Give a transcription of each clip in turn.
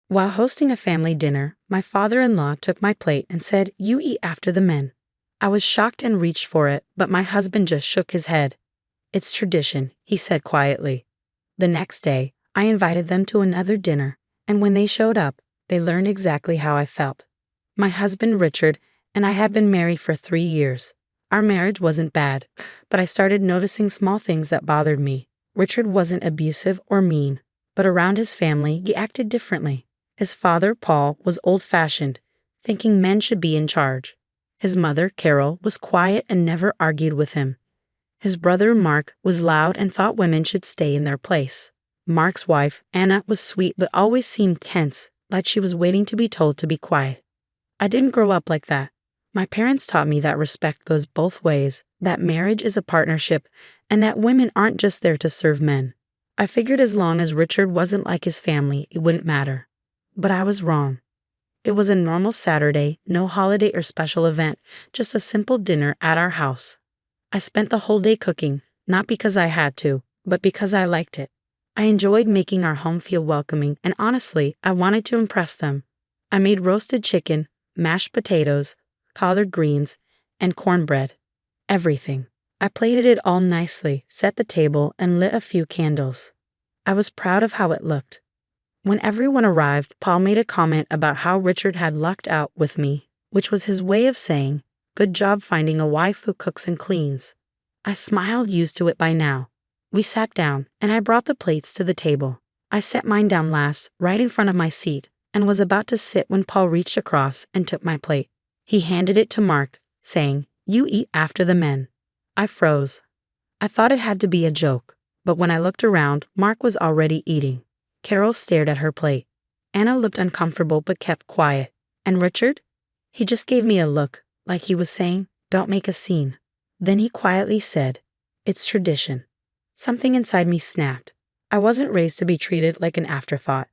While hosting a family dinner, my father-in-law took my plate and said, "You eat after the men." I was shocked and reached for it, but my husband just shook his head. "It's tradition," he said quietly. The next day, I invited them to another dinner, and when they showed up, they learned exactly how I felt. My husband, Richard, and I had been married for 3 years. Our marriage wasn't bad, but I started noticing small things that bothered me. Richard wasn't abusive or mean, but around his family, he acted differently. His father, Paul, was old-fashioned, thinking men should be in charge. His mother, Carol, was quiet and never argued with him. His brother, Mark, was loud and thought women should stay in their place. Mark's wife, Anna, was sweet but always seemed tense, like she was waiting to be told to be quiet. I didn't grow up like that. My parents taught me that respect goes both ways, that marriage is a partnership, and that women aren't just there to serve men. I figured as long as Richard wasn't like his family, it wouldn't matter. But I was wrong. It was a normal Saturday, no holiday or special event, just a simple dinner at our house. I spent the whole day cooking, not because I had to, but because I liked it. I enjoyed making our home feel welcoming, and honestly, I wanted to impress them. I made roasted chicken, mashed potatoes, collard greens, and cornbread. Everything. I plated it all nicely, set the table, and lit a few candles. I was proud of how it looked. When everyone arrived, Paul made a comment about how Richard had lucked out with me, which was his way of saying, "Good job finding a wife who cooks and cleans." I smiled, used to it by now. We sat down, and I brought the plates to the table. I set mine down last, right in front of my seat, and was about to sit when Paul reached across and took my plate. He handed it to Mark, saying, "You eat after the men." I froze. I thought it had to be a joke, but when I looked around, Mark was already eating. Carol stared at her plate. Anna looked uncomfortable but kept quiet. And Richard? He just gave me a look, like he was saying, "Don't make a scene." Then he quietly said, "It's tradition." Something inside me snapped. I wasn't raised to be treated like an afterthought.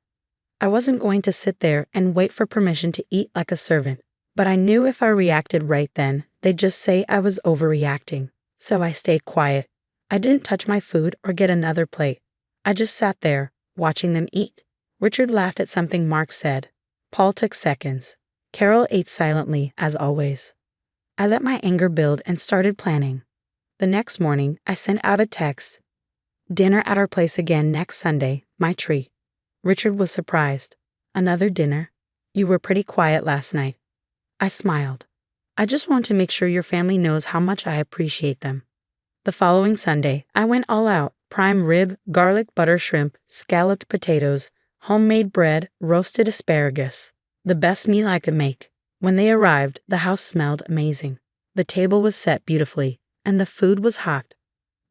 I wasn't going to sit there and wait for permission to eat like a servant. But I knew if I reacted right then, they'd just say I was overreacting. So I stayed quiet. I didn't touch my food or get another plate. I just sat there, watching them eat. Richard laughed at something Mark said. Paul took seconds. Carol ate silently, as always. I let my anger build and started planning. The next morning, I sent out a text. "Dinner at our place again next Sunday, my treat." Richard was surprised. "Another dinner? You were pretty quiet last night." I smiled. "I just want to make sure your family knows how much I appreciate them." The following Sunday, I went all out. Prime rib, garlic butter shrimp, scalloped potatoes, homemade bread, roasted asparagus. The best meal I could make. When they arrived, the house smelled amazing. The table was set beautifully, and the food was hot.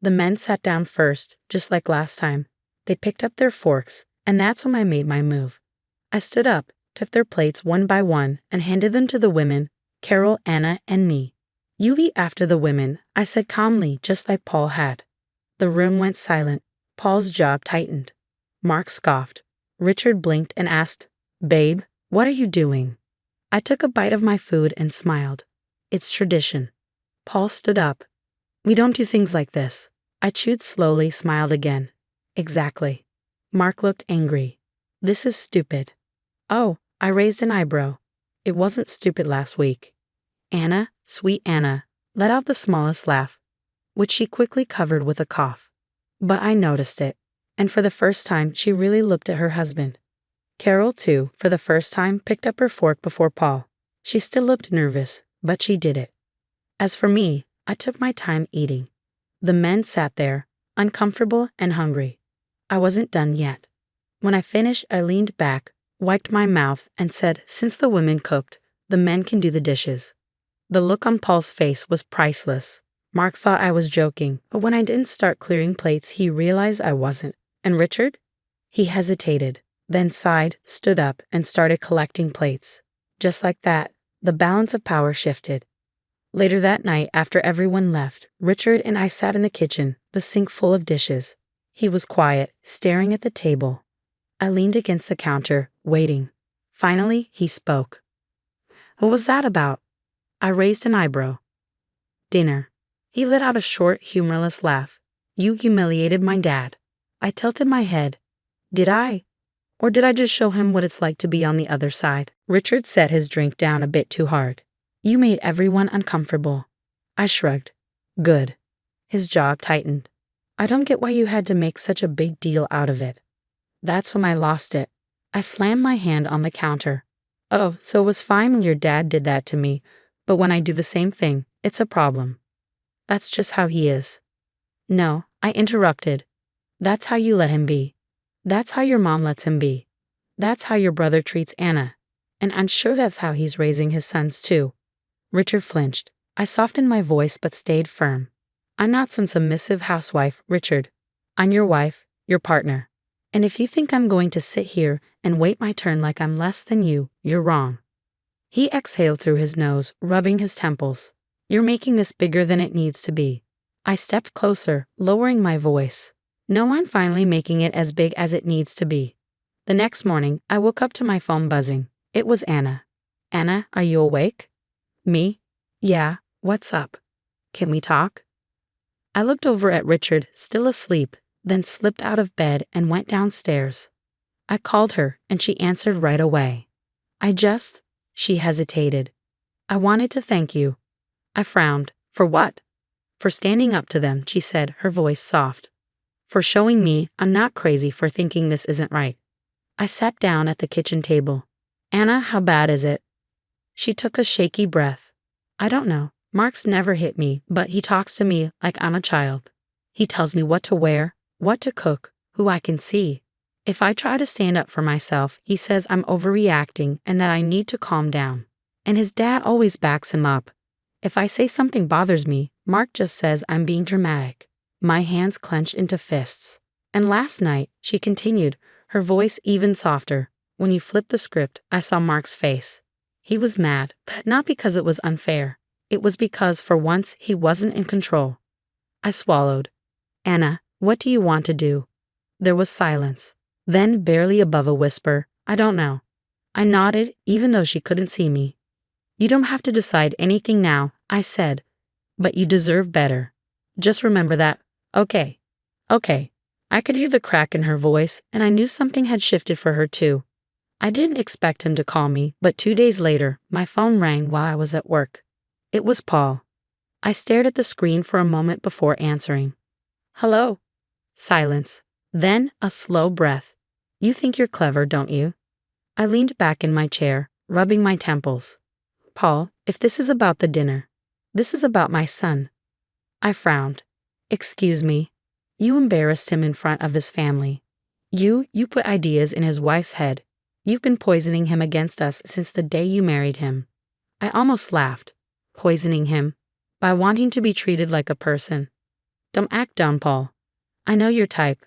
The men sat down first, just like last time. They picked up their forks, and that's when I made my move. I stood up, took their plates one by one, and handed them to the women, Carol, Anna, and me. "You eat after the women," I said calmly, just like Paul had. The room went silent. Paul's jaw tightened. Mark scoffed. Richard blinked and asked, "Babe, what are you doing?" I took a bite of my food and smiled. "It's tradition." Paul stood up. "We don't do things like this." I chewed slowly, smiled again. "Exactly." Mark looked angry. "This is stupid." "Oh," I raised an eyebrow. "It wasn't stupid last week." Anna, sweet Anna, let out the smallest laugh, which she quickly covered with a cough. But I noticed it, and for the first time she really looked at her husband. Carol, too, for the first time picked up her fork before Paul. She still looked nervous, but she did it. As for me, I took my time eating. The men sat there, uncomfortable and hungry. I wasn't done yet. When I finished, I leaned back, wiped my mouth, and said, "Since the women cooked, the men can do the dishes." The look on Paul's face was priceless. Mark thought I was joking, but when I didn't start clearing plates, he realized I wasn't. And Richard? He hesitated, then sighed, stood up, and started collecting plates. Just like that, the balance of power shifted. Later that night, after everyone left, Richard and I sat in the kitchen, the sink full of dishes. He was quiet, staring at the table. I leaned against the counter, waiting. Finally, he spoke. "What was that about?" I raised an eyebrow. "Dinner." He let out a short, humorless laugh. "You humiliated my dad." I tilted my head. "Did I?" Or did I just show him what it's like to be on the other side? Richard set his drink down a bit too hard. You made everyone uncomfortable. I shrugged. Good. His jaw tightened. I don't get why you had to make such a big deal out of it. That's when I lost it. I slammed my hand on the counter. Oh, so it was fine when your dad did that to me, but when I do the same thing, it's a problem. That's just how he is. No, I interrupted. That's how you let him be. That's how your mom lets him be. That's how your brother treats Anna. And I'm sure that's how he's raising his sons too. Richard flinched. I softened my voice but stayed firm. I'm not some submissive housewife, Richard. I'm your wife, your partner. And if you think I'm going to sit here and wait my turn like I'm less than you, you're wrong. He exhaled through his nose, rubbing his temples. You're making this bigger than it needs to be. I stepped closer, lowering my voice. No, I'm finally making it as big as it needs to be. The next morning, I woke up to my phone buzzing. It was Anna. Anna, are you awake? Me? Yeah, what's up? Can we talk? I looked over at Richard, still asleep, then slipped out of bed and went downstairs. I called her, and she answered right away. She hesitated. I wanted to thank you. I frowned. For what? For standing up to them, she said, her voice soft. For showing me I'm not crazy for thinking this isn't right. I sat down at the kitchen table. Anna, how bad is it? She took a shaky breath. I don't know. Mark's never hit me, but he talks to me like I'm a child. He tells me what to wear, what to cook, who I can see. If I try to stand up for myself, he says I'm overreacting and that I need to calm down. And his dad always backs him up. If I say something bothers me, Mark just says I'm being dramatic. My hands clenched into fists. And last night, she continued, her voice even softer. When you flipped the script, I saw Mark's face. He was mad, but not because it was unfair. It was because, for once, he wasn't in control. I swallowed. Anna, what do you want to do? There was silence. Then, barely above a whisper, I don't know. I nodded, even though she couldn't see me. You don't have to decide anything now, I said. But you deserve better. Just remember that. Okay. I could hear the crack in her voice, and I knew something had shifted for her too. I didn't expect him to call me, but 2 days later, my phone rang while I was at work. It was Paul. I stared at the screen for a moment before answering. Hello. Silence. Then a slow breath. You think you're clever, don't you? I leaned back in my chair, rubbing my temples. Paul, if this is about the dinner, this is about my son. I frowned. Excuse me. You embarrassed him in front of his family. You put ideas in his wife's head. You've been poisoning him against us since the day you married him. I almost laughed. Poisoning him? By wanting to be treated like a person. Don't act dumb, Paul. I know your type.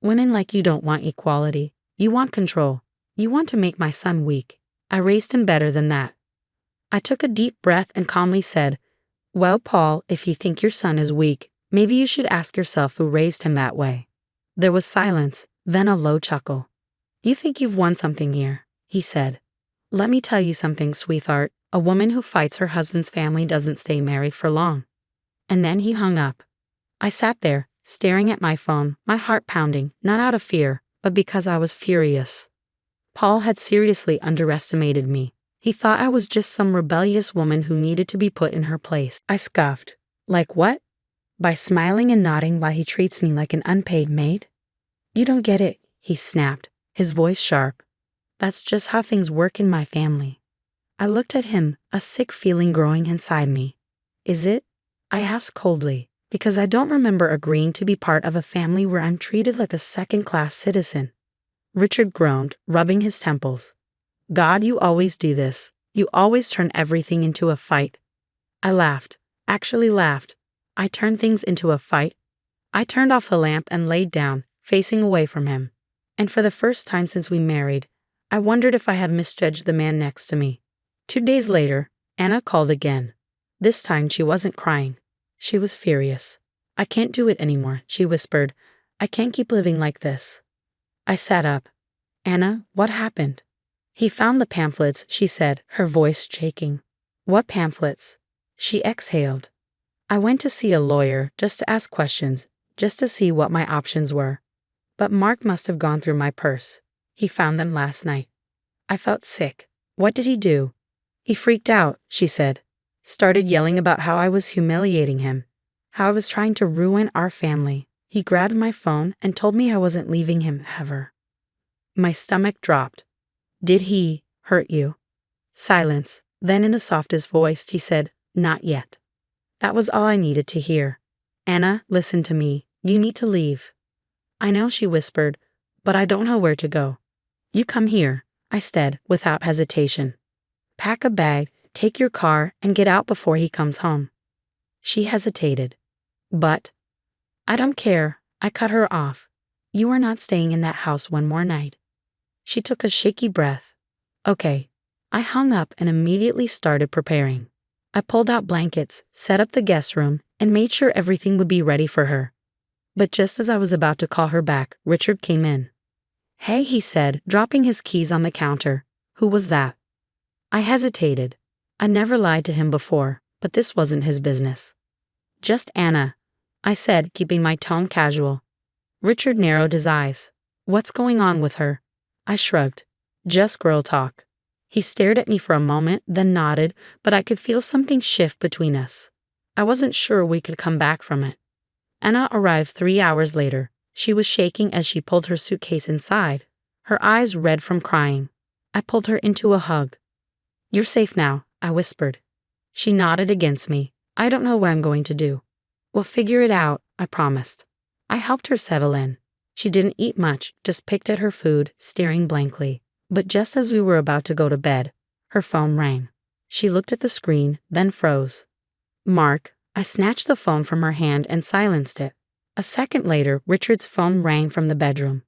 Women like you don't want equality. You want control. You want to make my son weak. I raised him better than that. I took a deep breath and calmly said, Well, Paul, if you think your son is weak, maybe you should ask yourself who raised him that way. There was silence, then a low chuckle. You think you've won something here, he said. Let me tell you something, sweetheart. A woman who fights her husband's family doesn't stay married for long. And then he hung up. I sat there, staring at my phone, my heart pounding, not out of fear, but because I was furious. Paul had seriously underestimated me. He thought I was just some rebellious woman who needed to be put in her place. I scoffed. Like what? By smiling and nodding while he treats me like an unpaid maid? You don't get it, he snapped, his voice sharp. That's just how things work in my family. I looked at him, a sick feeling growing inside me. Is it? I asked coldly, because I don't remember agreeing to be part of a family where I'm treated like a second-class citizen. Richard groaned, rubbing his temples. God, you always do this. You always turn everything into a fight. I laughed, actually laughed. I turned things into a fight. I turned off the lamp and laid down, facing away from him. And for the first time since we married, I wondered if I had misjudged the man next to me. 2 days later, Anna called again. This time she wasn't crying. She was furious. I can't do it anymore, she whispered. I can't keep living like this. I sat up. Anna, what happened? He found the pamphlets, she said, her voice shaking. What pamphlets? She exhaled. I went to see a lawyer just to ask questions, just to see what my options were. But Mark must have gone through my purse. He found them last night. I felt sick. What did he do? He freaked out, she said. Started yelling about how I was humiliating him, how I was trying to ruin our family. He grabbed my phone and told me I wasn't leaving him ever. My stomach dropped. Did he hurt you? Silence. Then in the softest voice, he said, not yet. That was all I needed to hear. Anna, listen to me. You need to leave. I know, she whispered, but I don't know where to go. You come here, I said, without hesitation. Pack a bag, take your car, and get out before he comes home. She hesitated. But I don't care, I cut her off. You are not staying in that house one more night. She took a shaky breath. Okay. I hung up and immediately started preparing. I pulled out blankets, set up the guest room, and made sure everything would be ready for her. But just as I was about to call her back, Richard came in. Hey, he said, dropping his keys on the counter. Who was that? I hesitated. I never lied to him before, but this wasn't his business. Just Anna, I said, keeping my tone casual. Richard narrowed his eyes. What's going on with her? I shrugged. Just girl talk. He stared at me for a moment, then nodded, but I could feel something shift between us. I wasn't sure we could come back from it. Anna arrived 3 hours later. She was shaking as she pulled her suitcase inside, her eyes red from crying. I pulled her into a hug. You're safe now, I whispered. She nodded against me. I don't know what I'm going to do. We'll figure it out, I promised. I helped her settle in. She didn't eat much, just picked at her food, staring blankly. But just as we were about to go to bed, her phone rang. She looked at the screen, then froze. Mark, I snatched the phone from her hand and silenced it. A second later, Richard's phone rang from the bedroom.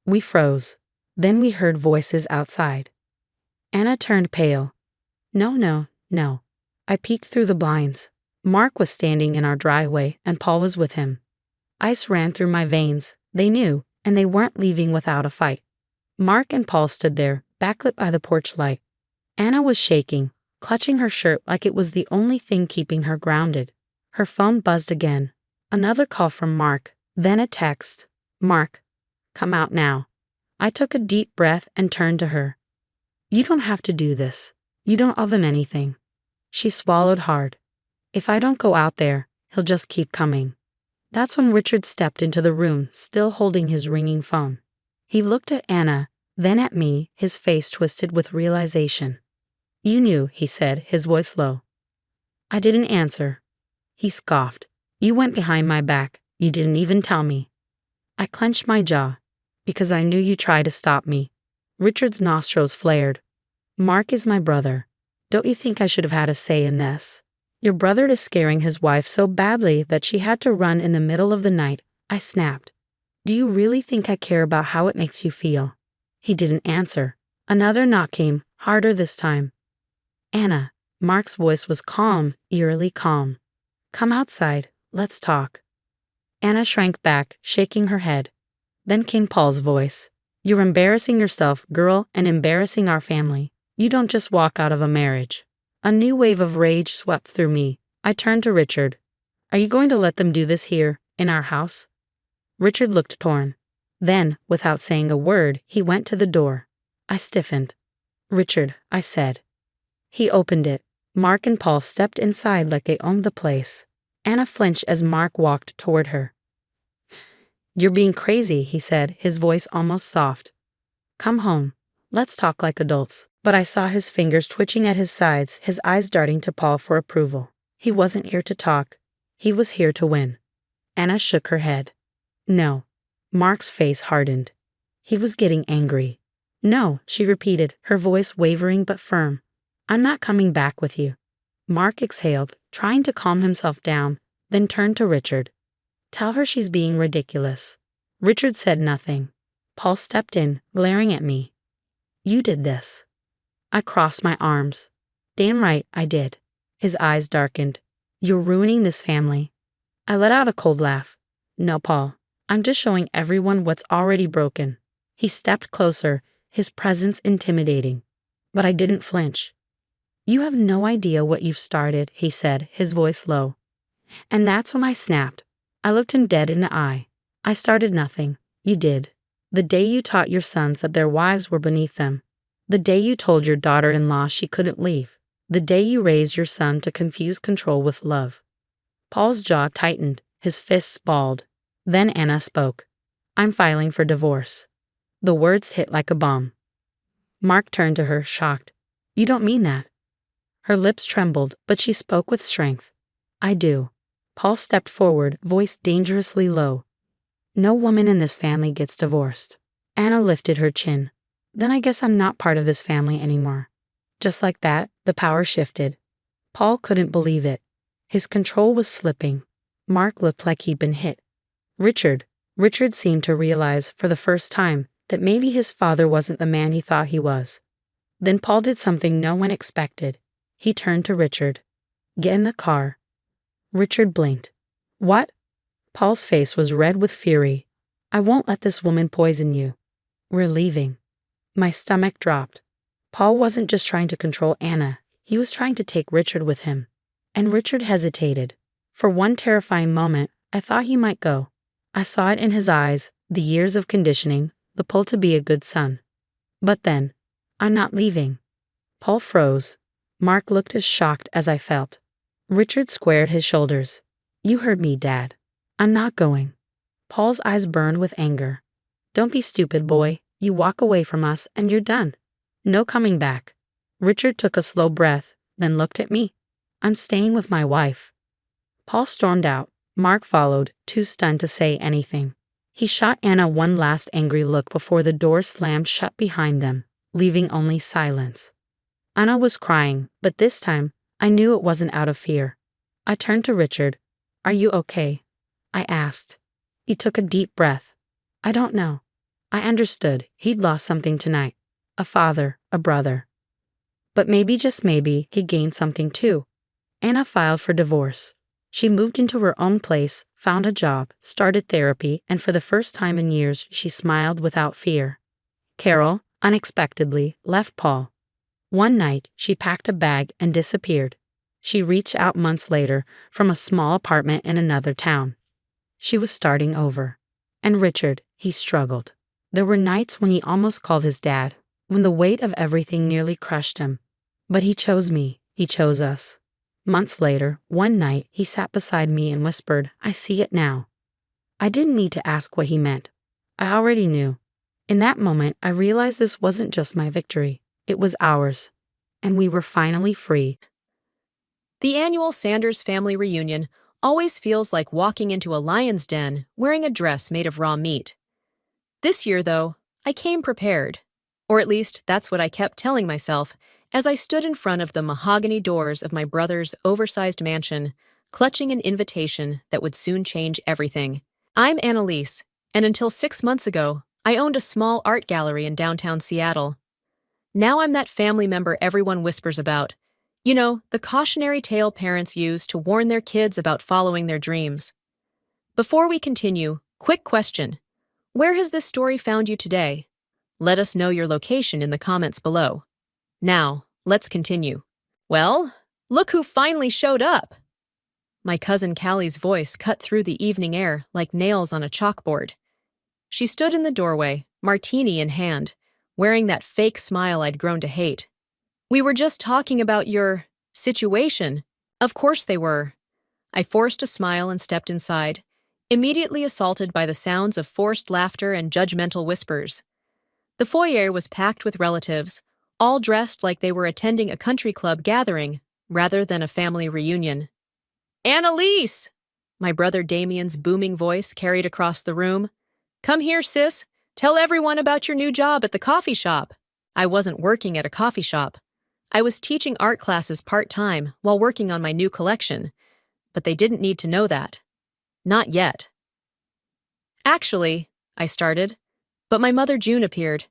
We froze. Then we heard voices outside. Anna turned pale. No. I peeked through the blinds. Mark was standing in our driveway, and Paul was with him. Ice ran through my veins. They knew, and they weren't leaving without a fight. Mark and Paul stood there, backlit by the porch light. Anna was shaking, clutching her shirt like it was the only thing keeping her grounded. Her phone buzzed again. Another call from Mark, then a text. Mark, come out now. I took a deep breath and turned to her. You don't have to do this. You don't owe him anything. She swallowed hard. If I don't go out there, he'll just keep coming. That's when Richard stepped into the room, still holding his ringing phone. He looked at Anna, then at me, his face twisted with realization. You knew, he said, his voice low. I didn't answer. He scoffed. You went behind my back. You didn't even tell me. I clenched my jaw. Because I knew you tried to stop me. Richard's nostrils flared. Mark is my brother. Don't you think I should have had a say in this? Your brother is scaring his wife so badly that she had to run in the middle of the night. I snapped. Do you really think I care about how it makes you feel? He didn't answer. Another knock came, harder this time. Anna, Mark's voice was calm, eerily calm. Come outside, let's talk. Anna shrank back, shaking her head. Then came Paul's voice. You're embarrassing yourself, girl, and embarrassing our family. You don't just walk out of a marriage. A new wave of rage swept through me. I turned to Richard. Are you going to let them do this here, in our house? Richard looked torn. Then, without saying a word, he went to the door. I stiffened. Richard, I said. He opened it. Mark and Paul stepped inside like they owned the place. Anna flinched as Mark walked toward her. You're being crazy, he said, his voice almost soft. Come home. Let's talk like adults. But I saw his fingers twitching at his sides, his eyes darting to Paul for approval. He wasn't here to talk. He was here to win. Anna shook her head. No. Mark's face hardened. He was getting angry. No, she repeated, her voice wavering but firm. I'm not coming back with you. Mark exhaled, trying to calm himself down, then turned to Richard. Tell her she's being ridiculous. Richard said nothing. Paul stepped in, glaring at me. You did this. I crossed my arms. Damn right, I did. His eyes darkened. You're ruining this family. I let out a cold laugh. No, Paul. I'm just showing everyone what's already broken. He stepped closer, his presence intimidating. But I didn't flinch. You have no idea what you've started, he said, his voice low. And that's when I snapped. I looked him dead in the eye. I started nothing. You did. The day you taught your sons that their wives were beneath them. The day you told your daughter-in-law she couldn't leave. The day you raised your son to confuse control with love. Paul's jaw tightened, his fists balled. Then Anna spoke. I'm filing for divorce. The words hit like a bomb. Mark turned to her, shocked. You don't mean that. Her lips trembled, but she spoke with strength. I do. Paul stepped forward, voice dangerously low. No woman in this family gets divorced. Anna lifted her chin. Then I guess I'm not part of this family anymore. Just like that, the power shifted. Paul couldn't believe it. His control was slipping. Mark looked like he'd been hit. Richard seemed to realize for the first time that maybe his father wasn't the man he thought he was. Then Paul did something no one expected. He turned to Richard. Get in the car. Richard blinked. What? Paul's face was red with fury. I won't let this woman poison you. We're leaving. My stomach dropped. Paul wasn't just trying to control Anna, he was trying to take Richard with him. And Richard hesitated. For one terrifying moment, I thought he might go. I saw it in his eyes, the years of conditioning, the pull to be a good son. But then, I'm not leaving. Paul froze. Mark looked as shocked as I felt. Richard squared his shoulders. You heard me, Dad. I'm not going. Paul's eyes burned with anger. Don't be stupid, boy. You walk away from us and you're done. No coming back. Richard took a slow breath, then looked at me. I'm staying with my wife. Paul stormed out. Mark followed, too stunned to say anything. He shot Anna one last angry look before the door slammed shut behind them, leaving only silence. Anna was crying, but this time, I knew it wasn't out of fear. I turned to Richard. Are you okay? I asked. He took a deep breath. I don't know. I understood he'd lost something tonight. A father, a brother. But maybe, just maybe, he gained something too. Anna filed for divorce. She moved into her own place, found a job, started therapy, and for the first time in years, she smiled without fear. Carol, unexpectedly, left Paul. One night, she packed a bag and disappeared. She reached out months later from a small apartment in another town. She was starting over. And Richard, he struggled. There were nights when he almost called his dad, when the weight of everything nearly crushed him. But he chose me. He chose us. Months later, one night, he sat beside me and whispered, I see it now. I didn't need to ask what he meant. I already knew. In that moment, I realized this wasn't just my victory. It was ours. And we were finally free. The annual Sanders family reunion always feels like walking into a lion's den wearing a dress made of raw meat. This year, though, I came prepared. Or at least that's what I kept telling myself as I stood in front of the mahogany doors of my brother's oversized mansion, clutching an invitation that would soon change everything. I'm Annalise, and until 6 months ago, I owned a small art gallery in downtown Seattle. Now I'm that family member everyone whispers about. You know, the cautionary tale parents use to warn their kids about following their dreams. Before we continue, quick question. Where has this story found you today? Let us know your location in the comments below. Now, let's continue. Well, look who finally showed up! My cousin Callie's voice cut through the evening air like nails on a chalkboard. She stood in the doorway, martini in hand, wearing that fake smile I'd grown to hate. We were just talking about your situation. Of course they were. I forced a smile and stepped inside, immediately assaulted by the sounds of forced laughter and judgmental whispers. The foyer was packed with relatives, all dressed like they were attending a country club gathering rather than a family reunion. Annalise! My brother Damien's booming voice carried across the room. Come here, sis. Tell everyone about your new job at the coffee shop. I wasn't working at a coffee shop. I was teaching art classes part-time while working on my new collection, but they didn't need to know that. Not yet. Actually, I started, but my mother June appeared,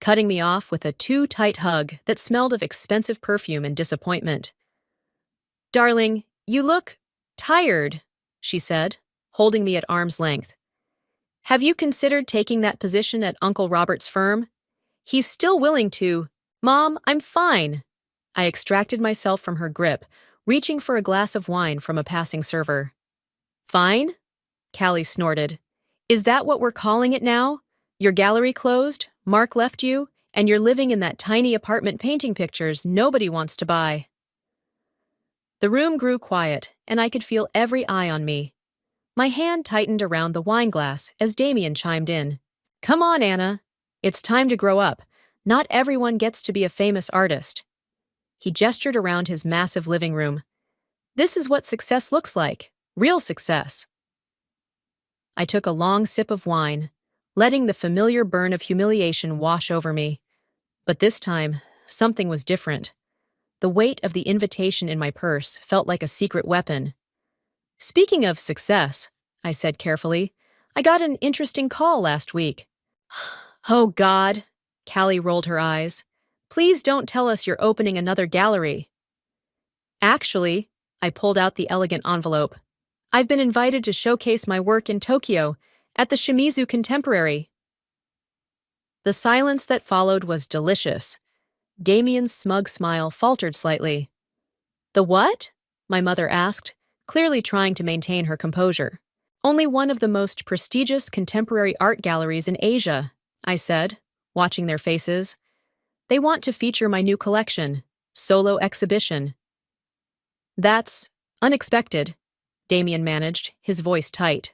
cutting me off with a too-tight hug that smelled of expensive perfume and disappointment. Darling, you look tired, she said, holding me at arm's length. Have you considered taking that position at Uncle Robert's firm? He's still willing to. Mom, I'm fine. I extracted myself from her grip, reaching for a glass of wine from a passing server. Fine? Callie snorted. Is that what we're calling it now? Your gallery closed, Mark left you, and you're living in that tiny apartment painting pictures nobody wants to buy. The room grew quiet, and I could feel every eye on me. My hand tightened around the wine glass as Damien chimed in. Come on, Anna. It's time to grow up. Not everyone gets to be a famous artist. He gestured around his massive living room. This is what success looks like. Real success. I took a long sip of wine, letting the familiar burn of humiliation wash over me. But this time, something was different. The weight of the invitation in my purse felt like a secret weapon. Speaking of success, I said carefully, I got an interesting call last week. Oh, God, Callie rolled her eyes. Please don't tell us you're opening another gallery. Actually, I pulled out the elegant envelope. I've been invited to showcase my work in Tokyo at the Shimizu Contemporary. The silence that followed was delicious. Damien's smug smile faltered slightly. The what? My mother asked, clearly trying to maintain her composure. Only one of the most prestigious contemporary art galleries in Asia, I said, watching their faces. They want to feature my new collection, solo exhibition. That's unexpected, Damien managed, his voice tight.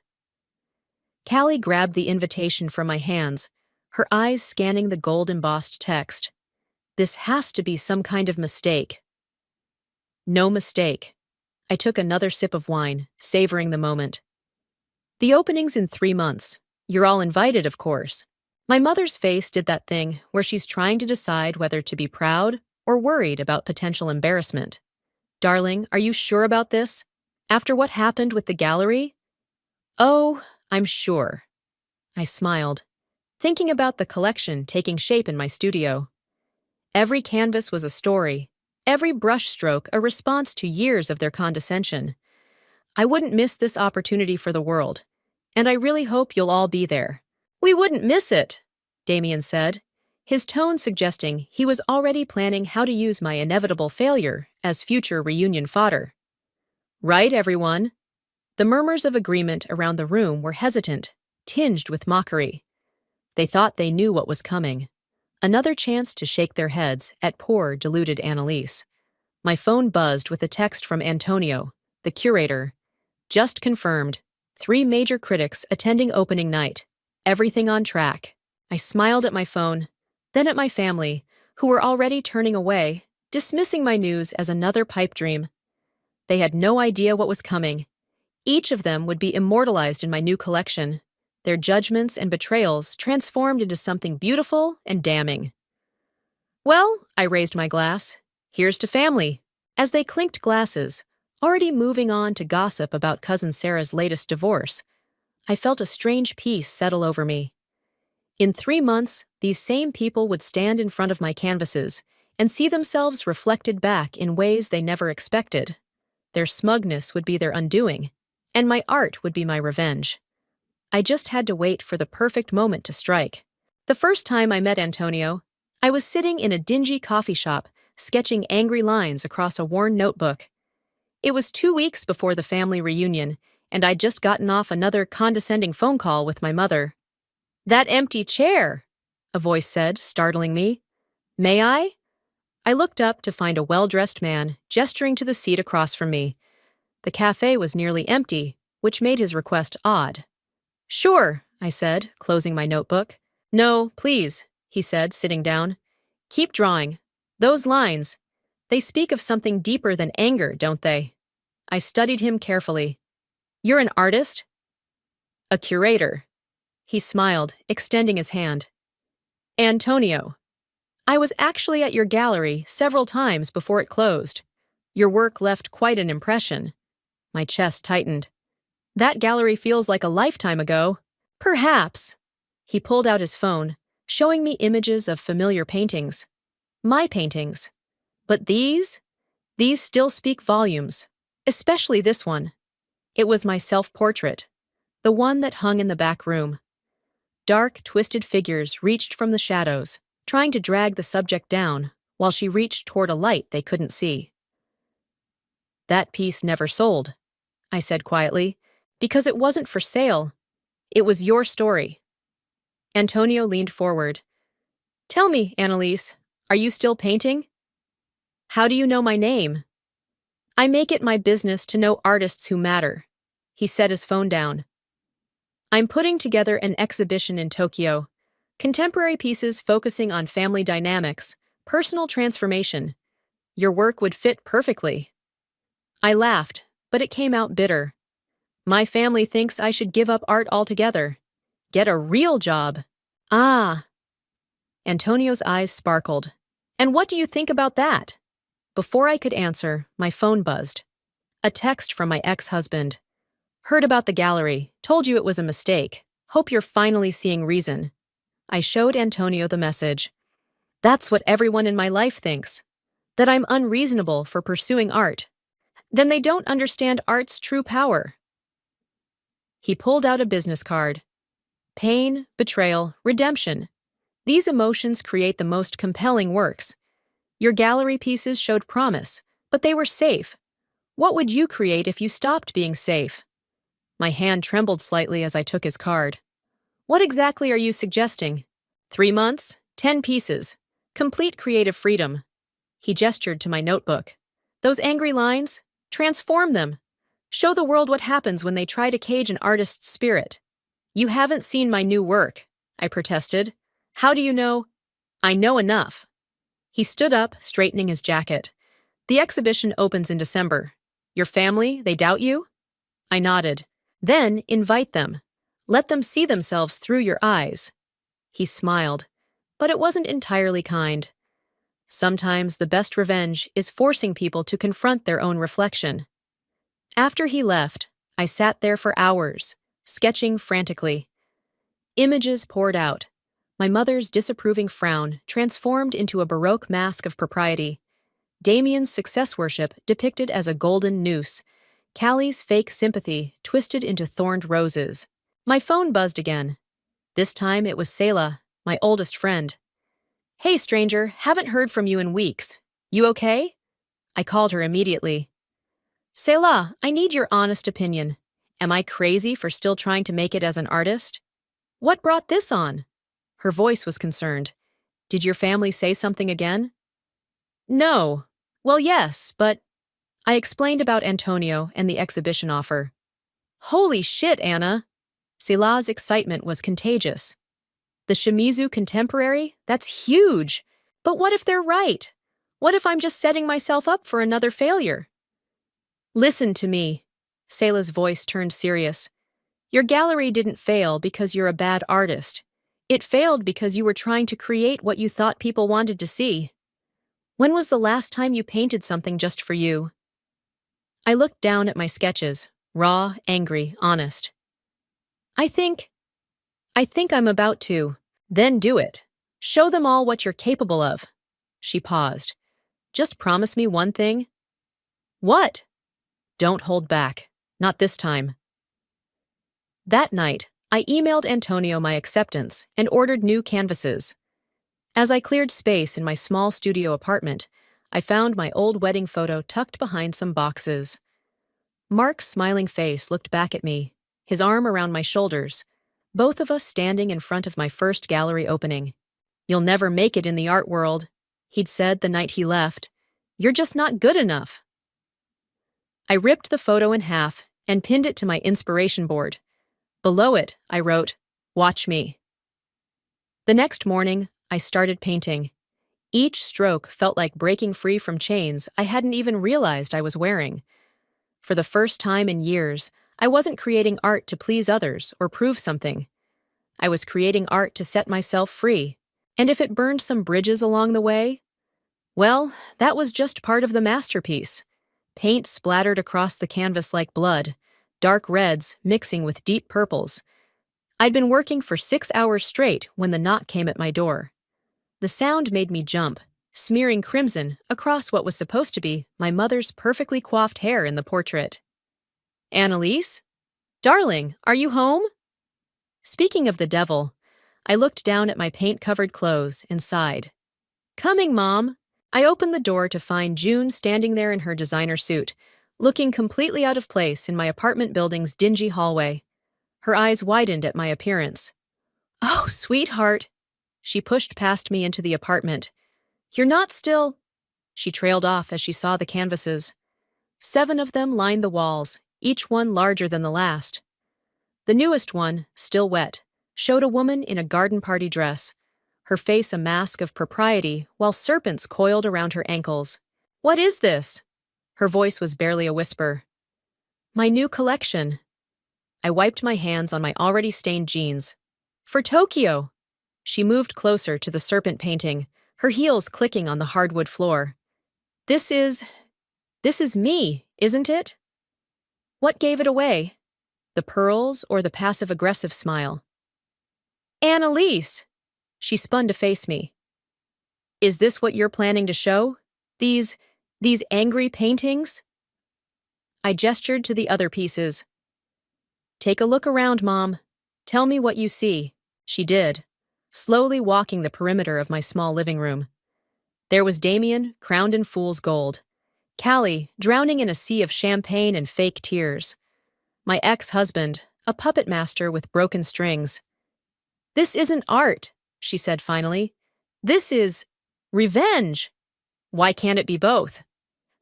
Callie grabbed the invitation from my hands, her eyes scanning the gold-embossed text. This has to be some kind of mistake. No mistake. I took another sip of wine, savoring the moment. The opening's in 3 months. You're all invited, of course. My mother's face did that thing where she's trying to decide whether to be proud or worried about potential embarrassment. Darling, are you sure about this? After what happened with the gallery? Oh, I'm sure. I smiled, thinking about the collection taking shape in my studio. Every canvas was a story, every brushstroke a response to years of their condescension. I wouldn't miss this opportunity for the world, and I really hope you'll all be there. We wouldn't miss it, Damien said, his tone suggesting he was already planning how to use my inevitable failure as future reunion fodder. Right, everyone? The murmurs of agreement around the room were hesitant, tinged with mockery. They thought they knew what was coming. Another chance to shake their heads at poor, deluded Annalise. My phone buzzed with a text from Antonio, the curator. Just confirmed. 3 major critics attending opening night. Everything on track. I smiled at my phone, then at my family, who were already turning away, dismissing my news as another pipe dream. They had no idea what was coming. Each of them would be immortalized in my new collection, their judgments and betrayals transformed into something beautiful and damning. Well, I raised my glass. Here's to family. As they clinked glasses, already moving on to gossip about Cousin Sarah's latest divorce, I felt a strange peace settle over me. In 3 months, these same people would stand in front of my canvases and see themselves reflected back in ways they never expected. Their smugness would be their undoing, and my art would be my revenge. I just had to wait for the perfect moment to strike. The first time I met Antonio, I was sitting in a dingy coffee shop, sketching angry lines across a worn notebook. It was 2 weeks before the family reunion, and I'd just gotten off another condescending phone call with my mother. That empty chair, a voice said, startling me. May I? I looked up to find a well-dressed man gesturing to the seat across from me. The cafe was nearly empty, which made his request odd. Sure, I said, closing my notebook. No, please, he said, sitting down. Keep drawing. Those lines, they speak of something deeper than anger, don't they? I studied him carefully. You're an artist? A curator. He smiled, extending his hand. Antonio, I was actually at your gallery several times before it closed. Your work left quite an impression. My chest tightened. That gallery feels like a lifetime ago. Perhaps. He pulled out his phone, showing me images of familiar paintings. My paintings. But these still speak volumes, especially this one. It was my self-portrait, the one that hung in the back room. Dark, twisted figures reached from the shadows, trying to drag the subject down while she reached toward a light they couldn't see. That piece never sold, I said quietly, because it wasn't for sale. It was your story. Antonio leaned forward. Tell me, Annalise, are you still painting? How do you know my name? I make it my business to know artists who matter. He set his phone down. I'm putting together an exhibition in Tokyo. Contemporary pieces focusing on family dynamics, personal transformation. Your work would fit perfectly. I laughed, but it came out bitter. My family thinks I should give up art altogether. Get a real job. Ah. Antonio's eyes sparkled. And what do you think about that? Before I could answer, my phone buzzed. A text from my ex-husband. Heard about the gallery, told you it was a mistake. Hope you're finally seeing reason. I showed Antonio the message. That's what everyone in my life thinks. That I'm unreasonable for pursuing art. Then they don't understand art's true power. He pulled out a business card. Pain, betrayal, redemption. These emotions create the most compelling works. Your gallery pieces showed promise, but they were safe. What would you create if you stopped being safe? My hand trembled slightly as I took his card. What exactly are you suggesting? 3 months, 10 pieces. Complete creative freedom. He gestured to my notebook. Those angry lines? Transform them. Show the world what happens when they try to cage an artist's spirit. You haven't seen my new work, I protested. How do you know? I know enough. He stood up, straightening his jacket. The exhibition opens in December. Your family, they doubt you? I nodded. Then invite them. Let them see themselves through your eyes. He smiled, but it wasn't entirely kind. Sometimes the best revenge is forcing people to confront their own reflection. After he left, I sat there for hours, sketching frantically. Images poured out. My mother's disapproving frown transformed into a Baroque mask of propriety. Damien's success worship depicted as a golden noose. Callie's fake sympathy twisted into thorned roses. My phone buzzed again. This time it was Selah, my oldest friend. Hey stranger, haven't heard from you in weeks. You okay? I called her immediately. Selah, I need your honest opinion. Am I crazy for still trying to make it as an artist? What brought this on? Her voice was concerned. Did your family say something again? No. Well, yes, but... I explained about Antonio and the exhibition offer. Holy shit, Anna! Selah's excitement was contagious. The Shimizu Contemporary? That's huge! But what if they're right? What if I'm just setting myself up for another failure? Listen to me. Selah's voice turned serious. Your gallery didn't fail because you're a bad artist. It failed because you were trying to create what you thought people wanted to see. When was the last time you painted something just for you? I looked down at my sketches, raw, angry, honest. I think I'm about to. Then do it. Show them all what you're capable of. She paused. Just promise me one thing. What? Don't hold back. Not this time. That night, I emailed Antonio my acceptance and ordered new canvases. As I cleared space in my small studio apartment, I found my old wedding photo tucked behind some boxes. Mark's smiling face looked back at me, his arm around my shoulders, both of us standing in front of my first gallery opening. You'll never make it in the art world, he'd said the night he left. You're just not good enough. I ripped the photo in half and pinned it to my inspiration board. Below it, I wrote, "Watch me." The next morning, I started painting. Each stroke felt like breaking free from chains I hadn't even realized I was wearing. For the first time in years, I wasn't creating art to please others or prove something. I was creating art to set myself free. And if it burned some bridges along the way, well, that was just part of the masterpiece. Paint splattered across the canvas like blood, dark reds mixing with deep purples. I'd been working for 6 hours straight when the knock came at my door. The sound made me jump, smearing crimson across what was supposed to be my mother's perfectly coiffed hair in the portrait. Annalise? Darling, are you home? Speaking of the devil, I looked down at my paint-covered clothes and sighed. Coming, Mom. I opened the door to find June standing there in her designer suit, looking completely out of place in my apartment building's dingy hallway. Her eyes widened at my appearance. Oh, sweetheart. She pushed past me into the apartment. You're not still. She trailed off as she saw the canvases. 7 of them lined the walls, each one larger than the last. The newest one, still wet, showed a woman in a garden party dress, her face a mask of propriety while serpents coiled around her ankles. What is this? Her voice was barely a whisper. My new collection. I wiped my hands on my already stained jeans. For Tokyo! She moved closer to the serpent painting, her heels clicking on the hardwood floor. This is me, isn't it? What gave it away? The pearls or the passive-aggressive smile? Annalise! She spun to face me. Is this what you're planning to show? These angry paintings? I gestured to the other pieces. Take a look around, Mom. Tell me what you see. She did, slowly walking the perimeter of my small living room. There was Damien, crowned in fool's gold. Callie, drowning in a sea of champagne and fake tears. My ex-husband, a puppet master with broken strings. This isn't art, she said finally. This is revenge. Why can't it be both?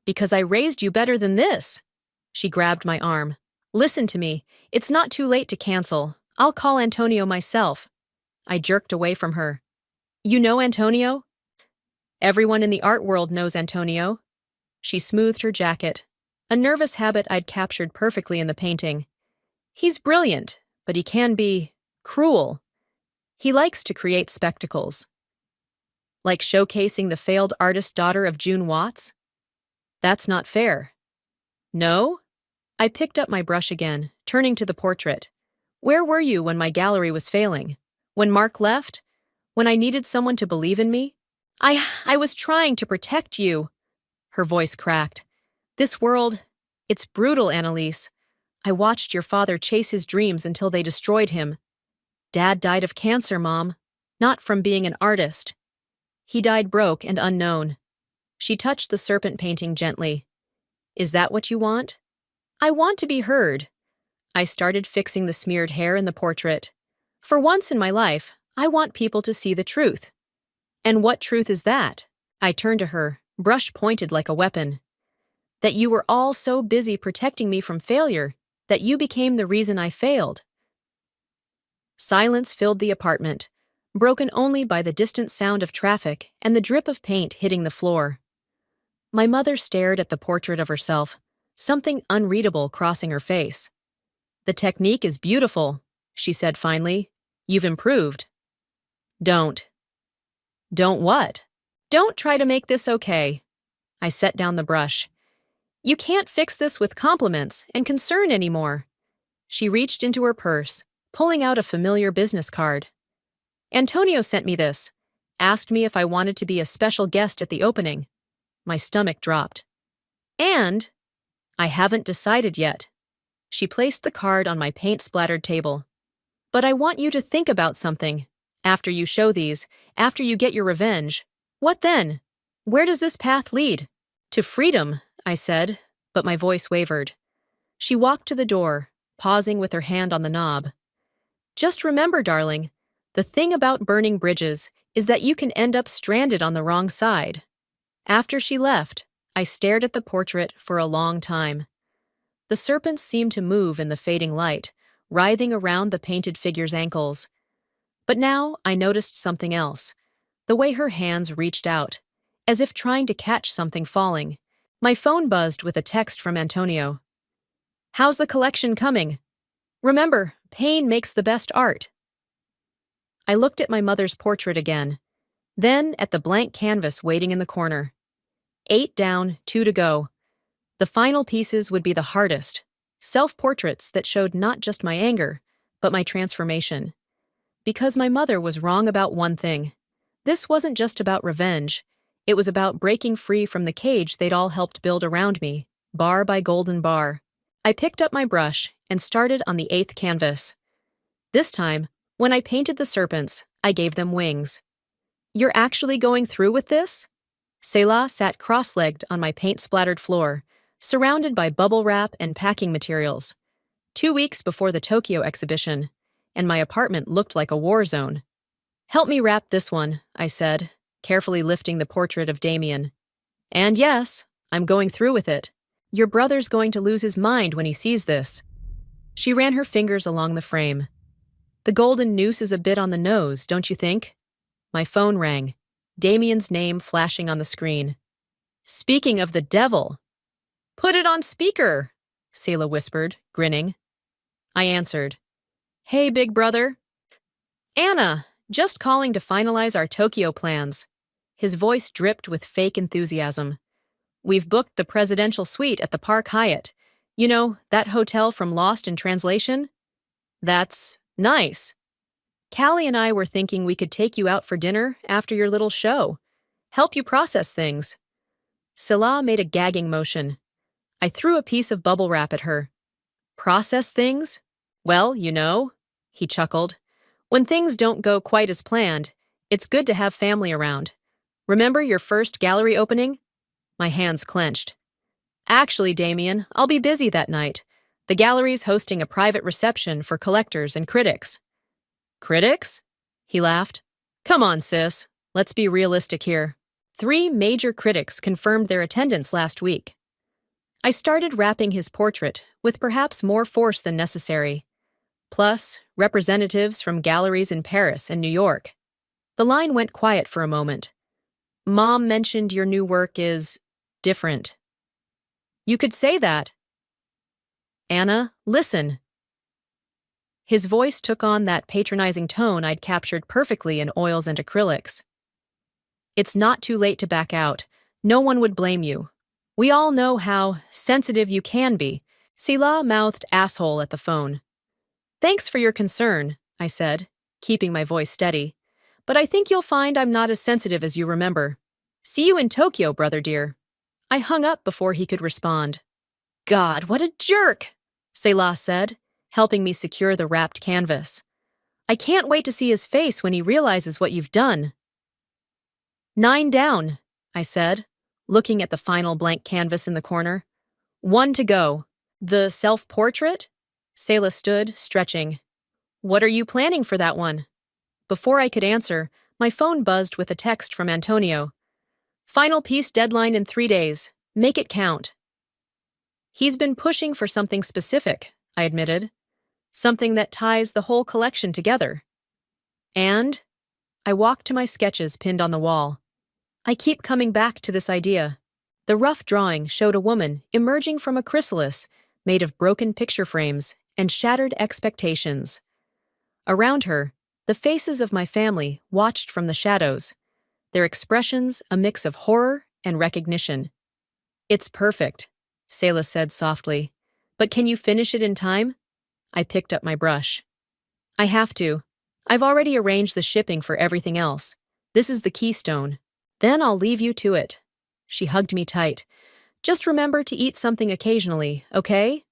Because I raised you better than this. She grabbed my arm. Listen to me. It's not too late to cancel. I'll call Antonio myself. I jerked away from her. You know Antonio? Everyone in the art world knows Antonio. She smoothed her jacket, a nervous habit I'd captured perfectly in the painting. He's brilliant, but he can be cruel. He likes to create spectacles. Like showcasing the failed artist daughter of June Watts? That's not fair. No? I picked up my brush again, turning to the portrait. Where were you when my gallery was failing? When Mark left? When I needed someone to believe in me? I was trying to protect you. Her voice cracked. This world, it's brutal, Annalise. I watched your father chase his dreams until they destroyed him. Dad died of cancer, Mom, not from being an artist. He died broke and unknown. She touched the serpent painting gently. Is that what you want? I want to be heard. I started fixing the smeared hair in the portrait. For once in my life, I want people to see the truth. And what truth is that? I turned to her, brush pointed like a weapon. That you were all so busy protecting me from failure, that you became the reason I failed. Silence filled the apartment, broken only by the distant sound of traffic and the drip of paint hitting the floor. My mother stared at the portrait of herself, something unreadable crossing her face. The technique is beautiful, she said finally. You've improved. Don't what? Don't try to make this okay. I set down the brush. You can't fix this with compliments and concern anymore. She reached into her purse, pulling out a familiar business card. Antonio sent me this, asked me if I wanted to be a special guest at the opening. My stomach dropped. And I haven't decided yet. She placed the card on my paint-splattered table. But I want you to think about something. After you show these, after you get your revenge, what then? Where does this path lead? To freedom, I said, but my voice wavered. She walked to the door, pausing with her hand on the knob. Just remember, darling, the thing about burning bridges is that you can end up stranded on the wrong side. After she left, I stared at the portrait for a long time. The serpents seemed to move in the fading light, writhing around the painted figure's ankles. But now I noticed something else, the way her hands reached out, as if trying to catch something falling. My phone buzzed with a text from Antonio. How's the collection coming? Remember, pain makes the best art. I looked at my mother's portrait again, then at the blank canvas waiting in the corner. 8 down, 2 to go. The final pieces would be the hardest, self-portraits that showed not just my anger, but my transformation. Because my mother was wrong about one thing. This wasn't just about revenge. It was about breaking free from the cage they'd all helped build around me, bar by golden bar. I picked up my brush and started on the 8th canvas. This time, when I painted the serpents, I gave them wings. You're actually going through with this? Selah sat cross-legged on my paint-splattered floor, surrounded by bubble wrap and packing materials. 2 weeks before the Tokyo exhibition, and my apartment looked like a war zone. "Help me wrap this one," I said, carefully lifting the portrait of Damien. "And yes, I'm going through with it. Your brother's going to lose his mind when he sees this." She ran her fingers along the frame. "The golden noose is a bit on the nose, don't you think?" My phone rang, Damien's name flashing on the screen. "Speaking of the devil." "Put it on speaker," Selah whispered, grinning. I answered. "Hey, big brother." "Anna, just calling to finalize our Tokyo plans." His voice dripped with fake enthusiasm. "We've booked the presidential suite at the Park Hyatt. You know, that hotel from Lost in Translation? That's nice. Callie and I were thinking we could take you out for dinner after your little show. Help you process things." Selah made a gagging motion. I threw a piece of bubble wrap at her. "Process things? Well, you know," he chuckled. "When things don't go quite as planned, it's good to have family around. Remember your first gallery opening?" My hands clenched. "Actually, Damien, I'll be busy that night. The gallery's hosting a private reception for collectors and critics." "Critics?" He laughed. "Come on, sis. Let's be realistic here. 3 major critics confirmed their attendance last week." I started wrapping his portrait with perhaps more force than necessary. Plus, representatives from galleries in Paris and New York. The line went quiet for a moment. "Mom mentioned your new work is different." "You could say that." "Anna, listen." His voice took on that patronizing tone I'd captured perfectly in oils and acrylics. "It's not too late to back out. No one would blame you. We all know how sensitive you can be." Selah mouthed asshole at the phone. "Thanks for your concern," I said, keeping my voice steady. "But I think you'll find I'm not as sensitive as you remember. See you in Tokyo, brother dear." I hung up before he could respond. "God, what a jerk," Selah said, helping me secure the wrapped canvas. "I can't wait to see his face when he realizes what you've done." 9 down, I said, looking at the final blank canvas in the corner. 1 to go. "The self-portrait?" Selah stood, stretching. "What are you planning for that one?" Before I could answer, my phone buzzed with a text from Antonio. "Final piece deadline in 3 days. Make it count." He's been pushing for something specific, I admitted. Something that ties the whole collection together. And I walked to my sketches pinned on the wall. I keep coming back to this idea. The rough drawing showed a woman emerging from a chrysalis made of broken picture frames and shattered expectations. Around her, the faces of my family watched from the shadows, their expressions a mix of horror and recognition. "It's perfect," Selah said softly. "But can you finish it in time?" I picked up my brush. "I have to. I've already arranged the shipping for everything else. This is the keystone. Then I'll leave you to it." She hugged me tight. "Just remember to eat something occasionally, okay?"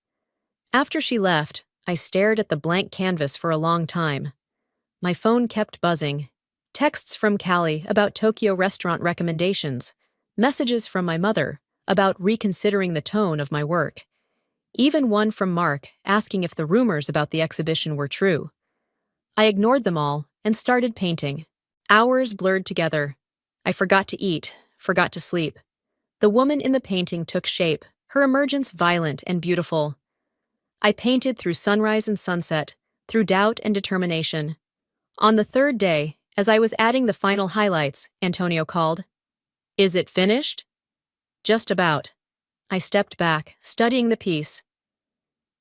After she left, I stared at the blank canvas for a long time. My phone kept buzzing. Texts from Callie about Tokyo restaurant recommendations. Messages from my mother about reconsidering the tone of my work. Even one from Mark asking if the rumors about the exhibition were true. I ignored them all and started painting. Hours blurred together. I forgot to eat, forgot to sleep. The woman in the painting took shape, her emergence violent and beautiful. I painted through sunrise and sunset, through doubt and determination. On the 3rd day, as I was adding the final highlights, Antonio called. "Is it finished?" "Just about." I stepped back, studying the piece.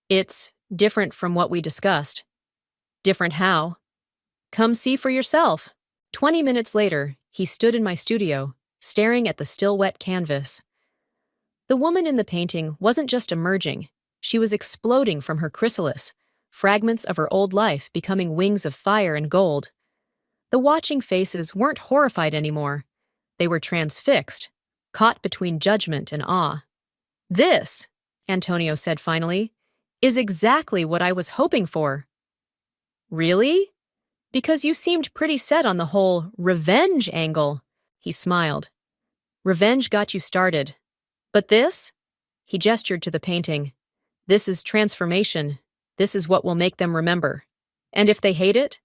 "It's different from what we discussed." "Different how?" "Come see for yourself." 20 minutes later, he stood in my studio, staring at the still wet canvas. The woman in the painting wasn't just emerging, she was exploding from her chrysalis, fragments of her old life becoming wings of fire and gold. The watching faces weren't horrified anymore. They were transfixed, caught between judgment and awe. "This," Antonio said finally, "is exactly what I was hoping for." "Really? Because you seemed pretty set on the whole revenge angle." He smiled. "Revenge got you started. But this?" He gestured to the painting. "This is transformation. This is what will make them remember." And if they hate it,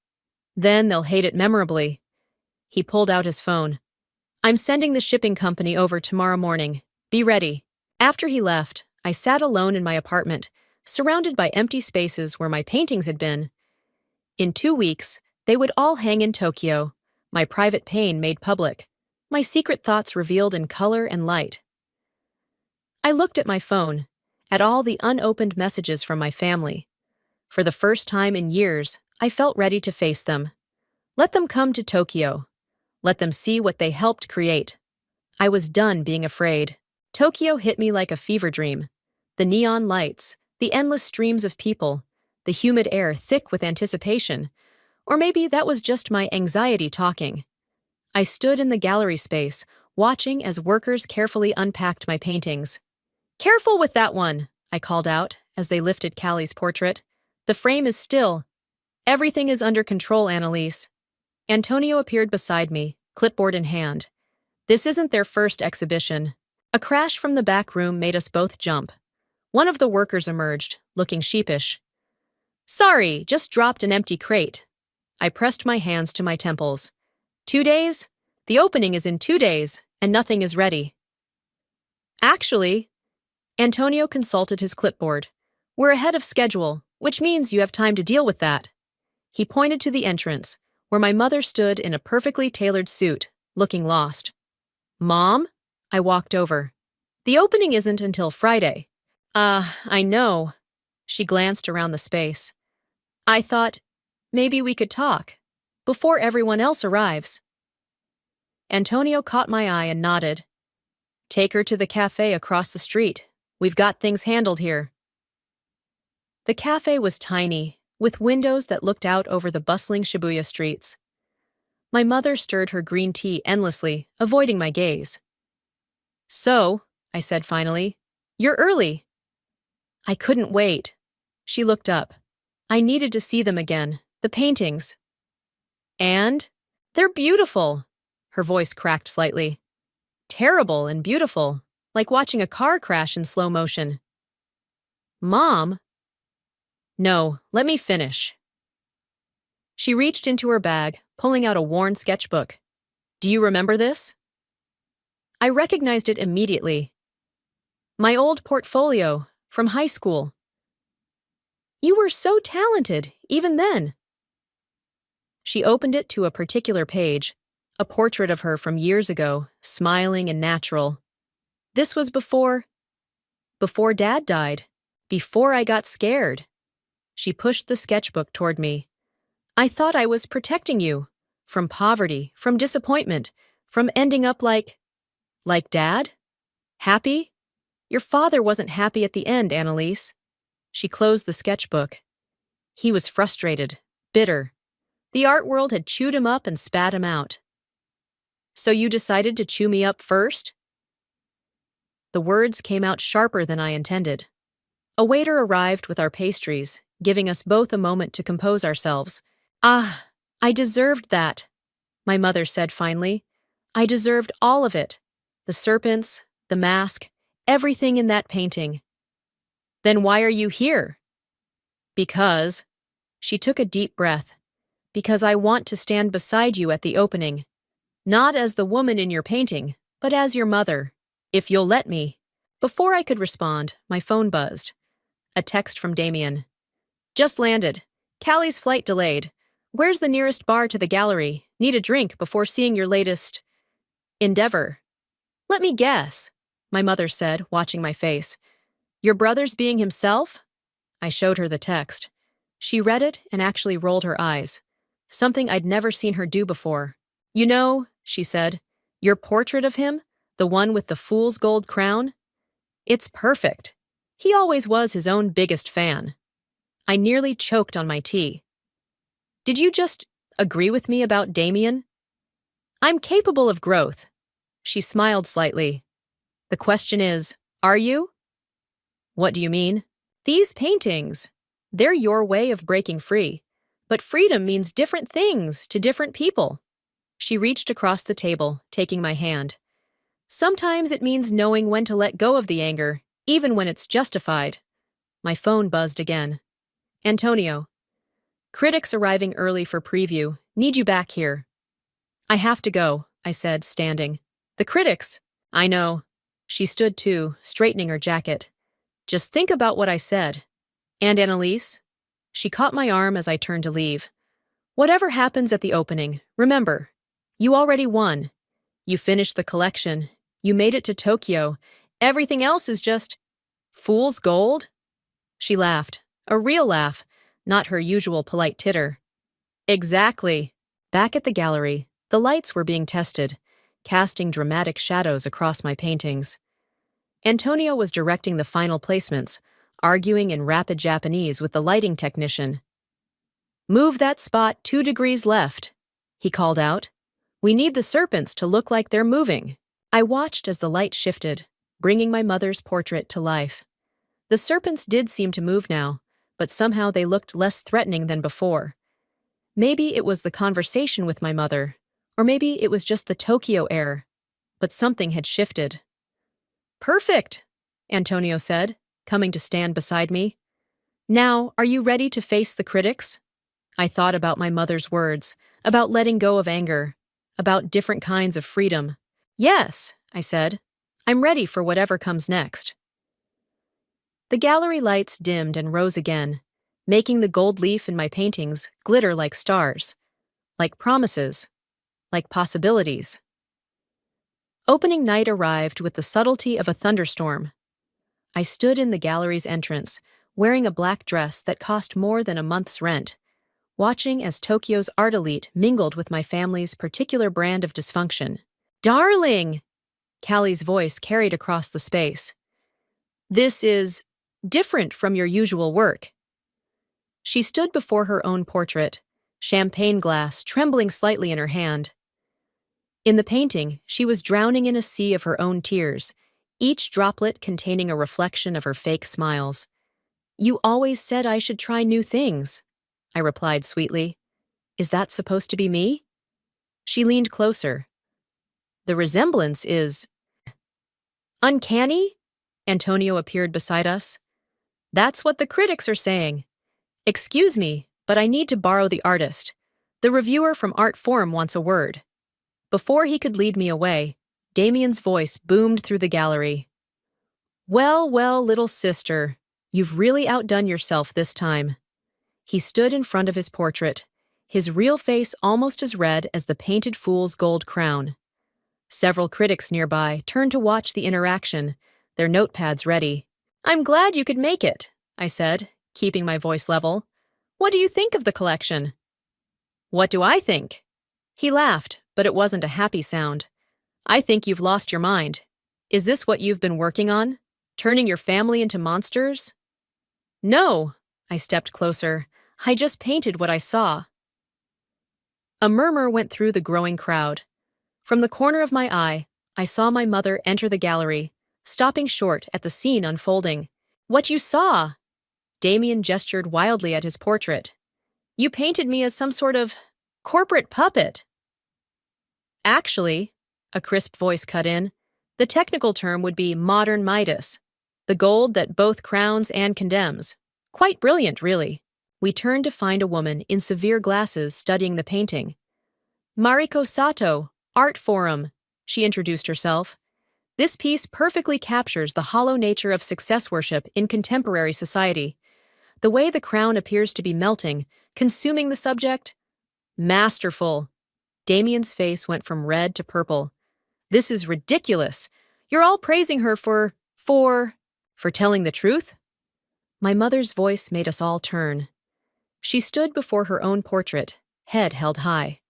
then they'll hate it memorably. He pulled out his phone. I'm sending the shipping company over tomorrow morning. Be ready. After he left, I sat alone in my apartment, surrounded by empty spaces where my paintings had been. In 2 weeks, they would all hang in Tokyo, my private pain made public, my secret thoughts revealed in color and light. I looked at my phone, at all the unopened messages from my family. For the first time in years, I felt ready to face them. Let them come to Tokyo. Let them see what they helped create. I was done being afraid. Tokyo hit me like a fever dream. The neon lights, the endless streams of people, the humid air thick with anticipation. Or maybe that was just my anxiety talking. I stood in the gallery space, watching as workers carefully unpacked my paintings. Careful with that one, I called out as they lifted Callie's portrait. The frame is still. Everything is under control, Annalise. Antonio appeared beside me, clipboard in hand. This isn't their first exhibition. A crash from the back room made us both jump. One of the workers emerged, looking sheepish. Sorry, just dropped an empty crate. I pressed my hands to my temples. 2 days? The opening is in 2 days, and nothing is ready. Actually, Antonio consulted his clipboard. We're ahead of schedule, which means you have time to deal with that. He pointed to the entrance, where my mother stood in a perfectly tailored suit, looking lost. Mom? I walked over. The opening isn't until Friday. I know. She glanced around the space. I thought, maybe we could talk, before everyone else arrives. Antonio caught my eye and nodded. Take her to the cafe across the street. We've got things handled here. The cafe was tiny, with windows that looked out over the bustling Shibuya streets. My mother stirred her green tea endlessly, avoiding my gaze. So, I said finally, you're early. I couldn't wait. She looked up. I needed to see them again, the paintings. And? They're beautiful. Her voice cracked slightly. Terrible and beautiful, like watching a car crash in slow motion. Mom? No, let me finish. She reached into her bag, pulling out a worn sketchbook. Do you remember this? I recognized it immediately. My old portfolio from high school. You were so talented, even then. She opened it to a particular page, a portrait of her from years ago, smiling and natural. This was before Dad died, before I got scared. She pushed the sketchbook toward me. I thought I was protecting you, from poverty, from disappointment, from ending up like Dad? Happy? Your father wasn't happy at the end, Annalise. She closed the sketchbook. He was frustrated, bitter. The art world had chewed him up and spat him out. So you decided to chew me up first? The words came out sharper than I intended. A waiter arrived with our pastries, giving us both a moment to compose ourselves. Ah, I deserved that, my mother said finally. I deserved all of it. The serpents, the mask, everything in that painting. Then why are you here? Because, she took a deep breath, because I want to stand beside you at the opening. Not as the woman in your painting, but as your mother, if you'll let me. Before I could respond, my phone buzzed. A text from Damien. Just landed. Callie's flight delayed. Where's the nearest bar to the gallery? Need a drink before seeing your latest endeavor. Let me guess, my mother said, watching my face. Your brother's being himself? I showed her the text. She read it and actually rolled her eyes, something I'd never seen her do before. You know, she said, your portrait of him, the one with the fool's gold crown? It's perfect. He always was his own biggest fan. I nearly choked on my tea. Did you just agree with me about Damien? I'm capable of growth. She smiled slightly. The question is, are you? What do you mean? These paintings, they're your way of breaking free. But freedom means different things to different people. She reached across the table, taking my hand. Sometimes it means knowing when to let go of the anger, even when it's justified. My phone buzzed again. Antonio. Critics arriving early for preview. Need you back here. I have to go, I said, standing. The critics? I know. She stood too, straightening her jacket. Just think about what I said. And Annalise? She caught my arm as I turned to leave. Whatever happens at the opening, remember, you already won. You finished the collection. You made it to Tokyo. Everything else is just fool's gold? She laughed. A real laugh, not her usual polite titter. Exactly. Back at the gallery, the lights were being tested, casting dramatic shadows across my paintings. Antonio was directing the final placements, arguing in rapid Japanese with the lighting technician. Move that spot 2 degrees left, he called out. We need the serpents to look like they're moving. I watched as the light shifted, bringing my mother's portrait to life. The serpents did seem to move now, but somehow they looked less threatening than before. Maybe it was the conversation with my mother, or maybe it was just the Tokyo air, but something had shifted. Perfect, Antonio said, coming to stand beside me. Now, are you ready to face the critics? I thought about my mother's words, about letting go of anger, about different kinds of freedom. Yes, I said. I'm ready for whatever comes next. The gallery lights dimmed and rose again, making the gold leaf in my paintings glitter like stars, like promises, like possibilities. Opening night arrived with the subtlety of a thunderstorm. I stood in the gallery's entrance, wearing a black dress that cost more than a month's rent, watching as Tokyo's art elite mingled with my family's particular brand of dysfunction. Darling! Callie's voice carried across the space. This is different from your usual work. She stood before her own portrait, champagne glass trembling slightly in her hand. In the painting, she was drowning in a sea of her own tears, each droplet containing a reflection of her fake smiles. You always said I should try new things, I replied sweetly. Is that supposed to be me? She leaned closer. The resemblance is uncanny? Antonio appeared beside us. That's what the critics are saying. Excuse me, but I need to borrow the artist. The reviewer from Art Forum wants a word. Before he could lead me away, Damien's voice boomed through the gallery. Well, well, little sister, you've really outdone yourself this time. He stood in front of his portrait, his real face almost as red as the painted fool's gold crown. Several critics nearby turned to watch the interaction, their notepads ready. I'm glad you could make it, I said, keeping my voice level. What do you think of the collection? What do I think? He laughed, but it wasn't a happy sound. I think you've lost your mind. Is this what you've been working on? Turning your family into monsters? No, I stepped closer. I just painted what I saw. A murmur went through the growing crowd. From the corner of my eye, I saw my mother enter the gallery, stopping short at the scene unfolding. What you saw? Damien gestured wildly at his portrait. You painted me as some sort of corporate puppet. Actually, a crisp voice cut in, the technical term would be modern Midas, the gold that both crowns and condemns. Quite brilliant, really. We turned to find a woman in severe glasses studying the painting. Mariko Sato, Art Forum, she introduced herself. This piece perfectly captures the hollow nature of success worship in contemporary society. The way the crown appears to be melting, consuming the subject. Masterful. Damien's face went from red to purple. This is ridiculous. You're all praising her for telling the truth? My mother's voice made us all turn. She stood before her own portrait, head held high.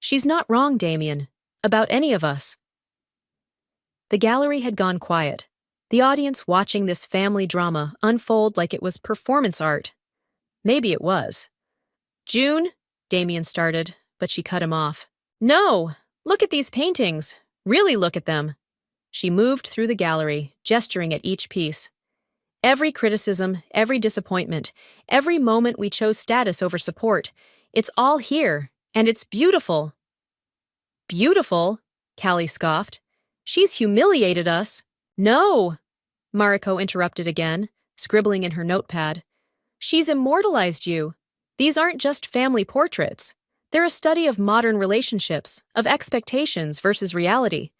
She's not wrong, Damien, about any of us. The gallery had gone quiet, the audience watching this family drama unfold like it was performance art. Maybe it was. June, Damien started, but she cut him off. No, look at these paintings. Really look at them. She moved through the gallery, gesturing at each piece. Every criticism, every disappointment, every moment we chose status over support, it's all here, and it's beautiful. Beautiful? Callie scoffed. She's humiliated us. No, Mariko interrupted again, scribbling in her notepad. She's immortalized you. These aren't just family portraits. They're a study of modern relationships, of expectations versus reality.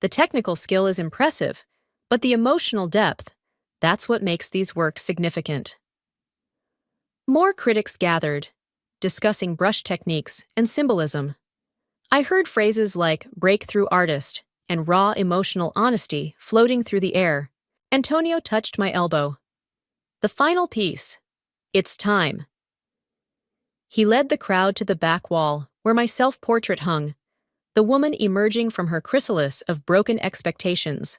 The technical skill is impressive, but the emotional depth, that's what makes these works significant. More critics gathered, discussing brush techniques and symbolism. I heard phrases like breakthrough artist and raw emotional honesty floating through the air. Antonio touched my elbow. The final piece. It's time. He led the crowd to the back wall, where my self-portrait hung, the woman emerging from her chrysalis of broken expectations.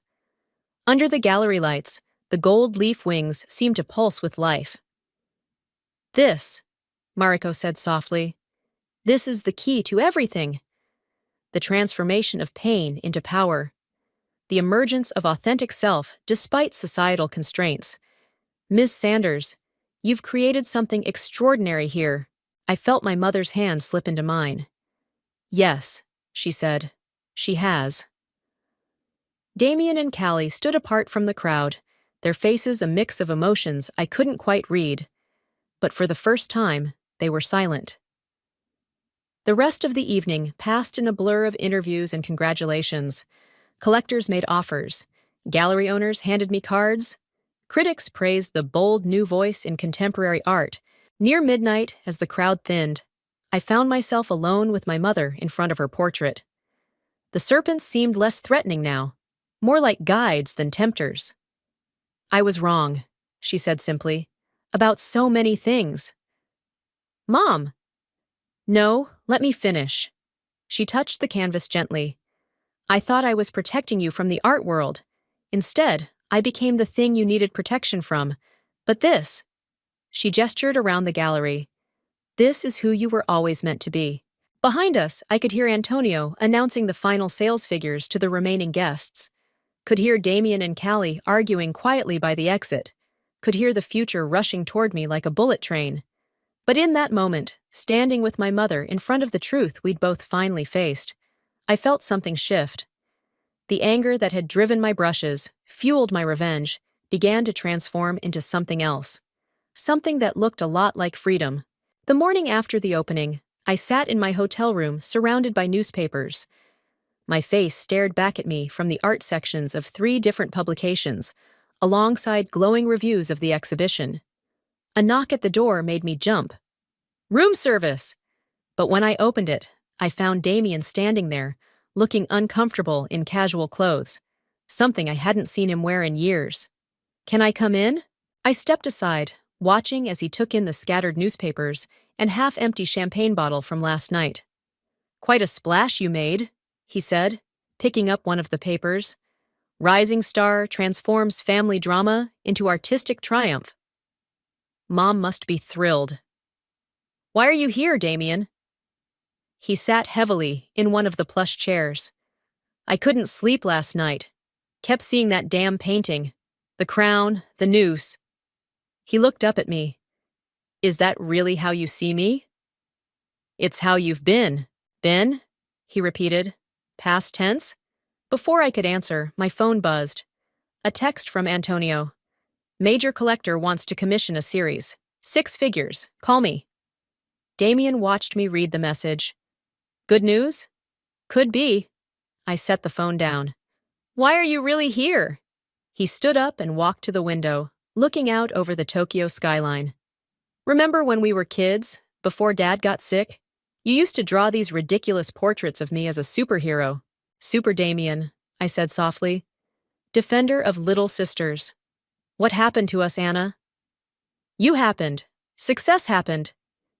Under the gallery lights, the gold leaf wings seemed to pulse with life. This, Mariko said softly, this is the key to everything. The transformation of pain into power. The emergence of authentic self despite societal constraints. Ms. Sanders, you've created something extraordinary here. I felt my mother's hand slip into mine. Yes, she said. She has. Damien and Callie stood apart from the crowd, their faces a mix of emotions I couldn't quite read. But for the first time, they were silent. The rest of the evening passed in a blur of interviews and congratulations. Collectors made offers. Gallery owners handed me cards. Critics praised the bold new voice in contemporary art. Near midnight, as the crowd thinned, I found myself alone with my mother in front of her portrait. The serpents seemed less threatening now, more like guides than tempters. I was wrong, she said simply, about so many things. Mom! No, let me finish. She touched the canvas gently. I thought I was protecting you from the art world. Instead, I became the thing you needed protection from. But this, she gestured around the gallery. This is who you were always meant to be. Behind us, I could hear Antonio announcing the final sales figures to the remaining guests. Could hear Damien and Callie arguing quietly by the exit. Could hear the future rushing toward me like a bullet train. But in that moment, standing with my mother in front of the truth we'd both finally faced, I felt something shift. The anger that had driven my brushes, fueled my revenge, began to transform into something else. Something that looked a lot like freedom. The morning after the opening, I sat in my hotel room surrounded by newspapers. My face stared back at me from the art sections of 3 different publications, alongside glowing reviews of the exhibition. A knock at the door made me jump. Room service! But when I opened it, I found Damien standing there, looking uncomfortable in casual clothes, something I hadn't seen him wear in years. Can I come in? I stepped aside, watching as he took in the scattered newspapers and half-empty champagne bottle from last night. Quite a splash you made, he said, picking up one of the papers. Rising star transforms family drama into artistic triumph. Mom must be thrilled. Why are you here, Damien? He sat heavily in one of the plush chairs. I couldn't sleep last night. Kept seeing that damn painting. The crown, the noose. He looked up at me. Is that really how you see me? It's how you've been. Been? He repeated. Past tense? Before I could answer, my phone buzzed. A text from Antonio. Major collector wants to commission a series. 6 figures. Call me. Damien watched me read the message. Good news? Could be. I set the phone down. Why are you really here? He stood up and walked to the window, looking out over the Tokyo skyline. Remember when we were kids, before Dad got sick? You used to draw these ridiculous portraits of me as a superhero. Super Damien, I said softly. Defender of little sisters. What happened to us, Anna? You happened. Success happened.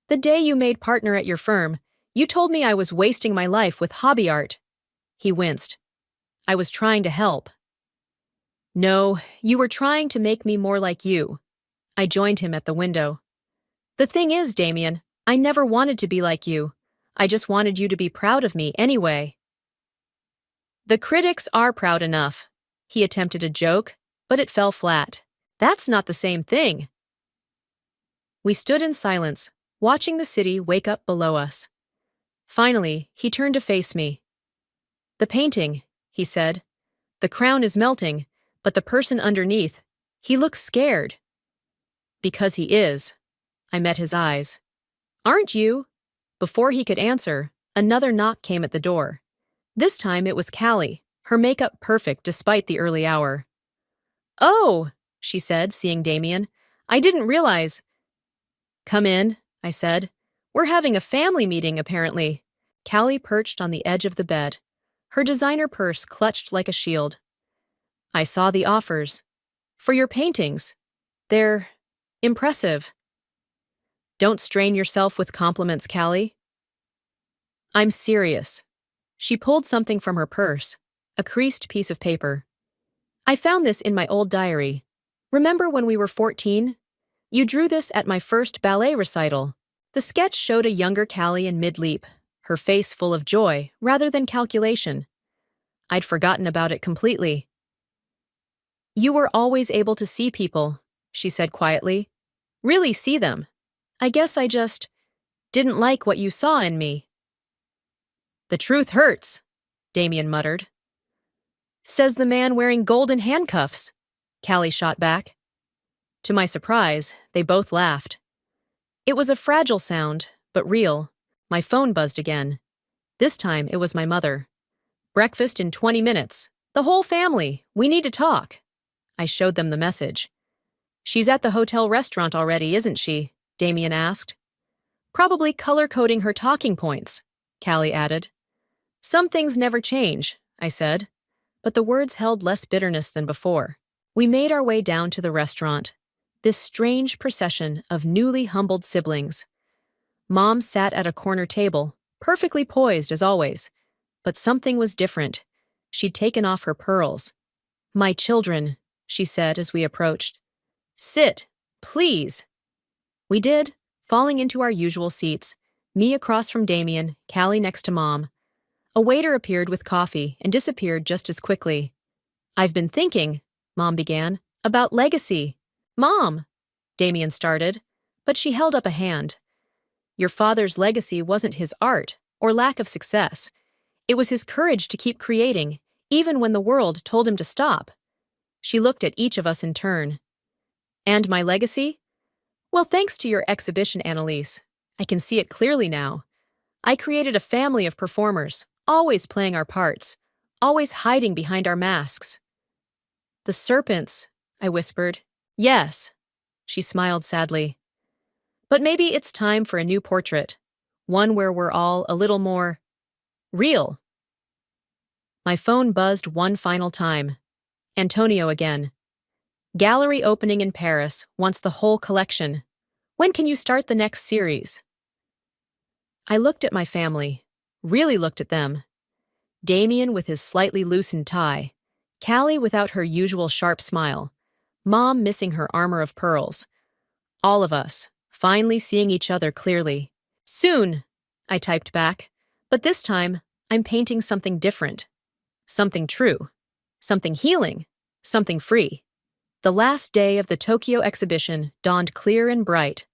The day you made partner at your firm, you told me I was wasting my life with hobby art. He winced. I was trying to help. No, you were trying to make me more like you. I joined him at the window. The thing is, Damien, I never wanted to be like you. I just wanted you to be proud of me anyway. The critics are proud enough. He attempted a joke, but it fell flat. That's not the same thing. We stood in silence, watching the city wake up below us. Finally, he turned to face me. The painting, he said. The crown is melting, but the person underneath, he looks scared. Because he is. I met his eyes. Aren't you? Before he could answer, another knock came at the door. This time it was Callie, her makeup perfect despite the early hour. "Oh," she said, seeing Damien. "I didn't realize." "Come in," I said. "We're having a family meeting, apparently." Callie perched on the edge of the bed, her designer purse clutched like a shield. "I saw the offers. For your paintings. They're impressive." "Don't strain yourself with compliments, Callie." "I'm serious." She pulled something from her purse, a creased piece of paper. "I found this in my old diary. Remember when we were 14? You drew this at my first ballet recital." The sketch showed a younger Callie in mid-leap, her face full of joy rather than calculation. I'd forgotten about it completely. "You were always able to see people," she said quietly. "Really see them. I guess I just didn't like what you saw in me." "The truth hurts," Damien muttered. "Says the man wearing golden handcuffs," Callie shot back. To my surprise, they both laughed. It was a fragile sound, but real. My phone buzzed again. This time it was my mother. "Breakfast in 20 minutes. The whole family. We need to talk." I showed them the message. "She's at the hotel restaurant already, isn't she?" Damien asked. "Probably color-coding her talking points," Callie added. "Some things never change," I said, but the words held less bitterness than before. We made our way down to the restaurant, this strange procession of newly humbled siblings. Mom sat at a corner table, perfectly poised as always, but something was different. She'd taken off her pearls. "My children," she said as we approached. "Sit, please." We did, falling into our usual seats, me across from Damien, Callie next to Mom. A waiter appeared with coffee and disappeared just as quickly. "I've been thinking," Mom began, "about legacy." "Mom," Damien started, but she held up a hand. "Your father's legacy wasn't his art or lack of success. It was his courage to keep creating, even when the world told him to stop." She looked at each of us in turn. "And my legacy? Well, thanks to your exhibition, Annalise. I can see it clearly now. I created a family of performers, always playing our parts, always hiding behind our masks." "The serpents," I whispered. "Yes," she smiled sadly. "But maybe it's time for a new portrait, one where we're all a little more real." My phone buzzed one final time. Antonio again. "Gallery opening in Paris, wants the whole collection. When can you start the next series?" I looked at my family, really looked at them. Damien with his slightly loosened tie, Callie without her usual sharp smile, Mom missing her armor of pearls. All of us, finally seeing each other clearly. "Soon," I typed back, but this time, I'm painting something different. Something true. Something healing. Something free. The last day of the Tokyo exhibition dawned clear and bright.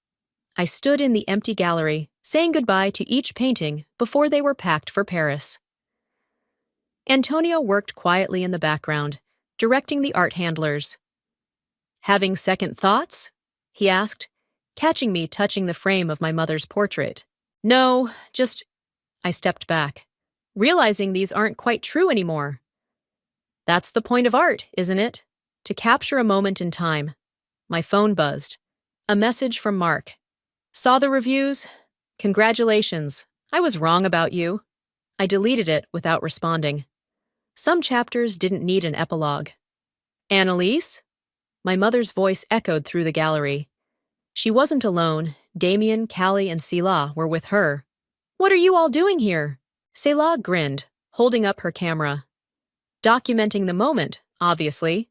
I stood in the empty gallery, saying goodbye to each painting before they were packed for Paris. Antonio worked quietly in the background, directing the art handlers. "Having second thoughts?" he asked, catching me touching the frame of my mother's portrait. "No, just—" I stepped back, realizing these aren't quite true anymore. "That's the point of art, isn't it? To capture a moment in time." My phone buzzed. A message from Mark. "Saw the reviews? Congratulations. I was wrong about you." I deleted it without responding. Some chapters didn't need an epilogue. "Annalise?" My mother's voice echoed through the gallery. She wasn't alone. Damien, Callie, and Sela were with her. "What are you all doing here?" Sela grinned, holding up her camera. "Documenting the moment, obviously."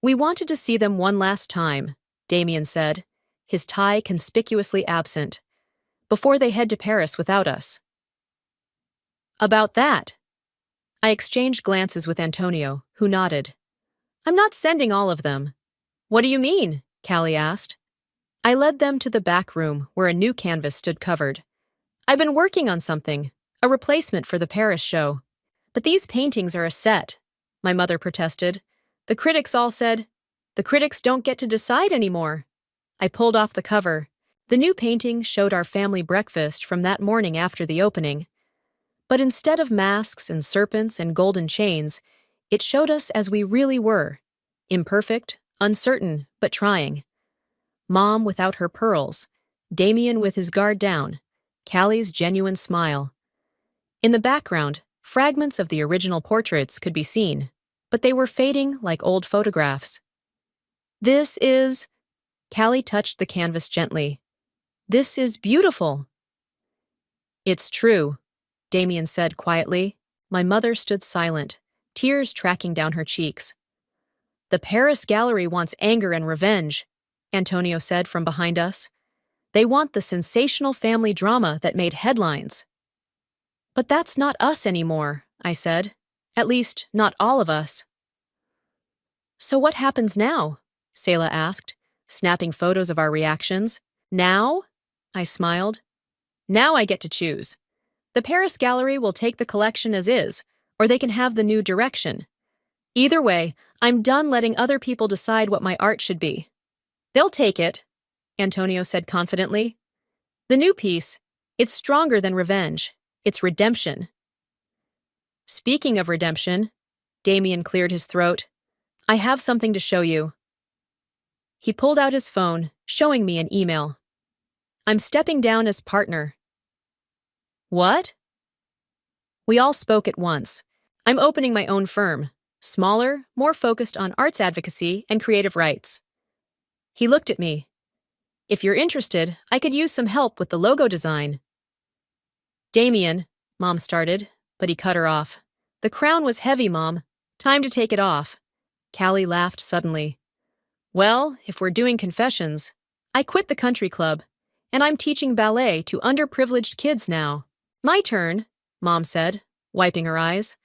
"We wanted to see them one last time," Damien said, his tie conspicuously absent, "before they head to Paris without us." "About that?" I exchanged glances with Antonio, who nodded. "I'm not sending all of them." "What do you mean?" Callie asked. I led them to the back room where a new canvas stood covered. "I've been working on something, a replacement for the Paris show." "But these paintings are a set," my mother protested. "The critics all said, the critics don't get to decide anymore." I pulled off the cover. The new painting showed our family breakfast from that morning after the opening. But instead of masks and serpents and golden chains, it showed us as we really were. Imperfect, uncertain, but trying. Mom without her pearls, Damien with his guard down, Callie's genuine smile. In the background, fragments of the original portraits could be seen, but they were fading like old photographs. This is... Callie touched the canvas gently. This is beautiful. It's true, Damien said quietly. My mother stood silent, tears tracking down her cheeks. The Paris gallery wants anger and revenge, Antonio said from behind us. They want the sensational family drama that made headlines. But that's not us anymore, I said. At least, not all of us. So what happens now? Selah asked, snapping photos of our reactions. Now? I smiled. Now I get to choose. The Paris gallery will take the collection as is, or they can have the new direction. Either way, I'm done letting other people decide what my art should be. They'll take it, Antonio said confidently. The new piece, it's stronger than revenge. It's redemption. Speaking of redemption, Damien cleared his throat. I have something to show you. He pulled out his phone, showing me an email. I'm stepping down as partner. What? We all spoke at once. I'm opening my own firm, smaller, more focused on arts advocacy and creative rights. He looked at me. If you're interested, I could use some help with the logo design. Damien, Mom started, but he cut her off. The crown was heavy, Mom. Time to take it off. Callie laughed suddenly. Well, if we're doing confessions, I quit the country club, and I'm teaching ballet to underprivileged kids now. My turn, Mom said, wiping her eyes.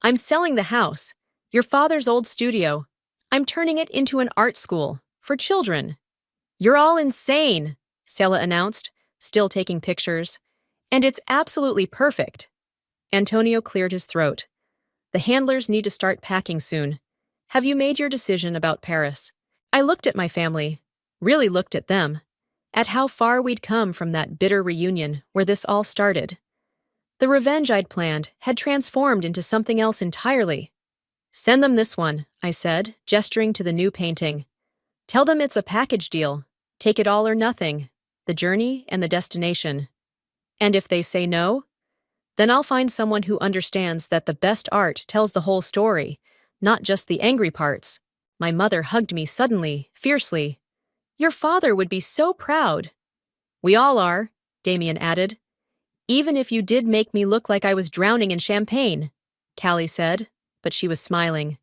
I'm selling the house, your father's old studio. I'm turning it into an art school for children. You're all insane, Selah announced, still taking pictures. And it's absolutely perfect. Antonio cleared his throat. The handlers need to start packing soon. Have you made your decision about Paris? I looked at my family, really looked at them, at how far we'd come from that bitter reunion where this all started. The revenge I'd planned had transformed into something else entirely. Send them this one, I said, gesturing to the new painting. Tell them it's a package deal. Take it all or nothing, the journey and the destination. And if they say no, then I'll find someone who understands that the best art tells the whole story, not just the angry parts. My mother hugged me suddenly, fiercely. Your father would be so proud. We all are, Damien added. Even if you did make me look like I was drowning in champagne, Callie said, but she was smiling.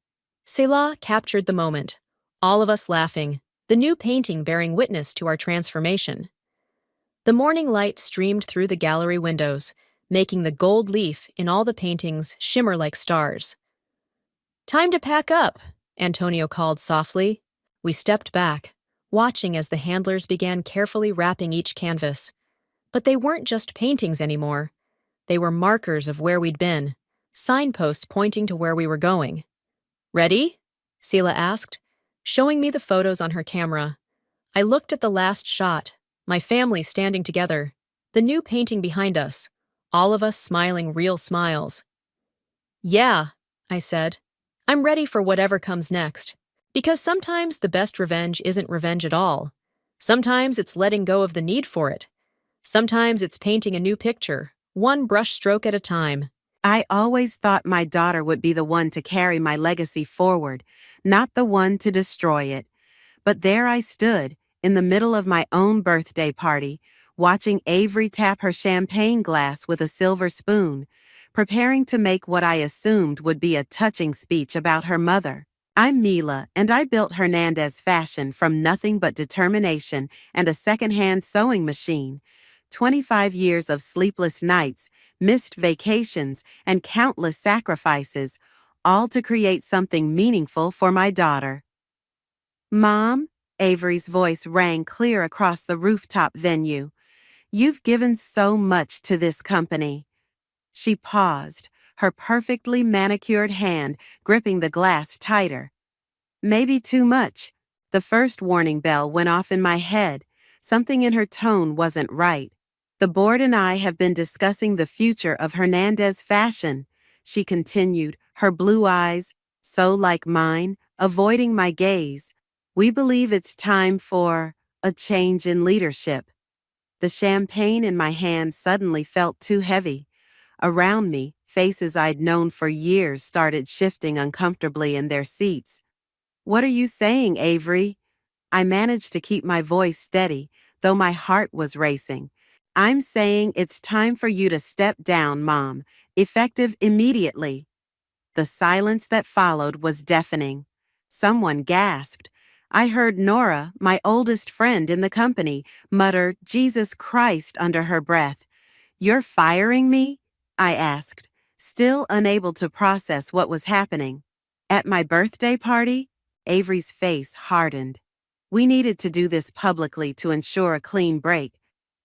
Selah captured the moment, all of us laughing, the new painting bearing witness to our transformation. The morning light streamed through the gallery windows, making the gold leaf in all the paintings shimmer like stars. Time to pack up, Antonio called softly. We stepped back, watching as the handlers began carefully wrapping each canvas. But they weren't just paintings anymore. They were markers of where we'd been, signposts pointing to where we were going. Ready? Selah asked, showing me the photos on her camera. I looked at the last shot, my family standing together, the new painting behind us, all of us smiling real smiles. Yeah, I said. I'm ready for whatever comes next. Because sometimes the best revenge isn't revenge at all. Sometimes it's letting go of the need for it. Sometimes it's painting a new picture, one brushstroke at a time. I always thought my daughter would be the one to carry my legacy forward, not the one to destroy it. But there I stood, in the middle of my own birthday party, watching Avery tap her champagne glass with a silver spoon, preparing to make what I assumed would be a touching speech about her mother. I'm Mila, and I built Hernandez Fashion from nothing but determination and a secondhand sewing machine. 25 years of sleepless nights, missed vacations, and countless sacrifices, all to create something meaningful for my daughter. Mom, Avery's voice rang clear across the rooftop venue. You've given so much to this company. She paused, her perfectly manicured hand gripping the glass tighter. Maybe too much. The first warning bell went off in my head, Something in her tone wasn't right. The board and I have been discussing the future of Hernandez fashion, she continued, her blue eyes, so like mine, avoiding my gaze. We believe it's time for a change in leadership. The champagne in my hand suddenly felt too heavy. Around me, faces I'd known for years started shifting uncomfortably in their seats. What are you saying, Avery? I managed to keep my voice steady, though my heart was racing. I'm saying it's time for you to step down, Mom, effective immediately. The silence that followed was deafening. Someone gasped. I heard Nora, my oldest friend in the company, mutter, "Jesus Christ," under her breath. "You're firing me?" I asked, still unable to process what was happening. At my birthday party, Avery's face hardened. We needed to do this publicly to ensure a clean break.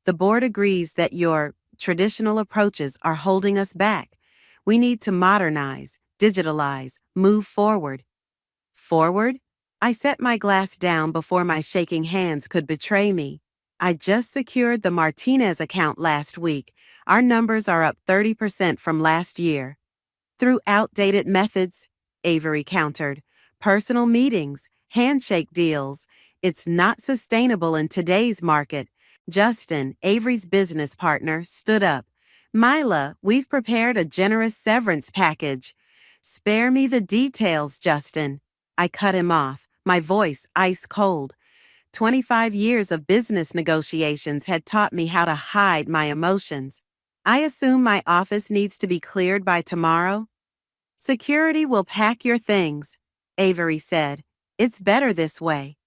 The board agrees that your traditional approaches are holding us back. We need to modernize, digitalize, move forward. Forward? I set my glass down before my shaking hands could betray me. I just secured the Martinez account last week. Our numbers are up 30% from last year. Through outdated methods, Avery countered. Personal meetings, handshake deals. It's not sustainable in today's market. Justin, Avery's business partner, stood up. Mila, we've prepared a generous severance package. Spare me the details, Justin. I cut him off, my voice ice cold. 25 years of business negotiations had taught me how to hide my emotions. I assume my office needs to be cleared by tomorrow? Security will pack your things, Avery said. It's better this way.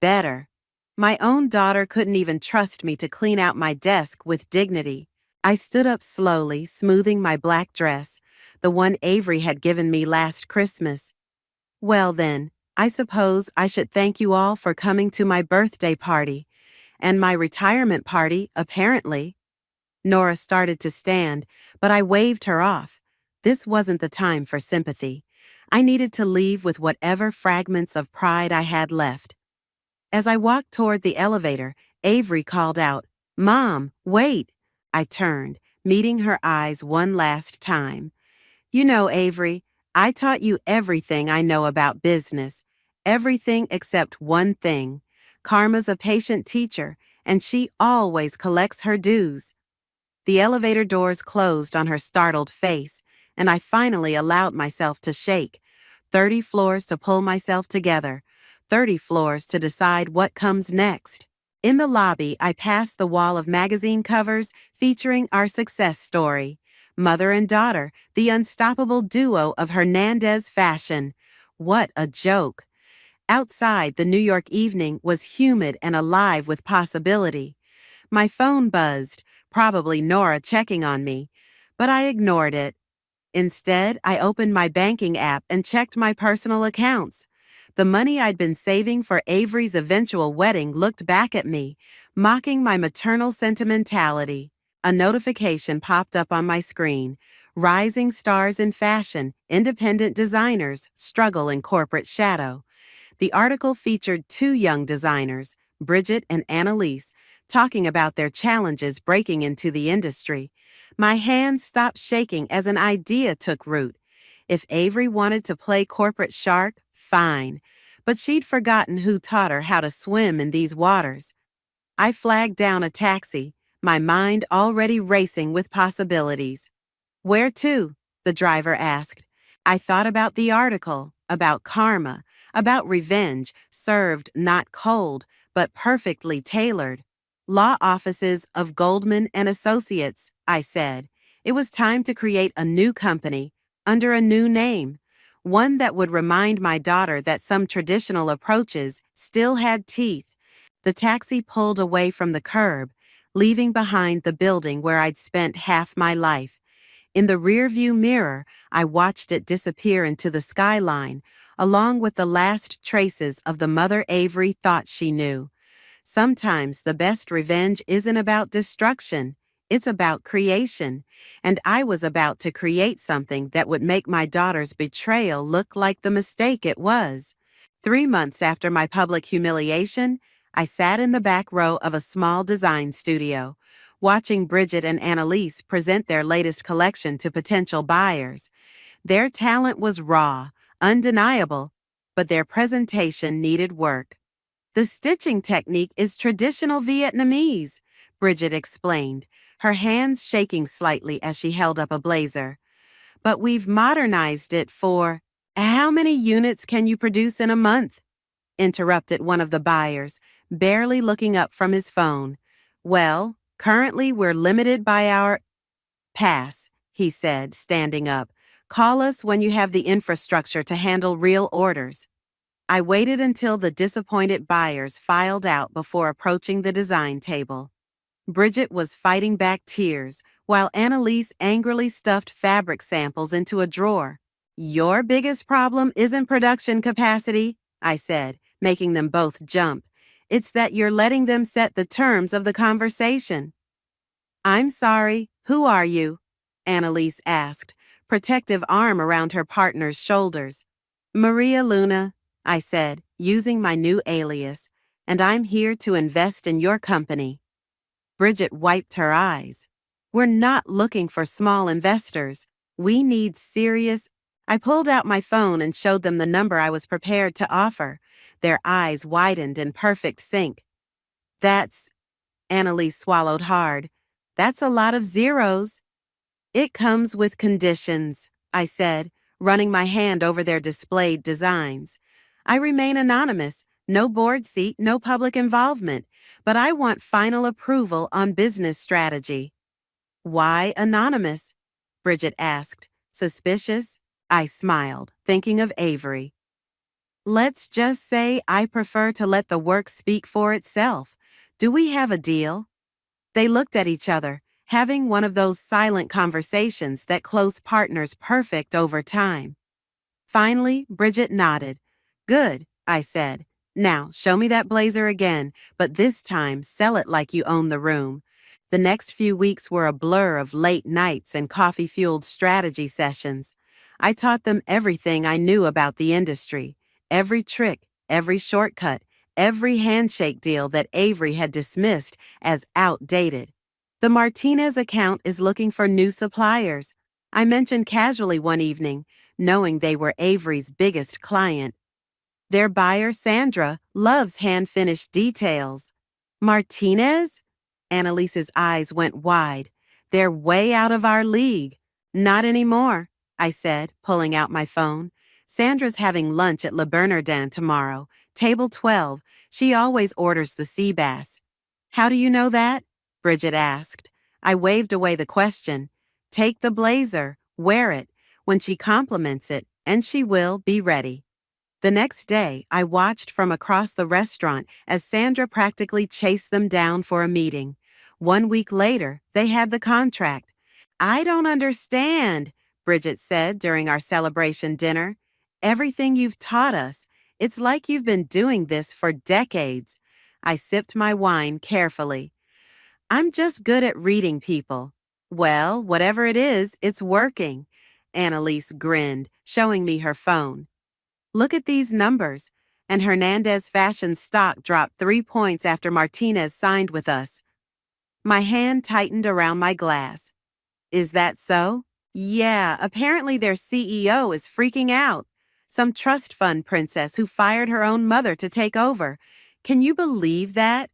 Better. My own daughter couldn't even trust me to clean out my desk with dignity. I stood up slowly, smoothing my black dress, the one Avery had given me last Christmas. Well then, I suppose I should thank you all for coming to my birthday party. And my retirement party, apparently. Nora started to stand, but I waved her off. This wasn't the time for sympathy. I needed to leave with whatever fragments of pride I had left. As I walked toward the elevator, Avery called out, "Mom, wait!" I turned, meeting her eyes one last time. You know, Avery, I taught you everything I know about business. Everything except one thing. Karma's a patient teacher, and she always collects her dues. The elevator doors closed on her startled face, and I finally allowed myself to shake. 30 floors to pull myself together. 30 floors to decide what comes next. In the lobby, I passed the wall of magazine covers featuring our success story. Mother and daughter, the unstoppable duo of Hernandez fashion. What a joke. Outside, the New York evening was humid and alive with possibility. My phone buzzed, probably Nora checking on me, but I ignored it. Instead, I opened my banking app and checked my personal accounts. The money I'd been saving for Avery's eventual wedding looked back at me, mocking my maternal sentimentality. A notification popped up on my screen. Rising stars in fashion, independent designers struggle in corporate shadow. The article featured 2 young designers, Bridget and Annalise, talking about their challenges breaking into the industry. My hands stopped shaking as an idea took root. If Avery wanted to play corporate shark, fine. But she'd forgotten who taught her how to swim in these waters. I flagged down a taxi, my mind already racing with possibilities. "Where to?" the driver asked. I thought about the article, about karma, about revenge, served not cold, but perfectly tailored. "Law offices of Goldman and Associates," I said. It was time to create a new company, under a new name, one that would remind my daughter that some traditional approaches still had teeth. The taxi pulled away from the curb, leaving behind the building where I'd spent half my life. In the rearview mirror, I watched it disappear into the skyline, along with the last traces of the mother Avery thought she knew. Sometimes the best revenge isn't about destruction, it's about creation, and I was about to create something that would make my daughter's betrayal look like the mistake it was. 3 months after my public humiliation, I sat in the back row of a small design studio, watching Bridget and Annalise present their latest collection to potential buyers. Their talent was raw, undeniable, but their presentation needed work. The stitching technique is traditional Vietnamese, Bridget explained, her hands shaking slightly as she held up a blazer. But we've modernized it for— How many units can you produce in a month? Interrupted one of the buyers, barely looking up from his phone. Well, currently we're limited by our— Pass, he said, standing up. Call us when you have the infrastructure to handle real orders. I waited until the disappointed buyers filed out before approaching the design table. Bridget was fighting back tears, while Annalise angrily stuffed fabric samples into a drawer. Your biggest problem isn't production capacity, I said, making them both jump. It's that you're letting them set the terms of the conversation. I'm sorry, who are you? Annalise asked, protective arm around her partner's shoulders. Maria Luna, I said, using my new alias, and I'm here to invest in your company. Bridget wiped her eyes. We're not looking for small investors. We need serious— I pulled out my phone and showed them the number I was prepared to offer. Their eyes widened in perfect sync. That's— Annalise swallowed hard. That's a lot of zeros. It comes with conditions, I said, running my hand over their displayed designs. I remain anonymous, no board seat, no public involvement, but I want final approval on business strategy. Why anonymous? Bridget asked. Suspicious? I smiled, thinking of Avery. Let's just say I prefer to let the work speak for itself. Do we have a deal? They looked at each other, having one of those silent conversations that close partners perfect over time. Finally, Bridget nodded. Good, I said. Now, show me that blazer again, but this time sell it like you own the room. The next few weeks were a blur of late nights and coffee-fueled strategy sessions. I taught them everything I knew about the industry, every trick, every shortcut, every handshake deal that Avery had dismissed as outdated. The Martinez account is looking for new suppliers, I mentioned casually one evening, knowing they were Avery's biggest client. Their buyer, Sandra, loves hand-finished details. Martinez? Annalise's eyes went wide. They're way out of our league. Not anymore, I said, pulling out my phone. Sandra's having lunch at Le Bernardin tomorrow, table 12. She always orders the sea bass. How do you know that? Bridget asked. I waved away the question. Take the blazer, wear it. When she compliments it, and she will, be ready. The next day, I watched from across the restaurant as Sandra practically chased them down for a meeting. 1 week later, they had the contract. I don't understand, Bridget said during our celebration dinner. Everything you've taught us, it's like you've been doing this for decades. I sipped my wine carefully. I'm just good at reading people. Well, whatever it is, it's working. Annalise grinned, showing me her phone. Look at these numbers. And Hernandez Fashion stock dropped 3 points after Martinez signed with us. My hand tightened around my glass. Is that so? Yeah, apparently their CEO is freaking out. Some trust fund princess who fired her own mother to take over. Can you believe that?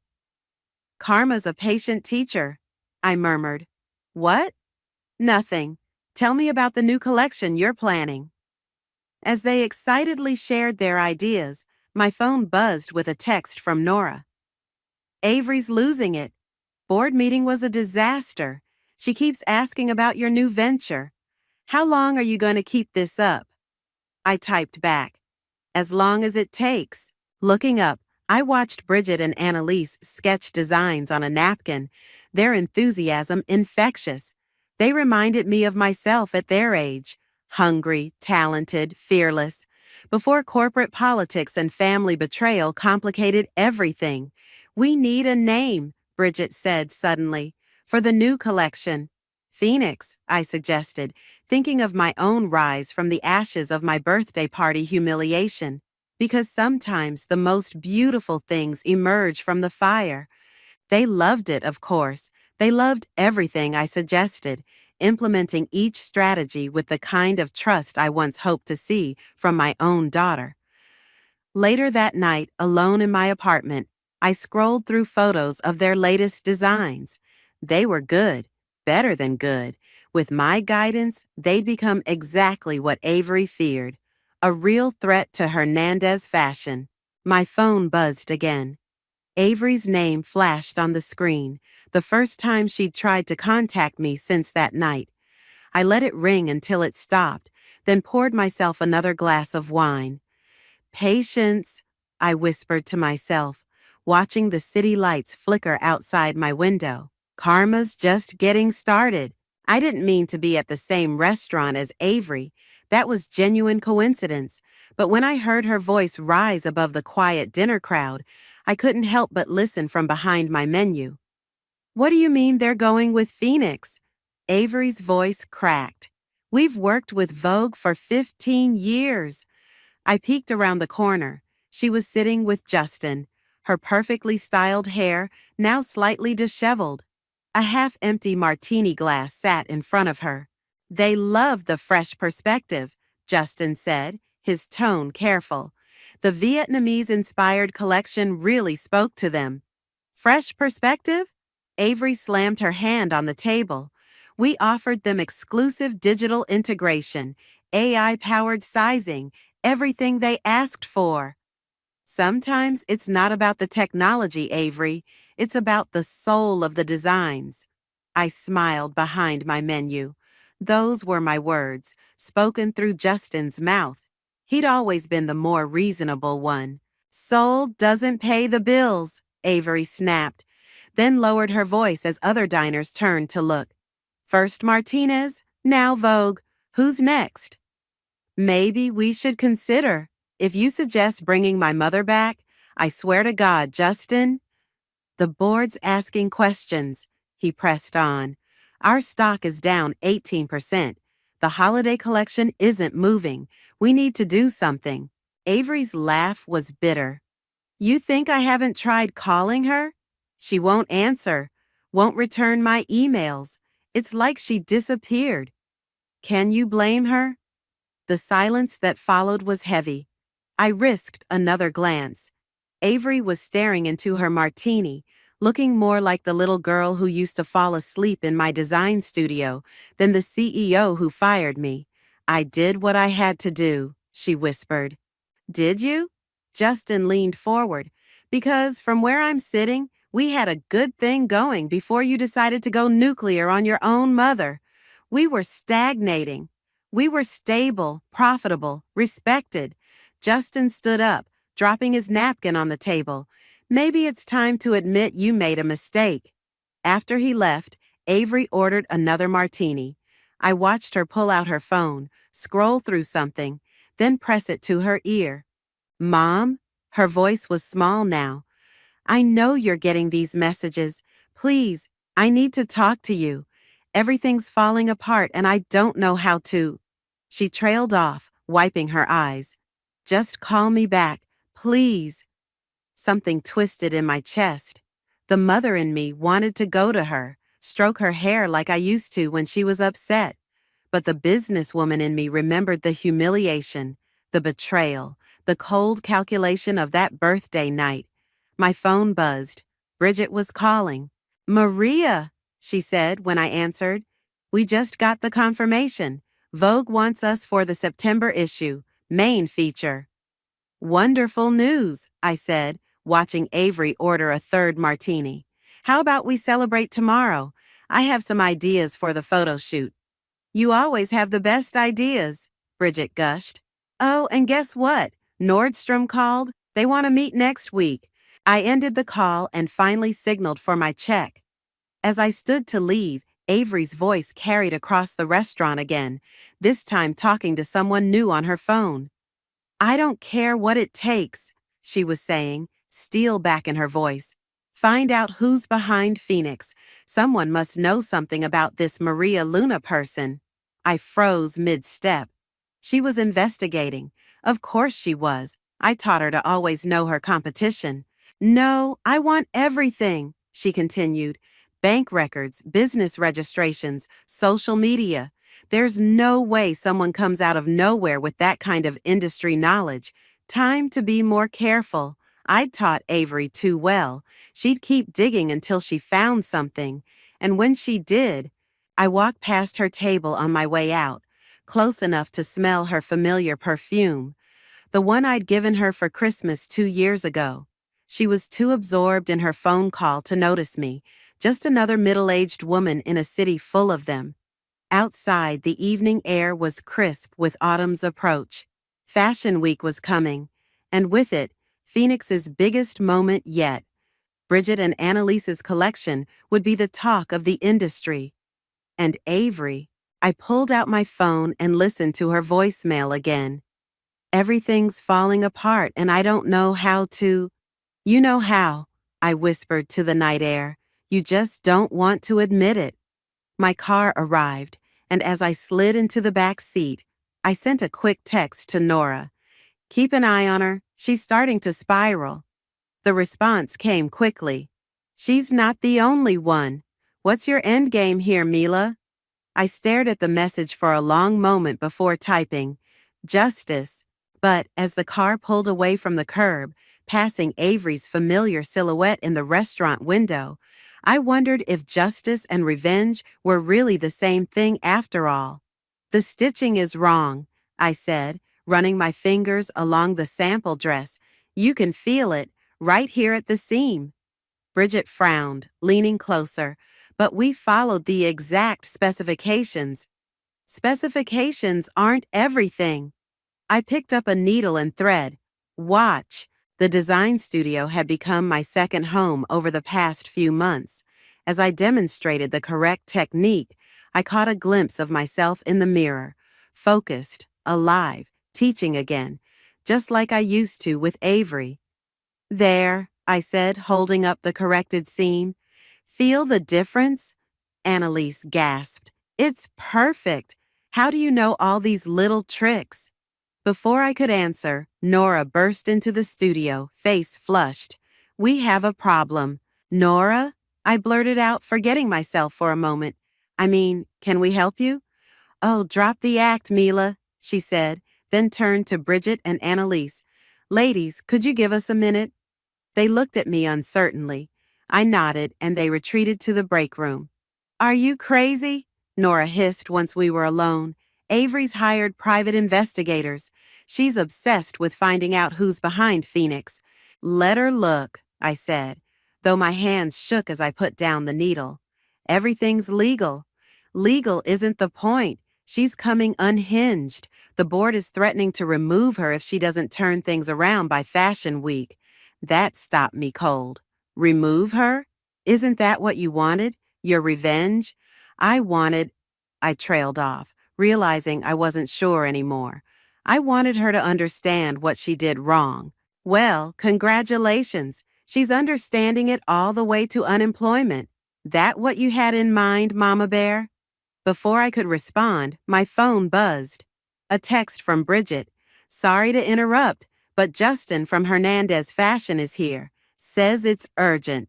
Karma's a patient teacher, I murmured. What? Nothing. Tell me about the new collection you're planning. As they excitedly shared their ideas, my phone buzzed with a text from Nora. Avery's losing it. Board meeting was a disaster. She keeps asking about your new venture. How long are you going to keep this up? I typed back. As long as it takes. Looking up, I watched Bridget and Annalise sketch designs on a napkin, their enthusiasm infectious. They reminded me of myself at their age. Hungry, talented, fearless. Before corporate politics and family betrayal complicated everything. We need a name, Bridget said suddenly, for the new collection. Phoenix, I suggested, thinking of my own rise from the ashes of my birthday party humiliation. because sometimes the most beautiful things emerge from the fire. They loved it, of course. They loved everything I suggested, implementing each strategy with the kind of trust I once hoped to see from my own daughter. Later that night, alone in my apartment, I scrolled through photos of their latest designs. They were good, better than good. With my guidance, they'd become exactly what Avery feared, a real threat to Hernandez fashion. My phone buzzed again. Avery's name flashed on the screen, the first time she'd tried to contact me since that night. I let it ring until it stopped, then poured myself another glass of wine. Patience, I whispered to myself, watching the city lights flicker outside my window. Karma's just getting started. I didn't mean to be at the same restaurant as Avery. That was genuine coincidence. But when I heard her voice rise above the quiet dinner crowd, I couldn't help but listen from behind my menu. What do you mean they're going with Phoenix? Avery's voice cracked. We've worked with Vogue for 15 years. I peeked around the corner. She was sitting with Justin, her perfectly styled hair now slightly disheveled. A half-empty martini glass sat in front of her. They love the fresh perspective, Justin said, his tone careful. The Vietnamese-inspired collection really spoke to them. Fresh perspective? Avery slammed her hand on the table. We offered them exclusive digital integration, AI-powered sizing, everything they asked for. Sometimes it's not about the technology, Avery. It's about the soul of the designs. I smiled behind my menu. Those were my words, spoken through Justin's mouth. He'd always been the more reasonable one. Soul doesn't pay the bills, Avery snapped, then lowered her voice as other diners turned to look. First Martinez, now Vogue. Who's next? Maybe we should consider. If you suggest bringing my mother back, I swear to God, Justin. The board's asking questions, he pressed on. Our stock is down 18%. The holiday collection isn't moving. We need to do something. Avery's laugh was bitter. You think I haven't tried calling her? She won't answer, won't return my emails. It's like she disappeared. Can you blame her? The silence that followed was heavy. I risked another glance. Avery was staring into her martini, looking more like the little girl who used to fall asleep in my design studio than the CEO who fired me. I did what I had to do, she whispered. Did you? Justin leaned forward. Because from where I'm sitting, we had a good thing going before you decided to go nuclear on your own mother. We were stagnating. We were stable, profitable, respected. Justin stood up, dropping his napkin on the table. Maybe it's time to admit you made a mistake. After he left, Avery ordered another martini. I watched her pull out her phone, scroll through something, then press it to her ear. Mom? Her voice was small now. I know you're getting these messages. Please, I need to talk to you. Everything's falling apart and I don't know how to. She trailed off, wiping her eyes. Just call me back, please. Something twisted in my chest. The mother in me wanted to go to her, stroke her hair like I used to when she was upset. But the businesswoman in me remembered the humiliation, the betrayal, the cold calculation of that birthday night. My phone buzzed. Bridget was calling. Maria, she said when I answered. We just got the confirmation. Vogue wants us for the September issue, main feature. Wonderful news, I said, watching Avery order a third martini. How about we celebrate tomorrow? I have some ideas for the photo shoot. You always have the best ideas, Bridget gushed. Oh, and guess what? Nordstrom called. They want to meet next week. I ended the call and finally signaled for my check. As I stood to leave, Avery's voice carried across the restaurant again, this time talking to someone new on her phone. I don't care what it takes, she was saying, steel back in her voice. Find out who's behind Phoenix. Someone must know something about this Maria Luna person. I froze mid-step. She was investigating. Of course she was. I taught her to always know her competition. No, I want everything, she continued. Bank records, business registrations, social media. There's no way someone comes out of nowhere with that kind of industry knowledge. Time to be more careful. I'd taught Avery too well. She'd keep digging until she found something. And when she did, I walked past her table on my way out, close enough to smell her familiar perfume, the one I'd given her for Christmas 2 years ago. She was too absorbed in her phone call to notice me, just another middle-aged woman in a city full of them. Outside, the evening air was crisp with autumn's approach. Fashion Week was coming, and with it, Phoenix's biggest moment yet. Bridget and Annalise's collection would be the talk of the industry. And Avery, I pulled out my phone and listened to her voicemail again. Everything's falling apart and I don't know how to. You know how, I whispered to the night air. You just don't want to admit it. My car arrived, and as I slid into the back seat, I sent a quick text to Nora. Keep an eye on her, she's starting to spiral. The response came quickly. She's not the only one. What's your end game here, Mila? I stared at the message for a long moment before typing, Justice. But as the car pulled away from the curb, passing Avery's familiar silhouette in the restaurant window, I wondered if justice and revenge were really the same thing after all. The stitching is wrong, I said, running my fingers along the sample dress. You can feel it, right here at the seam. Bridget frowned, leaning closer, but we followed the exact specifications. Specifications aren't everything. I picked up a needle and thread. Watch. The design studio had become my second home over the past few months. As I demonstrated the correct technique, I caught a glimpse of myself in the mirror, focused, alive, teaching again, just like I used to with Avery. There, I said, holding up the corrected seam. Feel the difference? Annalise gasped. It's perfect. How do you know all these little tricks? Before I could answer, Nora burst into the studio, face flushed. We have a problem. Nora? I blurted out, forgetting myself for a moment. I mean, can we help you? Oh, drop the act, Mila, she said, then turned to Bridget and Annalise. Ladies, could you give us a minute? They looked at me uncertainly. I nodded, and they retreated to the break room. Are you crazy? Nora hissed once we were alone. Avery's hired private investigators. She's obsessed with finding out who's behind Phoenix. Let her look, I said, though my hands shook as I put down the needle. Everything's legal. Legal isn't the point. She's coming unhinged. The board is threatening to remove her if she doesn't turn things around by Fashion Week. That stopped me cold. Remove her? Isn't that what you wanted? Your revenge? I trailed off, realizing I wasn't sure anymore. I wanted her to understand what she did wrong. Well, congratulations. She's understanding it all the way to unemployment. That what you had in mind, Mama Bear? Before I could respond, my phone buzzed. A text from Bridget. Sorry to interrupt, but Justin from Hernandez Fashion is here. Says it's urgent.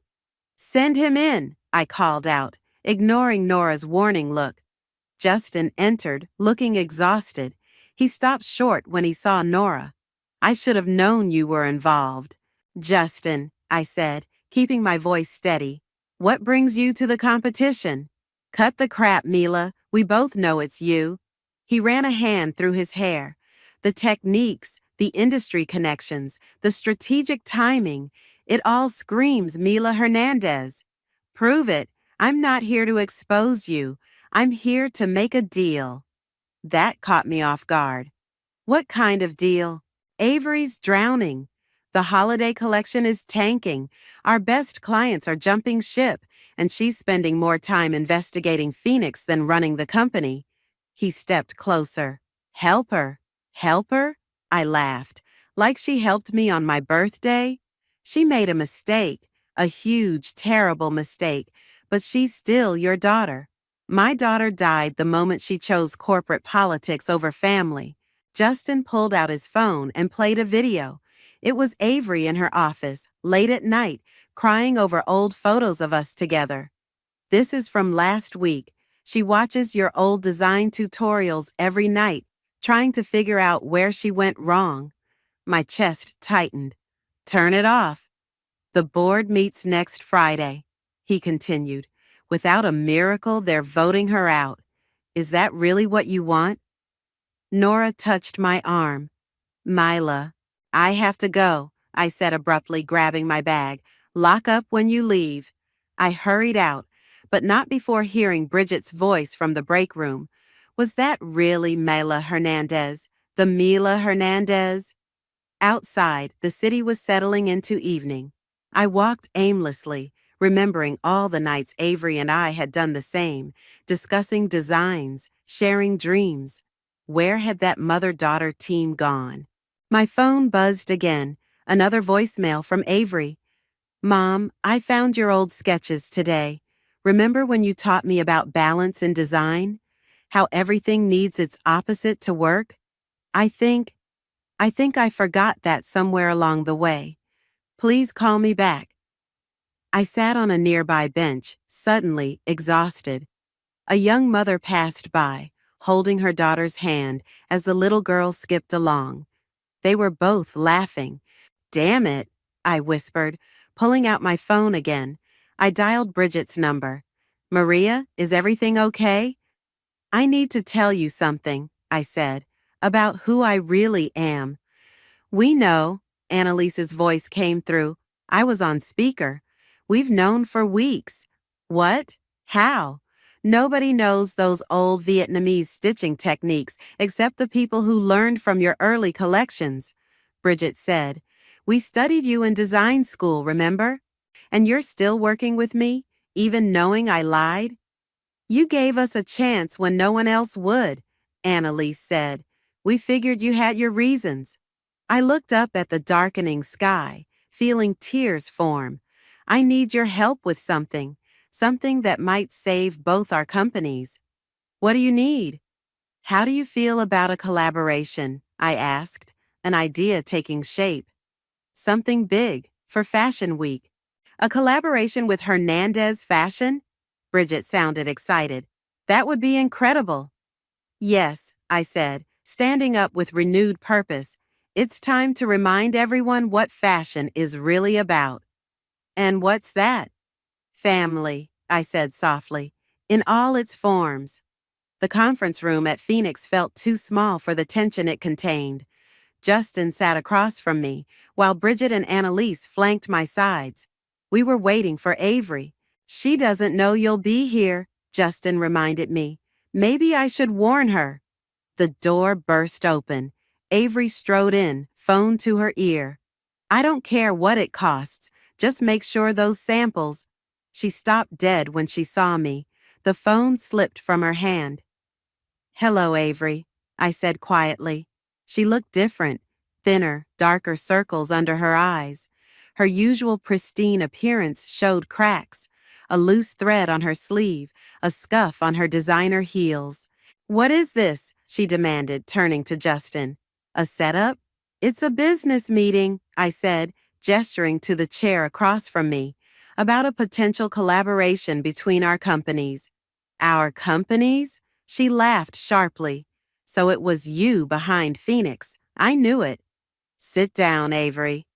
Send him in, I called out, ignoring Nora's warning look. Justin entered, looking exhausted. He stopped short when he saw Nora. I should have known you were involved. Justin, I said, keeping my voice steady. What brings you to the competition? Cut the crap, Mila. We both know it's you. He ran a hand through his hair. The techniques, the industry connections, the strategic timing, it all screams Mila Hernandez. Prove it. I'm not here to expose you. I'm here to make a deal. That caught me off guard. What kind of deal? Avery's drowning. The holiday collection is tanking. Our best clients are jumping ship, and she's spending more time investigating Phoenix than running the company. He stepped closer. Help her? Help her? I laughed. Like she helped me on my birthday? She made a mistake, a huge, terrible mistake, but she's still your daughter. My daughter died the moment she chose corporate politics over family. Justin pulled out his phone and played a video. It was Avery in her office, late at night, crying over old photos of us together. This is from last week. She watches your old design tutorials every night, trying to figure out where she went wrong. My chest tightened. Turn it off. The board meets next Friday, he continued. Without a miracle, they're voting her out. Is that really what you want? Nora touched my arm. Mila, I have to go, I said abruptly, grabbing my bag. Lock up when you leave. I hurried out, but not before hearing Bridget's voice from the break room. Was that really Mila Hernandez? The Mila Hernandez? Outside, the city was settling into evening. I walked aimlessly, remembering all the nights Avery and I had done the same, discussing designs, sharing dreams. Where had that mother-daughter team gone? My phone buzzed again, another voicemail from Avery. Mom, I found your old sketches today. Remember when you taught me about balance in design? How everything needs its opposite to work? I think I forgot that somewhere along the way. Please call me back. I sat on a nearby bench, suddenly exhausted. A young mother passed by, holding her daughter's hand as the little girl skipped along. They were both laughing. Damn it, I whispered, pulling out my phone again. I dialed Bridget's number. Maria, is everything okay? I need to tell you something, I said, about who I really am. We know, Annalise's voice came through. I was on speaker. We've known for weeks. What? How? Nobody knows those old Vietnamese stitching techniques except the people who learned from your early collections, Bridget said. We studied you in design school, remember? And you're still working with me, even knowing I lied? You gave us a chance when no one else would, Annalise said. We figured you had your reasons. I looked up at the darkening sky, feeling tears form. I need your help with something that might save both our companies. What do you need? How do you feel about a collaboration? I asked, an idea taking shape. Something big, for Fashion Week. A collaboration with Hernandez Fashion? Bridget sounded excited. That would be incredible. Yes, I said, standing up with renewed purpose. It's time to remind everyone what fashion is really about. And what's that? Family, I said softly, in all its forms. The conference room at Phoenix felt too small for the tension it contained. Justin sat across from me, while Bridget and Annalise flanked my sides. We were waiting for Avery. She doesn't know you'll be here, Justin reminded me. Maybe I should warn her. The door burst open. Avery strode in, phone to her ear. I don't care what it costs. Just make sure those samples. She stopped dead when she saw me. The phone slipped from her hand. Hello, Avery, I said quietly. She looked different, thinner, darker circles under her eyes. Her usual pristine appearance showed cracks, a loose thread on her sleeve, a scuff on her designer heels. What is this? She demanded, turning to Justin. A setup? It's a business meeting, I said, gesturing to the chair across from me, about a potential collaboration between our companies. Our companies? She laughed sharply. So it was you behind Phoenix. I knew it. Sit down, Avery.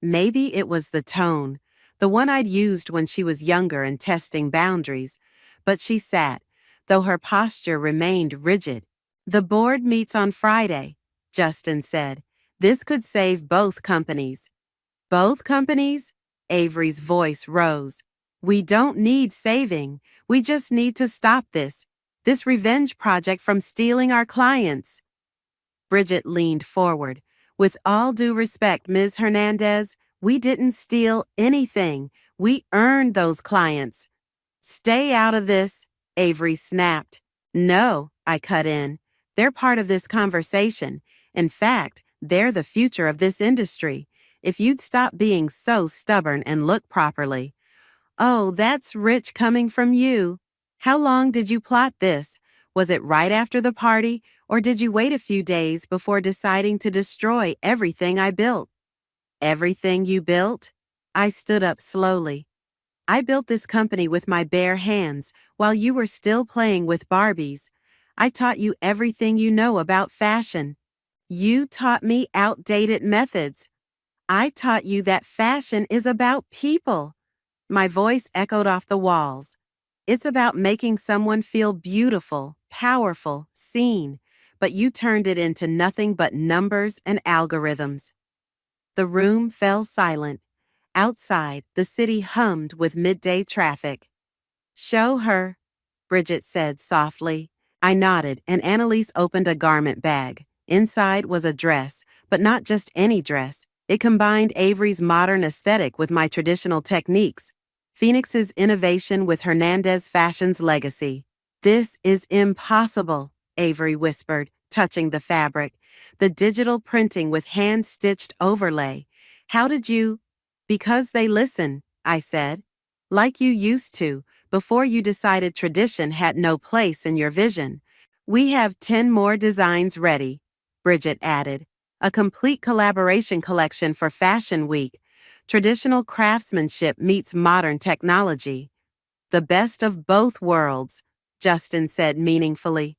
Maybe it was the tone, the one I'd used when she was younger and testing boundaries, but she sat, though her posture remained rigid. The board meets on Friday, Justin said. This could save both companies. Both companies? Avery's voice rose. We don't need saving. We just need to stop this revenge project from stealing our clients. Bridget leaned forward. With all due respect, Ms. Hernandez, we didn't steal anything. We earned those clients. Stay out of this, Avery snapped. No, I cut in. They're part of this conversation. In fact, they're the future of this industry. If you'd stop being so stubborn and look properly. Oh, that's rich coming from you. How long did you plot this? Was it right after the party, or did you wait a few days before deciding to destroy everything I built? Everything you built? I stood up slowly. I built this company with my bare hands while you were still playing with Barbies. I taught you everything you know about fashion. You taught me outdated methods. I taught you that fashion is about people. My voice echoed off the walls. It's about making someone feel beautiful, powerful, seen, but you turned it into nothing but numbers and algorithms. The room fell silent. Outside, the city hummed with midday traffic. Show her, Bridget said softly. I nodded, and Annalise opened a garment bag. Inside was a dress, but not just any dress. It combined Avery's modern aesthetic with my traditional techniques, Phoenix's innovation with Hernandez Fashion's legacy. This is impossible, Avery whispered, touching the fabric. The digital printing with hand-stitched overlay. How did you? Because they listen, I said. Like you used to, before you decided tradition had no place in your vision. We have 10 more designs ready, Bridget added. A complete collaboration collection for Fashion Week. Traditional craftsmanship meets modern technology. The best of both worlds, Justin said meaningfully.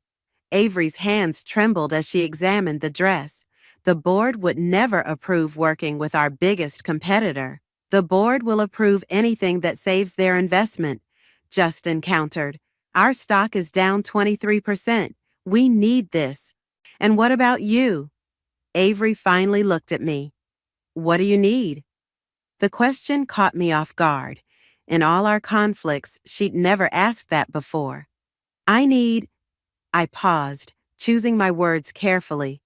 Avery's hands trembled as she examined the dress. The board would never approve working with our biggest competitor. The board will approve anything that saves their investment, Justin countered. Our stock is down 23%. We need this. And what about you? Avery finally looked at me. What do you need? The question caught me off guard. In all our conflicts, she'd never asked that before. I paused, choosing my words carefully.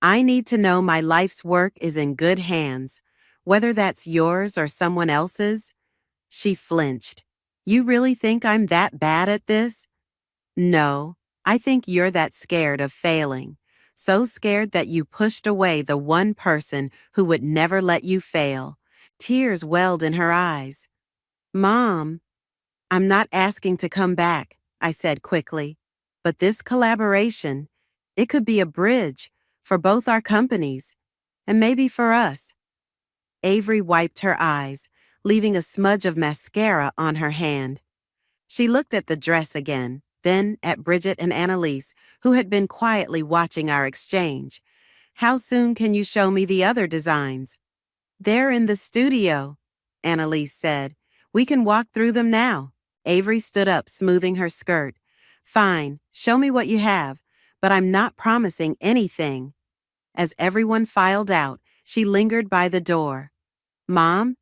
I need to know my life's work is in good hands, whether that's yours or someone else's. She flinched. You really think I'm that bad at this? No, I think you're that scared of failing. So scared that you pushed away the one person who would never let you fail. Tears welled in her eyes. Mom, I'm not asking to come back, I said quickly. But this collaboration, it could be a bridge for both our companies, and maybe for us. Avery wiped her eyes, leaving a smudge of mascara on her hand. She looked at the dress again, then at Bridget and Annalise, who had been quietly watching our exchange. How soon can you show me the other designs? They're in the studio, Annalise said. We can walk through them now. Avery stood up, smoothing her skirt. Fine, show me what you have, but I'm not promising anything. As everyone filed out, she lingered by the door. Mom?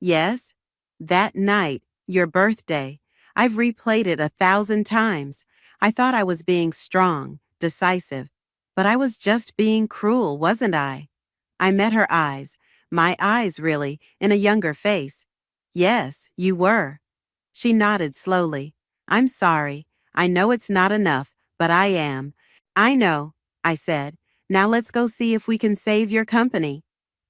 Yes? That night, your birthday. I've replayed it 1,000 times. I thought I was being strong, decisive, but I was just being cruel, wasn't I? I met her eyes, my eyes really, in a younger face. Yes, you were. She nodded slowly. I'm sorry. I know it's not enough, but I am. I know, I said. Now let's go see if we can save your company.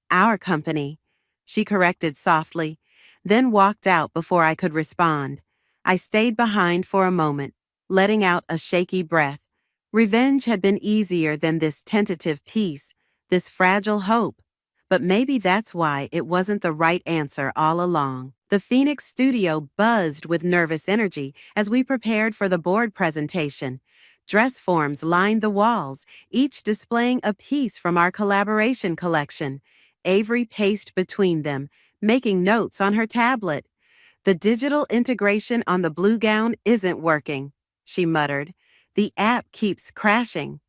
Our company, she corrected softly, then walked out before I could respond. I stayed behind for a moment, letting out a shaky breath. Revenge had been easier than this tentative peace, this fragile hope. But maybe that's why it wasn't the right answer all along. The Phoenix studio buzzed with nervous energy as we prepared for the board presentation. Dress forms lined the walls, each displaying a piece from our collaboration collection. Avery paced between them, making notes on her tablet. The digital integration on the blue gown isn't working, she muttered. The app keeps crashing.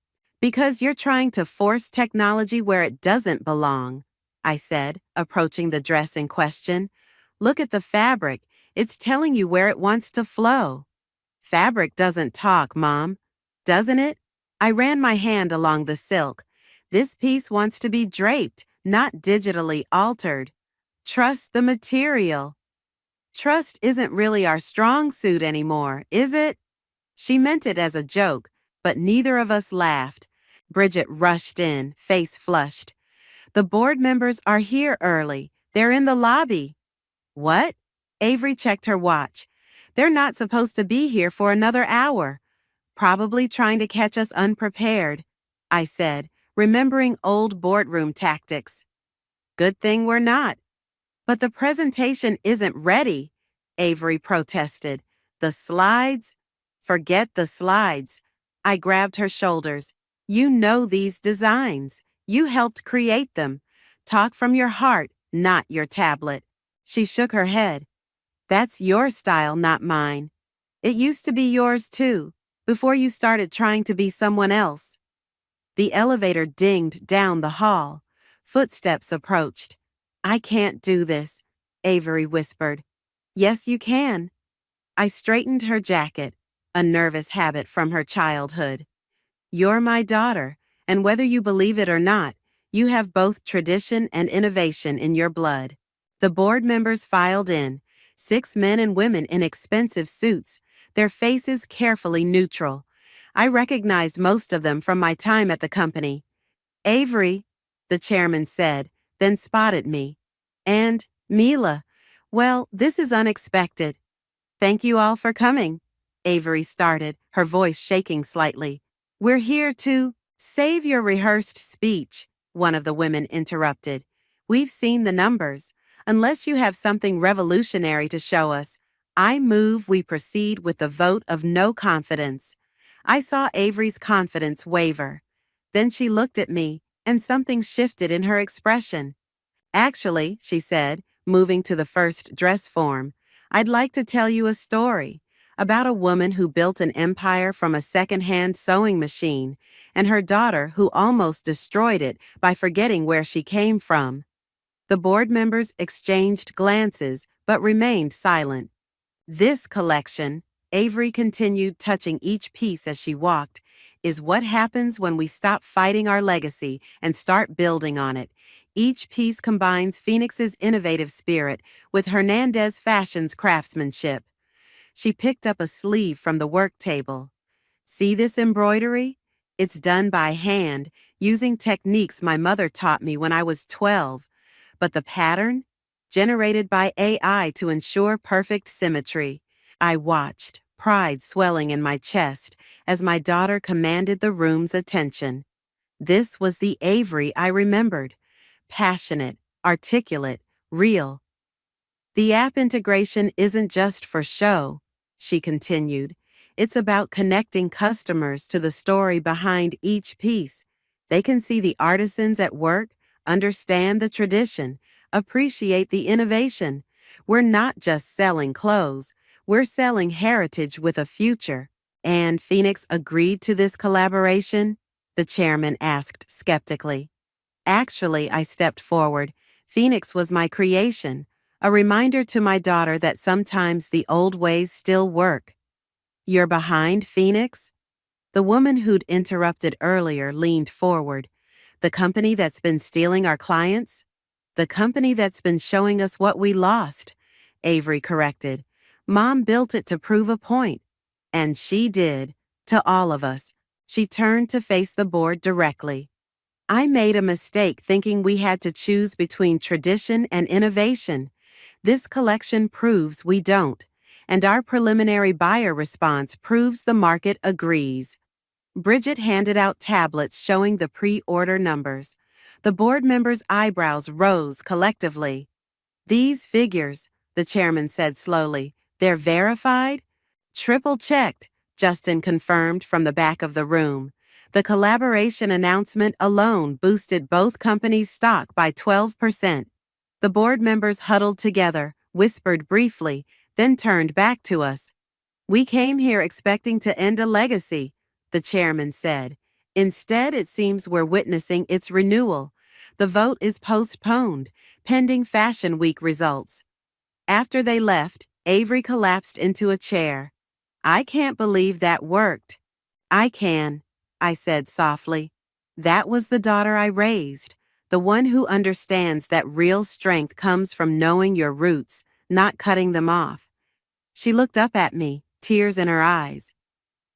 Because you're trying to force technology where it doesn't belong, I said, approaching the dress in question. Look at the fabric. It's telling you where it wants to flow. Fabric doesn't talk, Mom. Doesn't it? I ran my hand along the silk. This piece wants to be draped, not digitally altered. Trust the material. Trust isn't really our strong suit anymore, is it? She meant it as a joke, but neither of us laughed. Bridget rushed in, face flushed. The board members are here early. They're in the lobby. What? Avery checked her watch. They're not supposed to be here for another hour. Probably trying to catch us unprepared, I said, remembering old boardroom tactics. Good thing we're not. But the presentation isn't ready, Avery protested. The slides? Forget the slides. I grabbed her shoulders. You know these designs. You helped create them. Talk from your heart, not your tablet. She shook her head. That's your style, not mine. It used to be yours too, before you started trying to be someone else. The elevator dinged down the hall. Footsteps approached. I can't do this, Avery whispered. Yes, you can. I straightened her jacket, a nervous habit from her childhood. You're my daughter, and whether you believe it or not, you have both tradition and innovation in your blood. The board members filed in, 6 men and women in expensive suits, their faces carefully neutral. I recognized most of them from my time at the company. Avery, the chairman said, then spotted me. And, Mila, well, this is unexpected. Thank you all for coming, Avery started, her voice shaking slightly. We're here to save your rehearsed speech, one of the women interrupted. We've seen the numbers. Unless you have something revolutionary to show us, I move we proceed with the vote of no confidence. I saw Avery's confidence waver. Then she looked at me, and something shifted in her expression. Actually, she said, moving to the first dress form, I'd like to tell you a story about a woman who built an empire from a second-hand sewing machine and her daughter who almost destroyed it by forgetting where she came from. The board members exchanged glances but remained silent. This collection, Avery continued, touching each piece as she walked, is what happens when we stop fighting our legacy and start building on it. Each piece combines Phoenix's innovative spirit with Hernandez Fashion's craftsmanship. She picked up a sleeve from the work table. See this embroidery? It's done by hand, using techniques my mother taught me when I was 12. But the pattern? Generated by AI to ensure perfect symmetry. I watched, pride swelling in my chest, as my daughter commanded the room's attention. This was the Avery I remembered. Passionate, articulate, real. The app integration isn't just for show, she continued. It's about connecting customers to the story behind each piece. They can see the artisans at work, understand the tradition, appreciate the innovation. We're not just selling clothes, we're selling heritage with a future. And Phoenix agreed to this collaboration? The chairman asked skeptically. Actually, I stepped forward. Phoenix was my creation, a reminder to my daughter that sometimes the old ways still work. You're behind Phoenix? The woman who'd interrupted earlier leaned forward. The company that's been stealing our clients? The company that's been showing us what we lost, Avery corrected. Mom built it to prove a point. And she did, to all of us. She turned to face the board directly. I made a mistake thinking we had to choose between tradition and innovation. This collection proves we don't, and our preliminary buyer response proves the market agrees. Bridget handed out tablets showing the pre-order numbers. The board members' eyebrows rose collectively. These figures, the chairman said slowly, they're verified? Triple-checked, Justin confirmed from the back of the room. The collaboration announcement alone boosted both companies' stock by 12%. The board members huddled together, whispered briefly, then turned back to us. We came here expecting to end a legacy, the chairman said. Instead, it seems we're witnessing its renewal. The vote is postponed, pending Fashion Week results. After they left, Avery collapsed into a chair. I can't believe that worked. I can, I said softly. That was the daughter I raised, the one who understands that real strength comes from knowing your roots, not cutting them off. She looked up at me, tears in her eyes.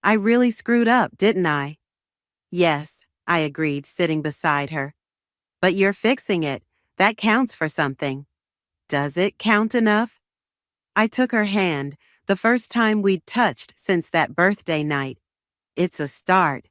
I really screwed up, didn't I? Yes, I agreed, sitting beside her. But you're fixing it. That counts for something. Does it count enough? I took her hand, the first time we'd touched since that birthday night. It's a start.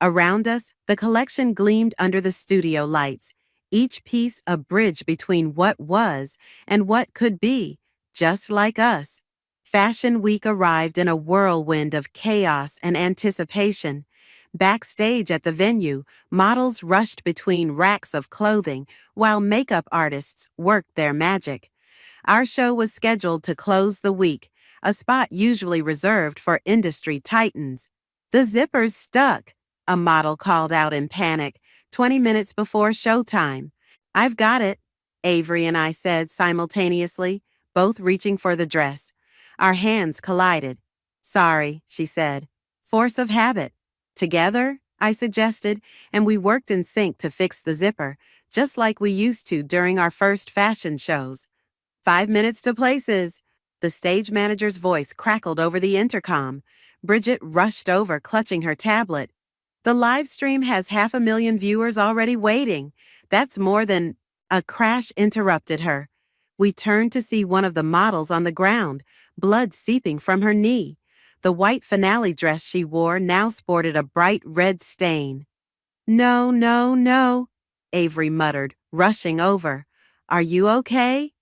Around us, the collection gleamed under the studio lights. each piece a bridge between what was and what could be, just like us. Fashion Week arrived in a whirlwind of chaos and anticipation. Backstage at the venue, models rushed between racks of clothing while makeup artists worked their magic. Our show was scheduled to close the week, a spot usually reserved for industry titans. The zipper's stuck, a model called out in panic, 20 minutes before showtime. I've got it, Avery and I said simultaneously, both reaching for the dress. Our hands collided. Sorry, she said. Force of habit. Together, I suggested, and we worked in sync to fix the zipper, just like we used to during our first fashion shows. 5 minutes to places. The stage manager's voice crackled over the intercom. Bridget rushed over, clutching her tablet. The live stream has 500,000 viewers already waiting. That's more than... A crash interrupted her. We turned to see one of the models on the ground, blood seeping from her knee. The white finale dress she wore now sported a bright red stain. No, no, no, Avery muttered, rushing over. Are you okay?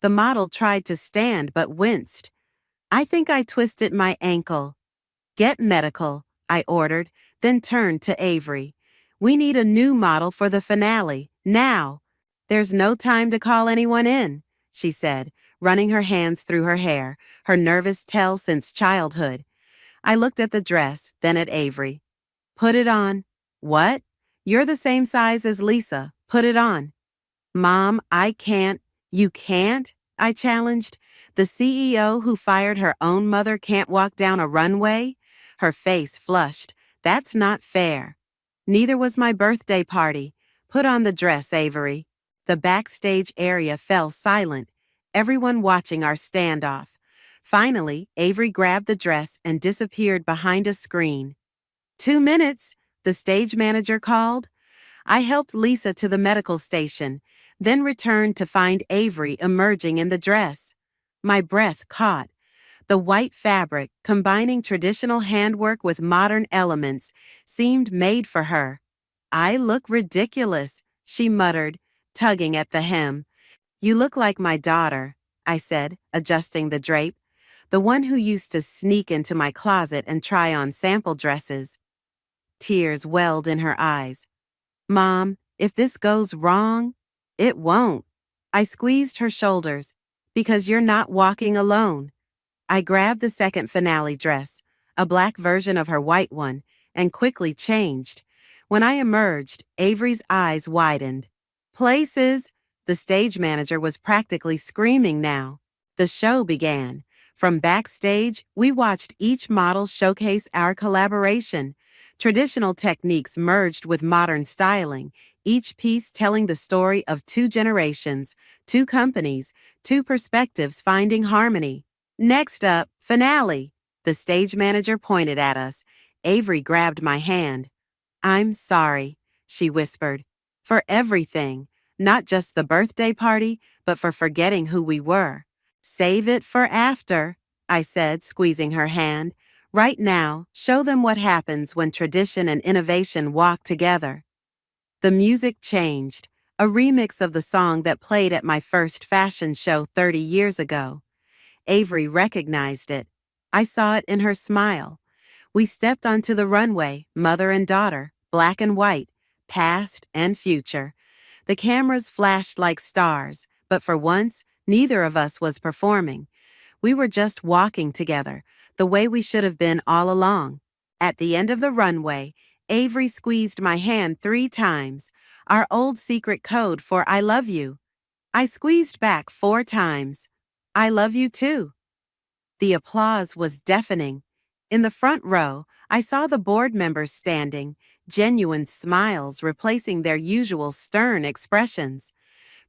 The model tried to stand but winced. I think I twisted my ankle. Get medical, I ordered, then turned to Avery. We need a new model for the finale, now. There's no time to call anyone in, she said, running her hands through her hair, her nervous tell since childhood. I looked at the dress, then at Avery. Put it on. What? You're the same size as Lisa. Put it on. Mom, I can't. You can't? I challenged. The CEO who fired her own mother can't walk down a runway? Her face flushed. That's not fair. Neither was my birthday party. Put on the dress, Avery. The backstage area fell silent, everyone watching our standoff. Finally, Avery grabbed the dress and disappeared behind a screen. 2 minutes, the stage manager called. I helped Lisa to the medical station, then returned to find Avery emerging in the dress. My breath caught. The white fabric, combining traditional handwork with modern elements, seemed made for her. I look ridiculous, she muttered, tugging at the hem. You look like my daughter, I said, adjusting the drape, the one who used to sneak into my closet and try on sample dresses. Tears welled in her eyes. Mom, if this goes wrong, it won't. I squeezed her shoulders. Because you're not walking alone. I grabbed the second finale dress, a black version of her white one, and quickly changed. When I emerged, Avery's eyes widened. Places! The stage manager was practically screaming now. The show began. From backstage, we watched each model showcase our collaboration. Traditional techniques merged with modern styling, each piece telling the story of 2 generations, 2 companies, 2 perspectives finding harmony. Next up, finale. The stage manager pointed at us. Avery grabbed my hand. I'm sorry, she whispered, for everything, not just the birthday party, but for forgetting who we were. Save it for after, I said, squeezing her hand. Right now, show them what happens when tradition and innovation walk together. The music changed, a remix of the song that played at my first fashion show 30 years ago. Avery recognized it. I saw it in her smile. We stepped onto the runway, mother and daughter, black and white, past and future. The cameras flashed like stars, but for once, neither of us was performing. We were just walking together, the way we should have been all along. At the end of the runway, Avery squeezed my hand 3 times, our old secret code for I love you. I squeezed back 4 times. I love you too. The applause was deafening. In the front row, I saw the board members standing, genuine smiles replacing their usual stern expressions.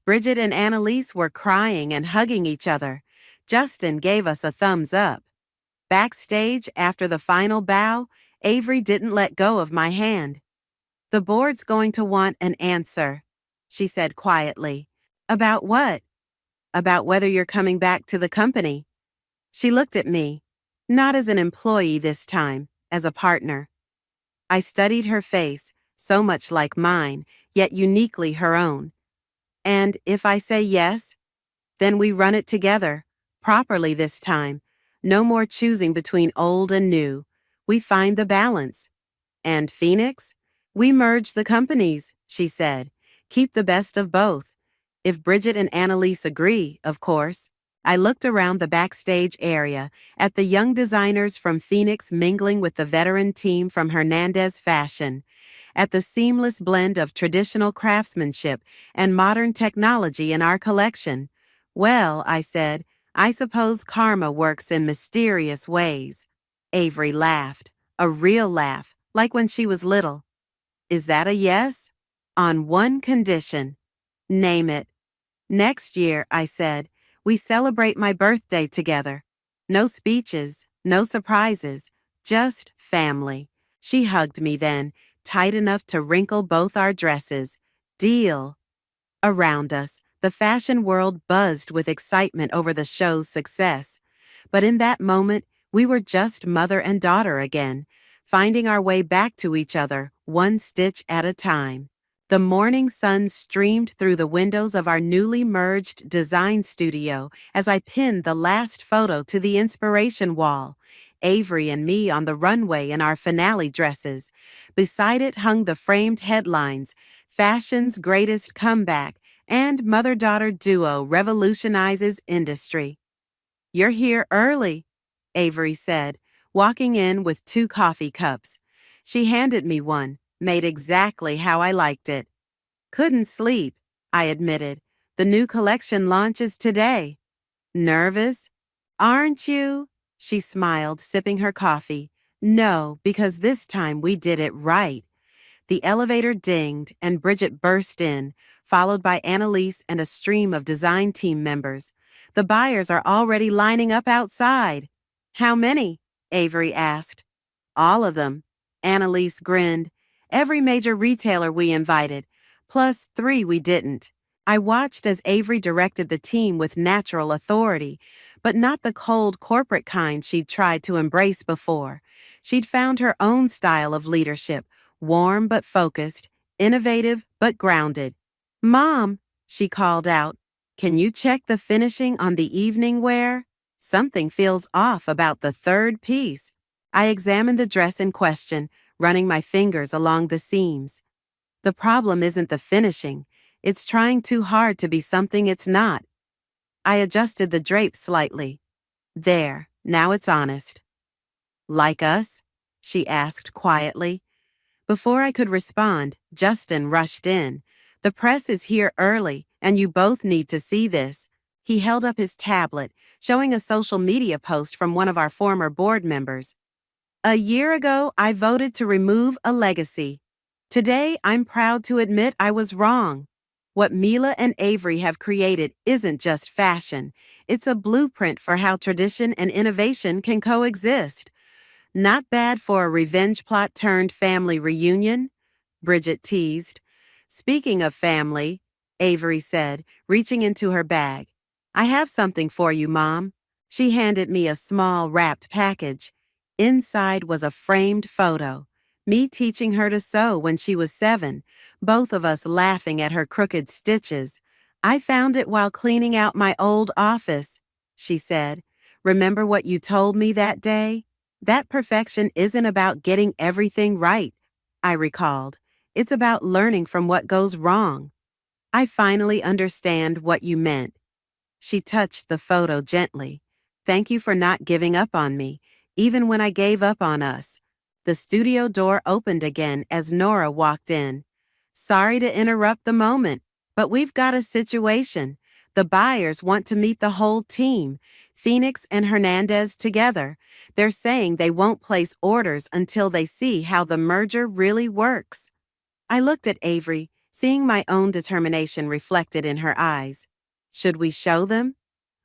Bridget and Annalise were crying and hugging each other. Justin gave us a thumbs up. Backstage, after the final bow, Avery didn't let go of my hand. The board's going to want an answer, she said quietly. About what? About whether you're coming back to the company. She looked at me, not as an employee this time, as a partner. I studied her face, so much like mine, yet uniquely her own. And if I say yes, then we run it together, properly this time. No more choosing between old and new. We find the balance. And Phoenix? We merge the companies, she said. Keep the best of both. If Bridget and Annalise agree, of course. I looked around the backstage area at the young designers from Phoenix mingling with the veteran team from Hernandez Fashion, at the seamless blend of traditional craftsmanship and modern technology in our collection. Well, I said, I suppose karma works in mysterious ways. Avery laughed, a real laugh, like when she was little. Is that a yes? On one condition. Name it. Next year, I said, we celebrate my birthday together. No speeches, no surprises, just family. She hugged me then, tight enough to wrinkle both our dresses. Deal. Around us, the fashion world buzzed with excitement over the show's success. But in that moment, we were just mother and daughter again, finding our way back to each other, one stitch at a time. The morning sun streamed through the windows of our newly merged design studio as I pinned the last photo to the inspiration wall, Avery and me on the runway in our finale dresses. Beside it hung the framed headlines, Fashion's Greatest Comeback and Mother-Daughter Duo Revolutionizes Industry. You're here early, Avery said, walking in with 2 coffee cups. She handed me one, made exactly how I liked it. Couldn't sleep, I admitted. The new collection launches today. Nervous? Aren't you? She smiled, sipping her coffee. No, because this time we did it right. The elevator dinged and Bridget burst in, followed by Annalise and a stream of design team members. The buyers are already lining up outside. How many? Avery asked. All of them. Annalise grinned. Every major retailer we invited, plus 3 we didn't. I watched as Avery directed the team with natural authority, but not the cold corporate kind she'd tried to embrace before. She'd found her own style of leadership, warm but focused, innovative but grounded. Mom, she called out, can you check the finishing on the evening wear? Something feels off about the 3rd piece. I examined the dress in question, running my fingers along the seams. The problem isn't the finishing. It's trying too hard to be something it's not. I adjusted the drape slightly. There, now it's honest. Like us? She asked quietly. Before I could respond, Justin rushed in. The press is here early, and you both need to see this. He held up his tablet, showing a social media post from one of our former board members. A year ago, I voted to remove a legacy. Today, I'm proud to admit I was wrong. What Mila and Avery have created isn't just fashion. It's a blueprint for how tradition and innovation can coexist. Not bad for a revenge plot turned family reunion, Bridget teased. Speaking of family, Avery said, reaching into her bag. I have something for you, Mom. She handed me a small wrapped package. Inside was a framed photo, me teaching her to sew when she was 7, both of us laughing at her crooked stitches. I found it while cleaning out my old office, she said. Remember what you told me that day? That perfection isn't about getting everything right, I recalled. It's about learning from what goes wrong. I finally understand what you meant. She touched the photo gently. Thank you for not giving up on me, even when I gave up on us. The studio door opened again as Nora walked in. Sorry to interrupt the moment, but we've got a situation. The buyers want to meet the whole team, Phoenix and Hernandez together. They're saying they won't place orders until they see how the merger really works. I looked at Avery, seeing my own determination reflected in her eyes. Should we show them?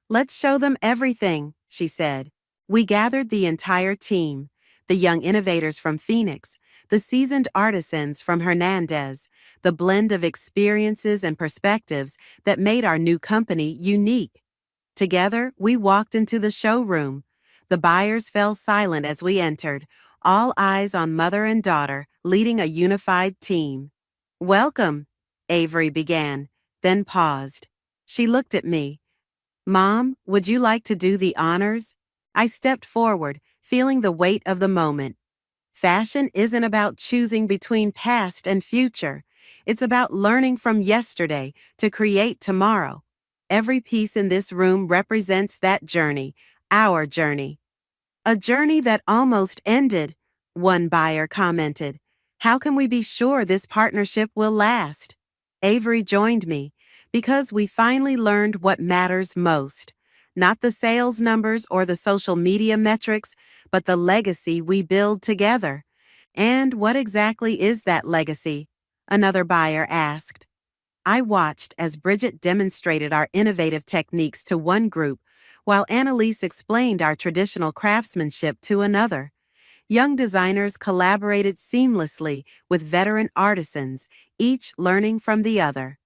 Let's show them everything, she said. We gathered the entire team, the young innovators from Phoenix, the seasoned artisans from Hernandez, the blend of experiences and perspectives that made our new company unique. Together, we walked into the showroom. The buyers fell silent as we entered, all eyes on mother and daughter, leading a unified team. Welcome, Avery began. then paused. She looked at me. Mom, would you like to do the honors? I stepped forward, feeling the weight of the moment. Fashion isn't about choosing between past and future. It's about learning from yesterday to create tomorrow. Every piece in this room represents that journey, our journey. A journey that almost ended, one buyer commented. How can we be sure this partnership will last? Avery joined me because we finally learned what matters most. Not the sales numbers or the social media metrics, but the legacy we build together. And what exactly is that legacy? Another buyer asked. I watched as Bridget demonstrated our innovative techniques to one group, while Annalise explained our traditional craftsmanship to another. Young designers collaborated seamlessly with veteran artisans, each learning from the other.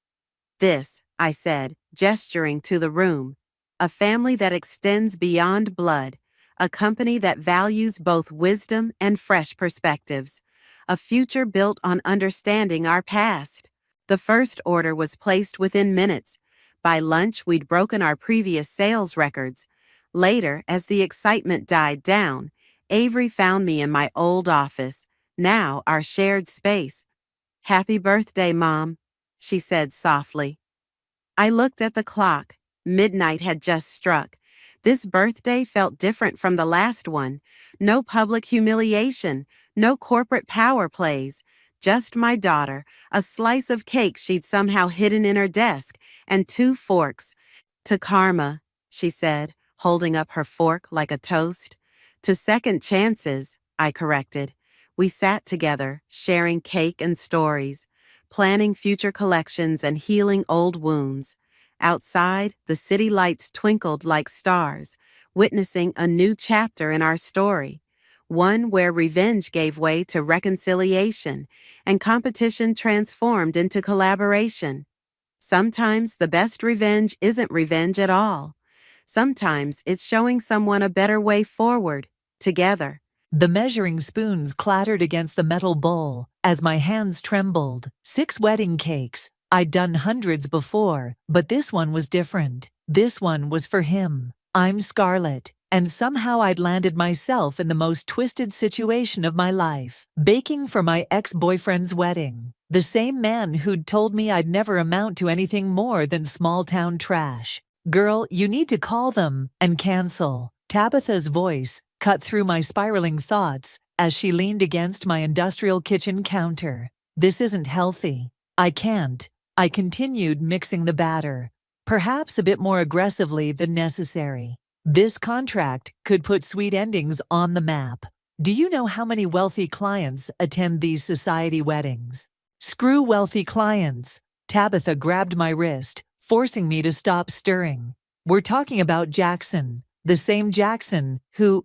This, I said, gesturing to the room, a family that extends beyond blood, a company that values both wisdom and fresh perspectives, a future built on understanding our past. The first order was placed within minutes. By lunch, we'd broken our previous sales records. Later, as the excitement died down, Avery found me in my old office, now our shared space. Happy birthday, Mom, she said softly. I looked at the clock. Midnight had just struck. This birthday felt different from the last one. No public humiliation, no corporate power plays. Just my daughter, a slice of cake she'd somehow hidden in her desk, and 2 forks. To karma, she said, holding up her fork like a toast. To second chances, I corrected. We sat together, sharing cake and stories, planning future collections and healing old wounds. Outside, the city lights twinkled like stars, witnessing a new chapter in our story, one where revenge gave way to reconciliation and competition transformed into collaboration. Sometimes the best revenge isn't revenge at all. Sometimes it's showing someone a better way forward, together. The measuring spoons clattered against the metal bowl as my hands trembled. 6 wedding cakes. I'd done hundreds before, but this one was different. This one was for him. I'm Scarlett, and somehow I'd landed myself in the most twisted situation of my life, baking for my ex-boyfriend's wedding. The same man who'd told me I'd never amount to anything more than small-town trash. Girl, you need to call them and cancel. Tabitha's voice cut through my spiraling thoughts as she leaned against my industrial kitchen counter. This isn't healthy. I can't. I continued mixing the batter, perhaps a bit more aggressively than necessary. This contract could put sweet endings on the map. Do you know how many wealthy clients attend these society weddings? Screw wealthy clients. Tabitha grabbed my wrist, forcing me to stop stirring. We're talking about Jackson, the same Jackson who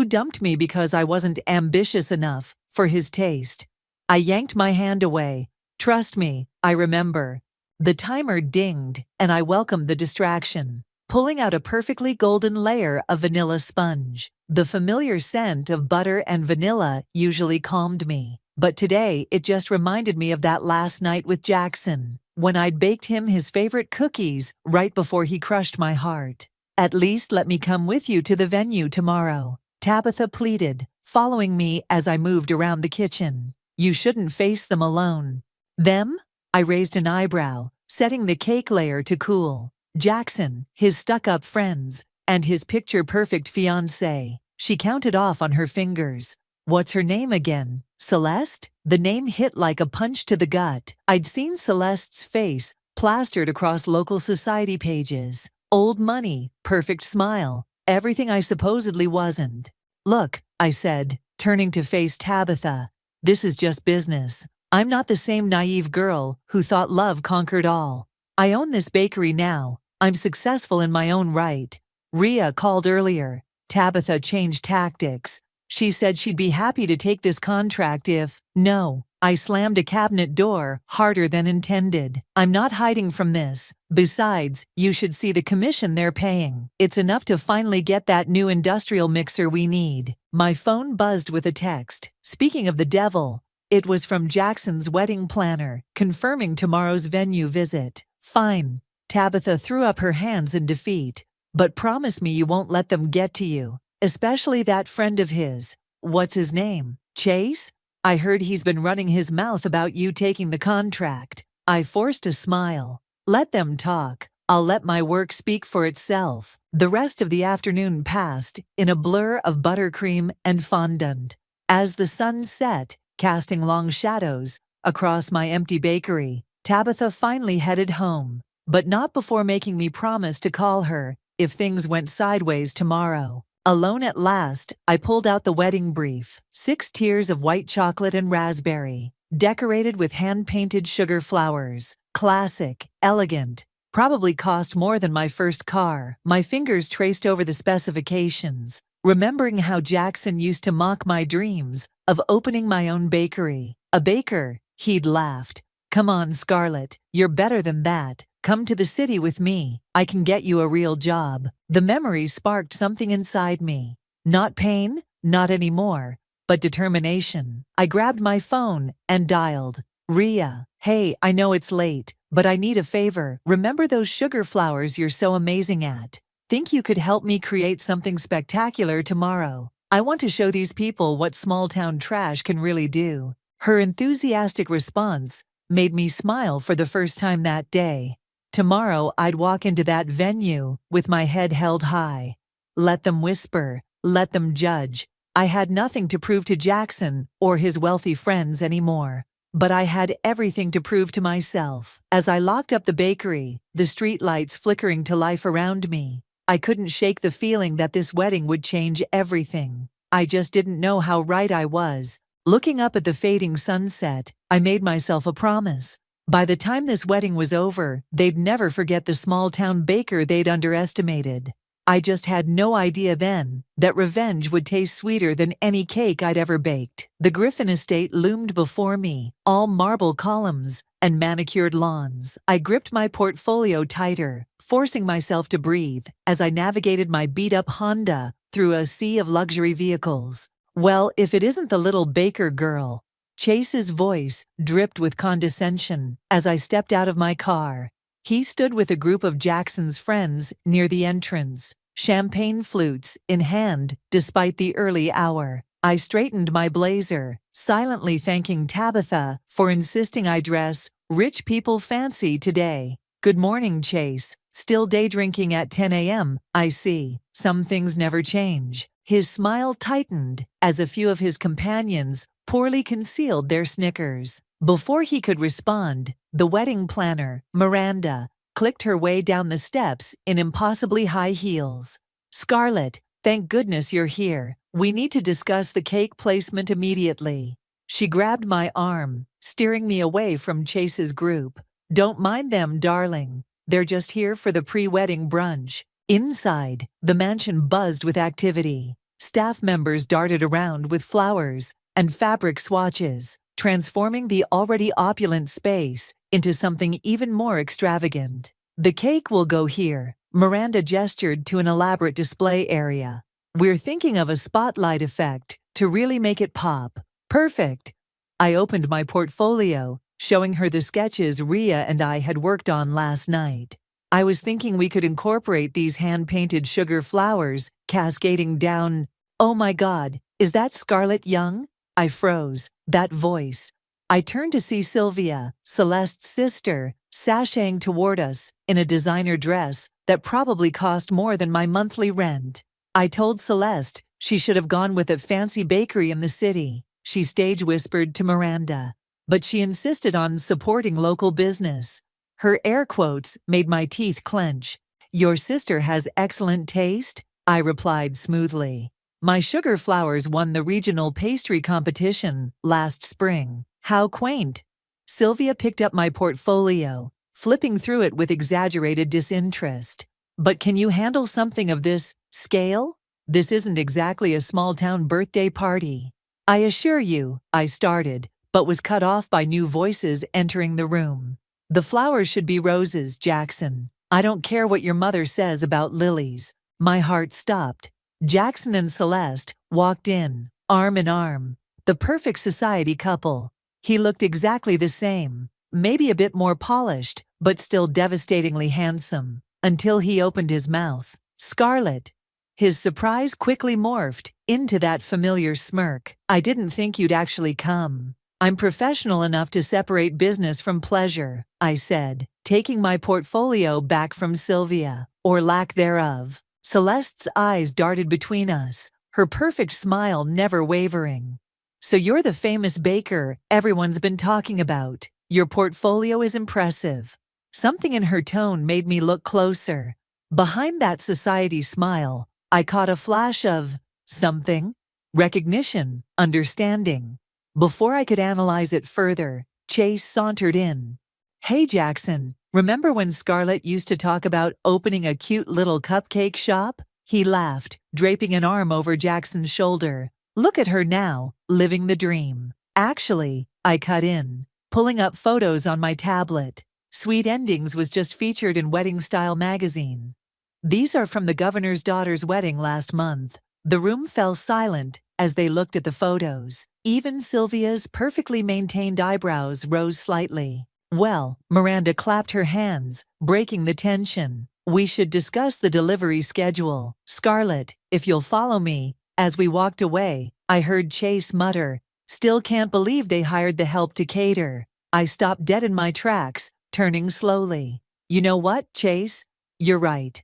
dumped me because I wasn't ambitious enough for his taste. I yanked my hand away. Trust me, I remember. The timer dinged, and I welcomed the distraction, pulling out a perfectly golden layer of vanilla sponge. The familiar scent of butter and vanilla usually calmed me, but today it just reminded me of that last night with Jackson, when I'd baked him his favorite cookies right before he crushed my heart. At least let me come with you to the venue tomorrow, Tabitha pleaded, following me as I moved around the kitchen. You shouldn't face them alone. Them? I raised an eyebrow, setting the cake layer to cool. Jackson, his stuck-up friends, and his picture-perfect fiancée. She counted off on her fingers. What's her name again? Celeste? The name hit like a punch to the gut. I'd seen Celeste's face plastered across local society pages. Old money, perfect smile, everything I supposedly wasn't. Look, I said, turning to face Tabitha. This is just business. I'm not the same naive girl who thought love conquered all. I own this bakery now. I'm successful in my own right. Rhea called earlier. Tabitha changed tactics. She said she'd be happy to take this contract if— No. I slammed a cabinet door harder than intended. I'm not hiding from this. Besides, you should see the commission they're paying. It's enough to finally get that new industrial mixer we need. My phone buzzed with a text. Speaking of the devil, it was from Jackson's wedding planner, confirming tomorrow's venue visit. Fine. Tabitha threw up her hands in defeat. But promise me you won't let them get to you, especially that friend of his. What's his name? Chase? I heard he's been running his mouth about you taking the contract. I forced a smile. Let them talk. I'll let my work speak for itself. The rest of the afternoon passed in a blur of buttercream and fondant. As the sun set, casting long shadows across my empty bakery, Tabitha finally headed home, but not before making me promise to call her if things went sideways tomorrow. Alone at last, I pulled out the wedding brief, 6 tiers of white chocolate and raspberry, decorated with hand-painted sugar flowers. Classic, elegant, probably cost more than my first car. My fingers traced over the specifications, remembering how Jackson used to mock my dreams of opening my own bakery. A baker, he'd laughed. Come on, Scarlett, you're better than that. Come to the city with me. I can get you a real job. The memory sparked something inside me. Not pain, not anymore, but determination. I grabbed my phone and dialed. Ria, hey, I know it's late, but I need a favor. Remember those sugar flowers you're so amazing at? Think you could help me create something spectacular tomorrow? I want to show these people what small-town trash can really do. Her enthusiastic response made me smile for the first time that day. Tomorrow I'd walk into that venue with my head held high. Let them whisper, let them judge. I had nothing to prove to Jackson or his wealthy friends anymore. But I had everything to prove to myself. As I locked up the bakery, the streetlights flickering to life around me, I couldn't shake the feeling that this wedding would change everything. I just didn't know how right I was. Looking up at the fading sunset, I made myself a promise. By the time this wedding was over, they'd never forget the small-town baker they'd underestimated. I just had no idea then that revenge would taste sweeter than any cake I'd ever baked. The Griffin estate loomed before me, all marble columns and manicured lawns. I gripped my portfolio tighter, forcing myself to breathe as I navigated my beat-up Honda through a sea of luxury vehicles. Well, if it isn't the little baker girl. Chase's voice dripped with condescension as I stepped out of my car. He stood with a group of Jackson's friends near the entrance, champagne flutes in hand despite the early hour. I straightened my blazer, silently thanking Tabitha for insisting I dress rich people fancy today. Good morning, Chase. Still day drinking at 10 a.m., I see. Some things never change. His smile tightened as a few of his companions poorly concealed their snickers. Before he could respond, the wedding planner, Miranda, clicked her way down the steps in impossibly high heels. Scarlett, thank goodness you're here. We need to discuss the cake placement immediately. She grabbed my arm, steering me away from Chase's group. Don't mind them, darling. They're just here for the pre-wedding brunch. Inside, the mansion buzzed with activity. Staff members darted around with flowers and fabric swatches, transforming the already opulent space into something even more extravagant. The cake will go here. Miranda gestured to an elaborate display area. We're thinking of a spotlight effect to really make it pop. Perfect. I opened my portfolio, showing her the sketches Ria and I had worked on last night. I was thinking we could incorporate these hand-painted sugar flowers cascading down. Oh my God, is that Scarlett Young? I froze. That voice. I turned to see Sylvia, Celeste's sister, sashaying toward us in a designer dress that probably cost more than my monthly rent. I told Celeste she should have gone with a fancy bakery in the city, she stage whispered to Miranda. But she insisted on supporting local business. Her air quotes made my teeth clench. Your sister has excellent taste, I replied smoothly. My sugar flowers won the regional pastry competition last spring. How quaint. Sylvia picked up my portfolio, flipping through it with exaggerated disinterest. But can you handle something of this scale? This isn't exactly a small-town birthday party. I assure you, I started, but was cut off by new voices entering the room. The flowers should be roses, Jackson. I don't care what your mother says about lilies. My heart stopped. Jackson and Celeste walked in, arm in arm, the perfect society couple. He looked exactly the same, maybe a bit more polished, but still devastatingly handsome, until he opened his mouth. Scarlett. His surprise quickly morphed into that familiar smirk. I didn't think you'd actually come. I'm professional enough to separate business from pleasure, I said, taking my portfolio back from Sylvia, or lack thereof. Celeste's eyes darted between us, her perfect smile never wavering. So you're the famous baker everyone's been talking about. Your portfolio is impressive. Something in her tone made me look closer. Behind that society smile, I caught a flash of something? Recognition, understanding. Before I could analyze it further, Chase sauntered in. Hey Jackson, remember when Scarlett used to talk about opening a cute little cupcake shop? He laughed, draping an arm over Jackson's shoulder. Look at her now, living the dream. Actually, I cut in, pulling up photos on my tablet. Sweet Endings was just featured in Wedding Style magazine. These are from the governor's daughter's wedding last month. The room fell silent as they looked at the photos. Even Sylvia's perfectly maintained eyebrows rose slightly. Well, Miranda clapped her hands, breaking the tension. We should discuss the delivery schedule. Scarlett, if you'll follow me. As we walked away, I heard Chase mutter, still can't believe they hired the help to cater. I stopped dead in my tracks, turning slowly. You know what, Chase? You're right.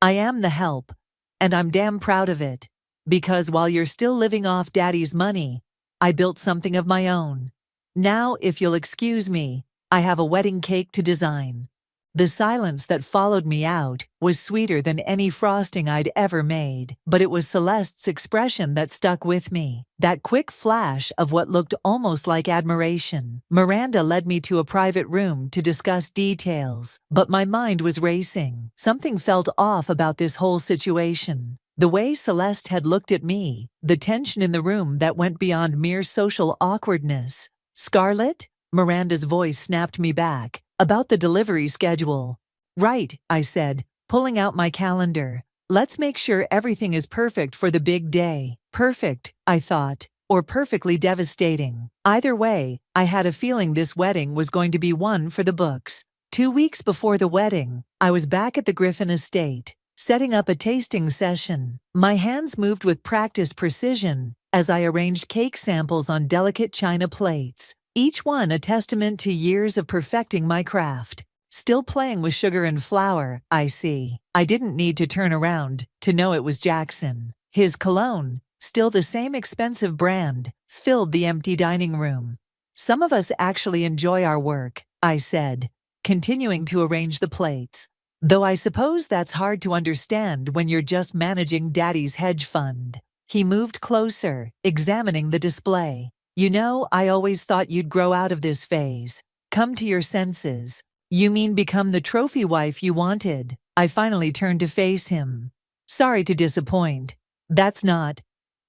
I am the help, and I'm damn proud of it. Because while you're still living off Daddy's money, I built something of my own. Now, if you'll excuse me, I have a wedding cake to design. The silence that followed me out was sweeter than any frosting I'd ever made, but it was Celeste's expression that stuck with me. That quick flash of what looked almost like admiration. Miranda led me to a private room to discuss details, but my mind was racing. Something felt off about this whole situation. The way Celeste had looked at me, the tension in the room that went beyond mere social awkwardness. Scarlett? Miranda's voice snapped me back. About the delivery schedule. Right, I said, pulling out my calendar. Let's make sure everything is perfect for the big day. Perfect, I thought, or perfectly devastating. Either way, I had a feeling this wedding was going to be one for the books. 2 weeks before the wedding, I was back at the Griffin estate, setting up a tasting session. My hands moved with practiced precision as I arranged cake samples on delicate china plates. Each one a testament to years of perfecting my craft. Still playing with sugar and flour, I see. I didn't need to turn around to know it was Jackson. His cologne, still the same expensive brand, filled the empty dining room. Some of us actually enjoy our work, I said, continuing to arrange the plates. Though I suppose that's hard to understand when you're just managing Daddy's hedge fund. He moved closer, examining the display. You know, I always thought you'd grow out of this phase. Come to your senses. You mean become the trophy wife you wanted? I finally turned to face him. Sorry to disappoint. That's not.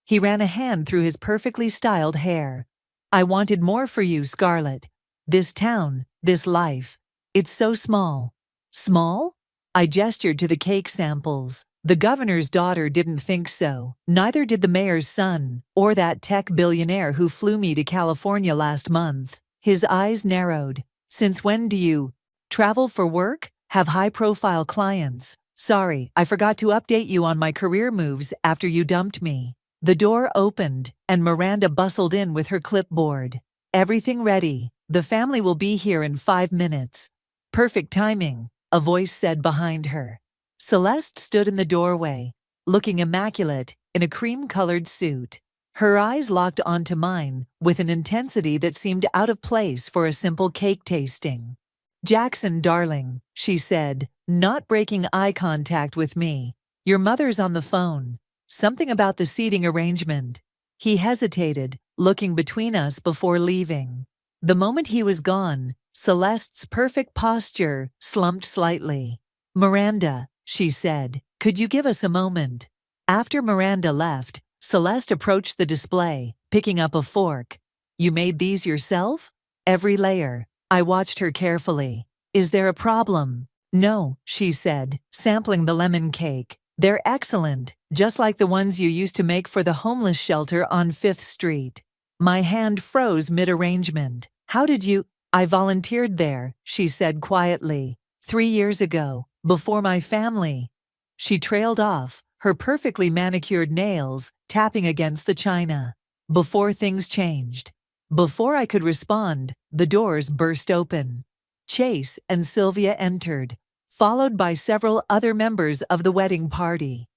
He ran a hand through his perfectly styled hair. I wanted more for you, Scarlett. This town, this life. It's so small. Small? I gestured to the cake samples. The governor's daughter didn't think so. Neither did the mayor's son, or that tech billionaire who flew me to California last month. His eyes narrowed. Since when do you travel for work? Have high-profile clients? Sorry, I forgot to update you on my career moves after you dumped me. The door opened, and Miranda bustled in with her clipboard. Everything ready. The family will be here in 5 minutes. Perfect timing, a voice said behind her. Celeste stood in the doorway, looking immaculate in a cream-colored suit. Her eyes locked onto mine with an intensity that seemed out of place for a simple cake tasting. Jackson, darling, she said, not breaking eye contact with me. Your mother's on the phone. Something about the seating arrangement. He hesitated, looking between us before leaving. The moment he was gone, Celeste's perfect posture slumped slightly. Miranda, she said, could you give us a moment? After Miranda left, Celeste approached the display, picking up a fork. You made these yourself? Every layer. I watched her carefully. Is there a problem? No, she said, sampling the lemon cake. They're excellent, just like the ones you used to make for the homeless shelter on 5th Street. My hand froze mid-arrangement. How did you? I volunteered there, she said quietly. 3 years ago, before my family. She trailed off, her perfectly manicured nails tapping against the china. Before things changed. Before I could respond, the doors burst open. Chase and Sylvia entered, followed by several other members of the wedding party.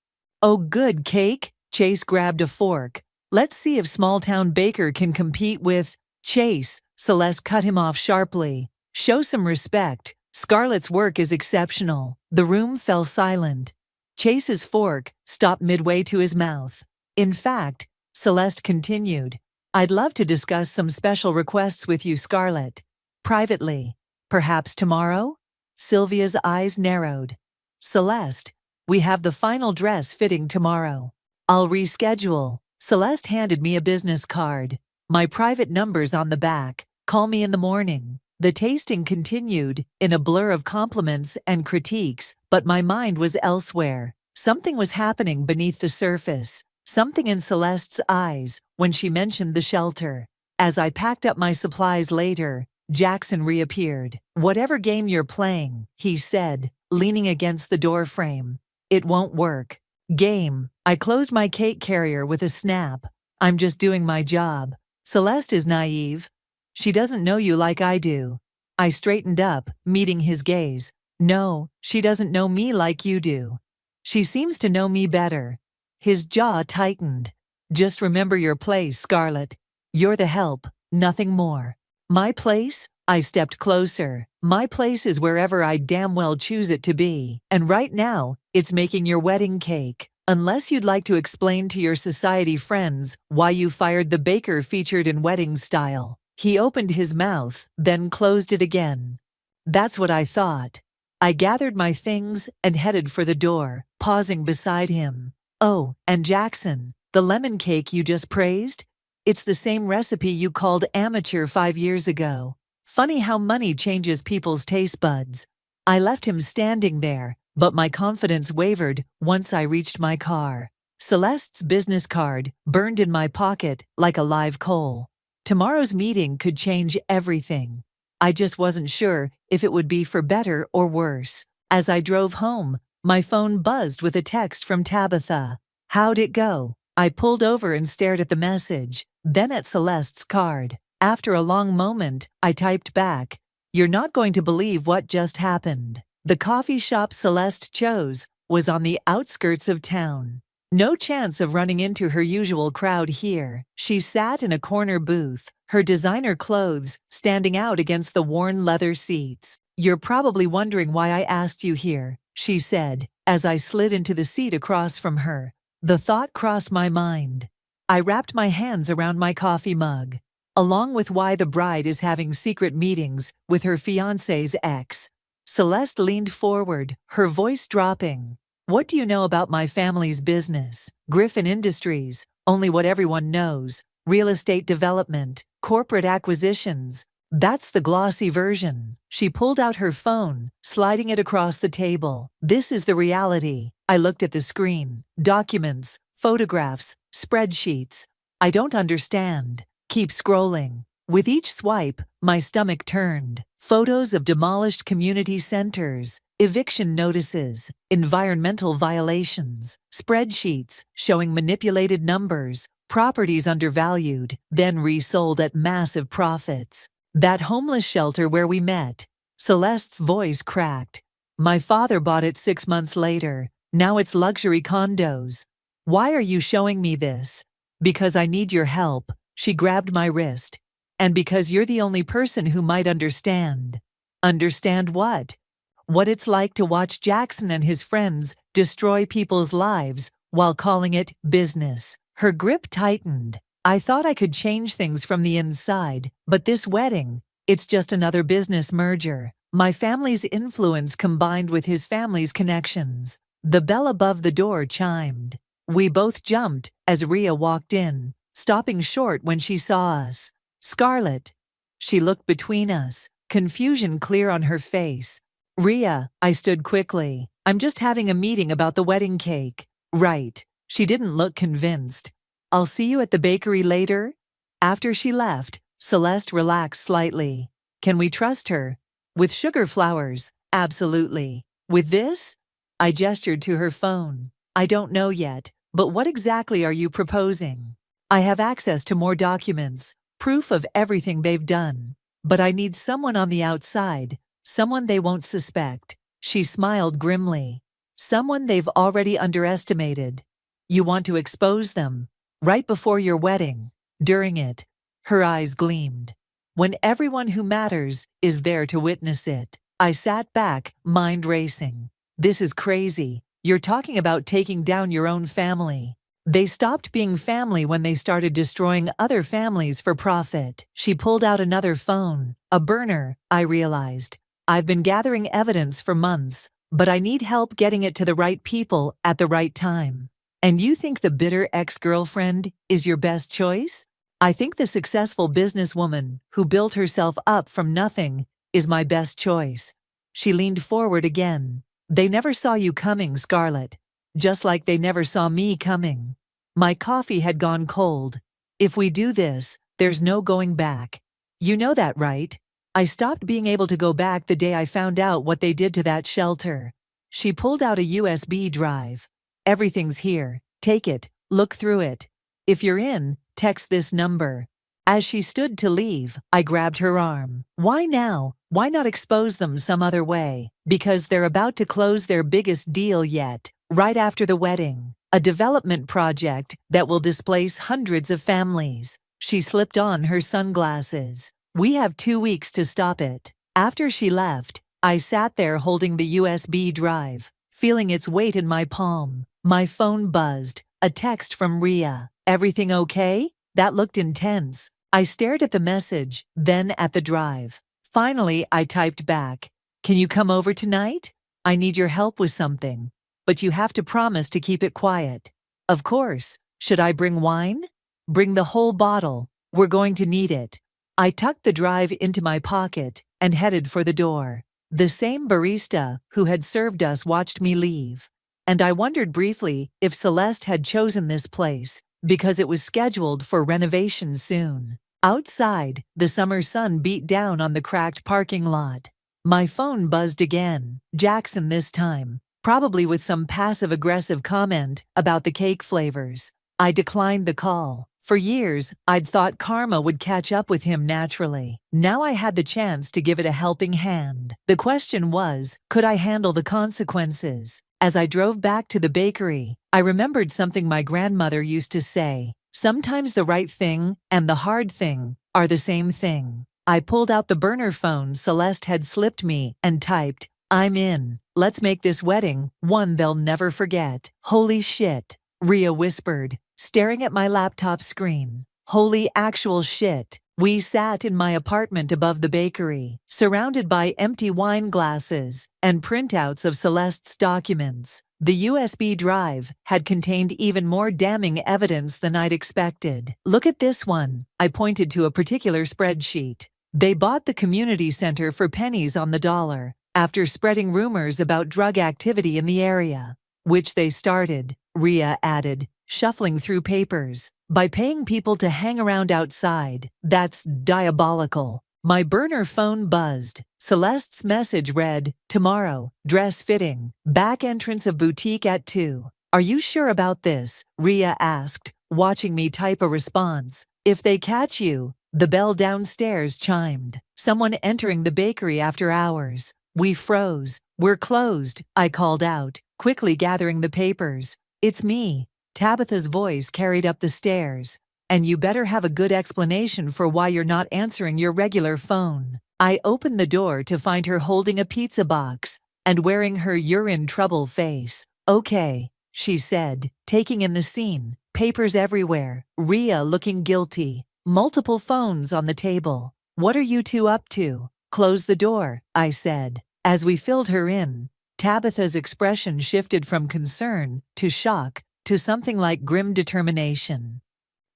Oh, good cake! Chase grabbed a fork. Let's see if small-town baker can compete with Chase. Celeste cut him off sharply. Show some respect. Scarlett's work is exceptional. The room fell silent. Chase's fork stopped midway to his mouth. In fact, Celeste continued, I'd love to discuss some special requests with you, Scarlett. Privately. Perhaps tomorrow? Sylvia's eyes narrowed. Celeste, we have the final dress fitting tomorrow. I'll reschedule. Celeste handed me a business card. My private number's on the back. Call me in the morning. The tasting continued, in a blur of compliments and critiques, but my mind was elsewhere. Something was happening beneath the surface. Something in Celeste's eyes when she mentioned the shelter. As I packed up my supplies later, Jackson reappeared. Whatever game you're playing, he said, leaning against the door frame. It won't work. Game. I closed my cake carrier with a snap. I'm just doing my job. Celeste is naive. She doesn't know you like I do. I straightened up, meeting his gaze. No, she doesn't know me like you do. She seems to know me better. His jaw tightened. Just remember your place, Scarlett. You're the help, nothing more. My place? I stepped closer. My place is wherever I damn well choose it to be. And right now, it's making your wedding cake. Unless you'd like to explain to your society friends why you fired the baker featured in Wedding Style. He opened his mouth, then closed it again. That's what I thought. I gathered my things and headed for the door, pausing beside him. Oh, and Jackson, the lemon cake you just praised? It's the same recipe you called amateur 5 years ago. Funny how money changes people's taste buds. I left him standing there, but my confidence wavered once I reached my car. Celeste's business card burned in my pocket like a live coal. Tomorrow's meeting could change everything. I just wasn't sure if it would be for better or worse. As I drove home, my phone buzzed with a text from Tabitha. How'd it go? I pulled over and stared at the message, then at Celeste's card. After a long moment, I typed back, You're not going to believe what just happened. The coffee shop Celeste chose was on the outskirts of town. No chance of running into her usual crowd here. She sat in a corner booth, her designer clothes standing out against the worn leather seats. You're probably wondering why I asked you here, she said, as I slid into the seat across from her. The thought crossed my mind. I wrapped my hands around my coffee mug. Along with why the bride is having secret meetings with her fiancé's ex. Celeste leaned forward, her voice dropping. What do you know about my family's business? Griffin Industries, only what everyone knows. Real estate development, corporate acquisitions. That's the glossy version. She pulled out her phone, sliding it across the table. This is the reality. I looked at the screen. Documents, photographs, spreadsheets. I don't understand. Keep scrolling. With each swipe, my stomach turned. Photos of demolished community centers, eviction notices, environmental violations, spreadsheets showing manipulated numbers, properties undervalued, then resold at massive profits. That homeless shelter where we met. Celeste's voice cracked. My father bought it 6 months later. Now it's luxury condos. Why are you showing me this? Because I need your help. She grabbed my wrist. And because you're the only person who might understand. Understand what? What it's like to watch Jackson and his friends destroy people's lives while calling it business. Her grip tightened. I thought I could change things from the inside, but this wedding, it's just another business merger. My family's influence combined with his family's connections. The bell above the door chimed. We both jumped as Rhea walked in, stopping short when she saw us. Scarlett. She looked between us, confusion clear on her face. Rhea, I stood quickly. I'm just having a meeting about the wedding cake. Right. She didn't look convinced. I'll see you at the bakery later? After she left, Celeste relaxed slightly. Can we trust her? With sugar flowers, absolutely. With this? I gestured to her phone. I don't know yet, but what exactly are you proposing? I have access to more documents, proof of everything they've done. But I need someone on the outside, someone they won't suspect. She smiled grimly. Someone they've already underestimated. You want to expose them, right before your wedding, during it. Her eyes gleamed. When everyone who matters is there to witness it. I sat back, mind racing. This is crazy. You're talking about taking down your own family. They stopped being family when they started destroying other families for profit. She pulled out another phone, a burner, I realized. I've been gathering evidence for months, but I need help getting it to the right people at the right time. And you think the bitter ex-girlfriend is your best choice? I think the successful businesswoman who built herself up from nothing is my best choice. She leaned forward again. They never saw you coming, Scarlett. Just like they never saw me coming. My coffee had gone cold. If we do this, there's no going back. You know that, right? I stopped being able to go back the day I found out what they did to that shelter. She pulled out a USB drive. Everything's here. Take it. Look through it. If you're in, text this number. As she stood to leave, I grabbed her arm. Why now? Why not expose them some other way? Because they're about to close their biggest deal yet, right after the wedding. A development project that will displace hundreds of families. She slipped on her sunglasses. We have 2 weeks to stop it. After she left, I sat there holding the USB drive, feeling its weight in my palm. My phone buzzed. A text from Ria. Everything okay? That looked intense. I stared at the message, then at the drive. Finally, I typed back. Can you come over tonight? I need your help with something. But you have to promise to keep it quiet. Of course. Should I bring wine? Bring the whole bottle. We're going to need it. I tucked the drive into my pocket and headed for the door. The same barista who had served us watched me leave. And I wondered briefly if Celeste had chosen this place because it was scheduled for renovation soon. Outside, the summer sun beat down on the cracked parking lot. My phone buzzed again. Jackson this time, probably with some passive-aggressive comment about the cake flavors. I declined the call. For years, I'd thought karma would catch up with him naturally. Now I had the chance to give it a helping hand. The question was, could I handle the consequences? As I drove back to the bakery, I remembered something my grandmother used to say. Sometimes the right thing and the hard thing are the same thing. I pulled out the burner phone Celeste had slipped me and typed, I'm in. Let's make this wedding one they'll never forget. Holy shit, Ria whispered, staring at my laptop screen. Holy actual shit. We sat in my apartment above the bakery, surrounded by empty wine glasses and printouts of Celeste's documents. The USB drive had contained even more damning evidence than I'd expected. Look at this one. I pointed to a particular spreadsheet. They bought the community center for pennies on the dollar after spreading rumors about drug activity in the area, which they started, Ria added, shuffling through papers, by paying people to hang around outside. That's diabolical. My burner phone buzzed. Celeste's message read, tomorrow, dress fitting, back entrance of boutique at 2. Are you sure about this? Ria asked, watching me type a response. If they catch you. The bell downstairs chimed. Someone entering the bakery after hours. We froze. We're closed, I called out, quickly gathering the papers. It's me. Tabitha's voice carried up the stairs. And you better have a good explanation for why you're not answering your regular phone. I opened the door to find her holding a pizza box and wearing her you're in trouble face. Okay, she said, taking in the scene. Papers everywhere. Ria looking guilty. Multiple phones on the table. What are you two up to? Close the door, I said. As we filled her in, Tabitha's expression shifted from concern to shock to something like grim determination.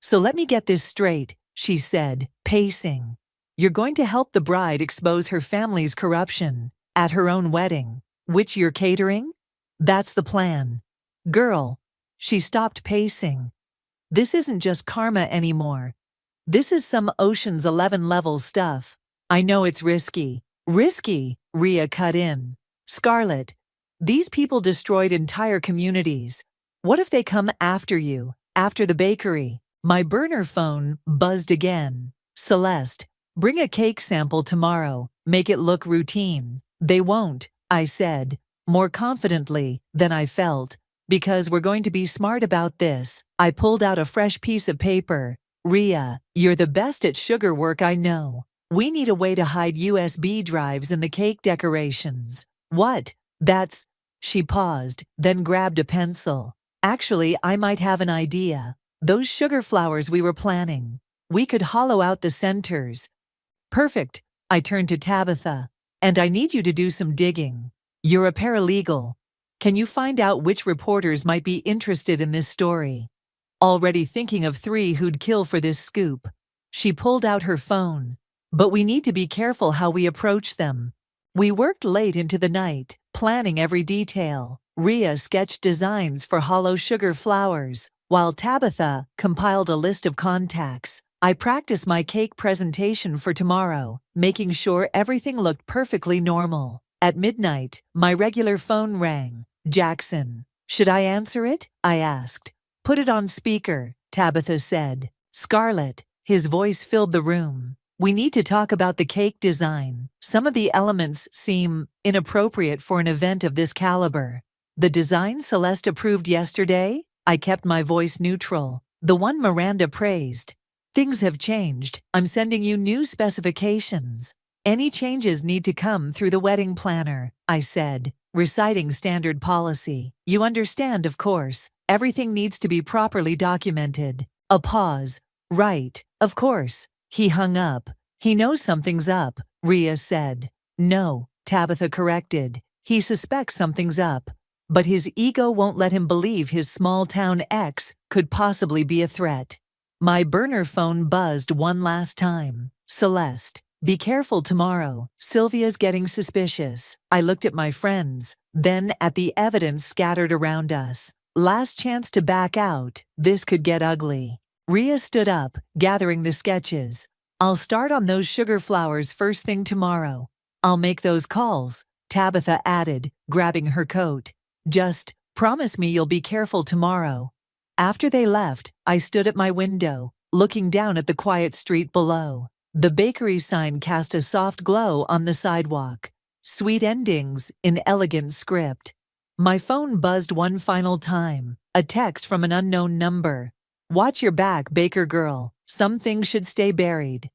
So let me get this straight, she said, pacing. You're going to help the bride expose her family's corruption at her own wedding, which you're catering? That's the plan. Girl, she stopped pacing. This isn't just karma anymore. This is some Ocean's 11 level stuff. I know it's risky. Risky, Rhea cut in. Scarlett, these people destroyed entire communities. What if they come after you, after the bakery? My burner phone buzzed again. Celeste, bring a cake sample tomorrow. Make it look routine. They won't, I said, more confidently than I felt. Because we're going to be smart about this. I pulled out a fresh piece of paper. Rhea, you're the best at sugar work I know. We need a way to hide USB drives in the cake decorations. What? That's... She paused, then grabbed a pencil. Actually, I might have an idea. Those sugar flowers we were planning. We could hollow out the centers. Perfect. I turned to Tabitha. And I need you to do some digging. You're a paralegal. Can you find out which reporters might be interested in this story? Already thinking of 3 who'd kill for this scoop. She pulled out her phone. But we need to be careful how we approach them. We worked late into the night, planning every detail. Rhea sketched designs for hollow sugar flowers, while Tabitha compiled a list of contacts. I practiced my cake presentation for tomorrow, making sure everything looked perfectly normal. At midnight, my regular phone rang. Jackson. Should I answer it? I asked. Put it on speaker, Tabitha said. Scarlett. His voice filled the room. We need to talk about the cake design. Some of the elements seem inappropriate for an event of this caliber. The design Celeste approved yesterday? I kept my voice neutral. The one Miranda praised. Things have changed. I'm sending you new specifications. Any changes need to come through the wedding planner, I said, reciting standard policy. You understand, of course. Everything needs to be properly documented. A pause. Right, of course. He hung up. He knows something's up, Rhea said. No, Tabitha corrected. He suspects something's up. But his ego won't let him believe his small-town ex could possibly be a threat. My burner phone buzzed one last time. Celeste, be careful tomorrow. Sylvia's getting suspicious. I looked at my friends, then at the evidence scattered around us. Last chance to back out. This could get ugly. Rhea stood up, gathering the sketches. I'll start on those sugar flowers first thing tomorrow. I'll make those calls, Tabitha added, grabbing her coat. Just promise me you'll be careful tomorrow. After they left, I stood at my window, looking down at the quiet street below. The bakery sign cast a soft glow on the sidewalk. Sweet endings in elegant script. My phone buzzed one final time, a text from an unknown number. Watch your back, baker girl. Some things should stay buried.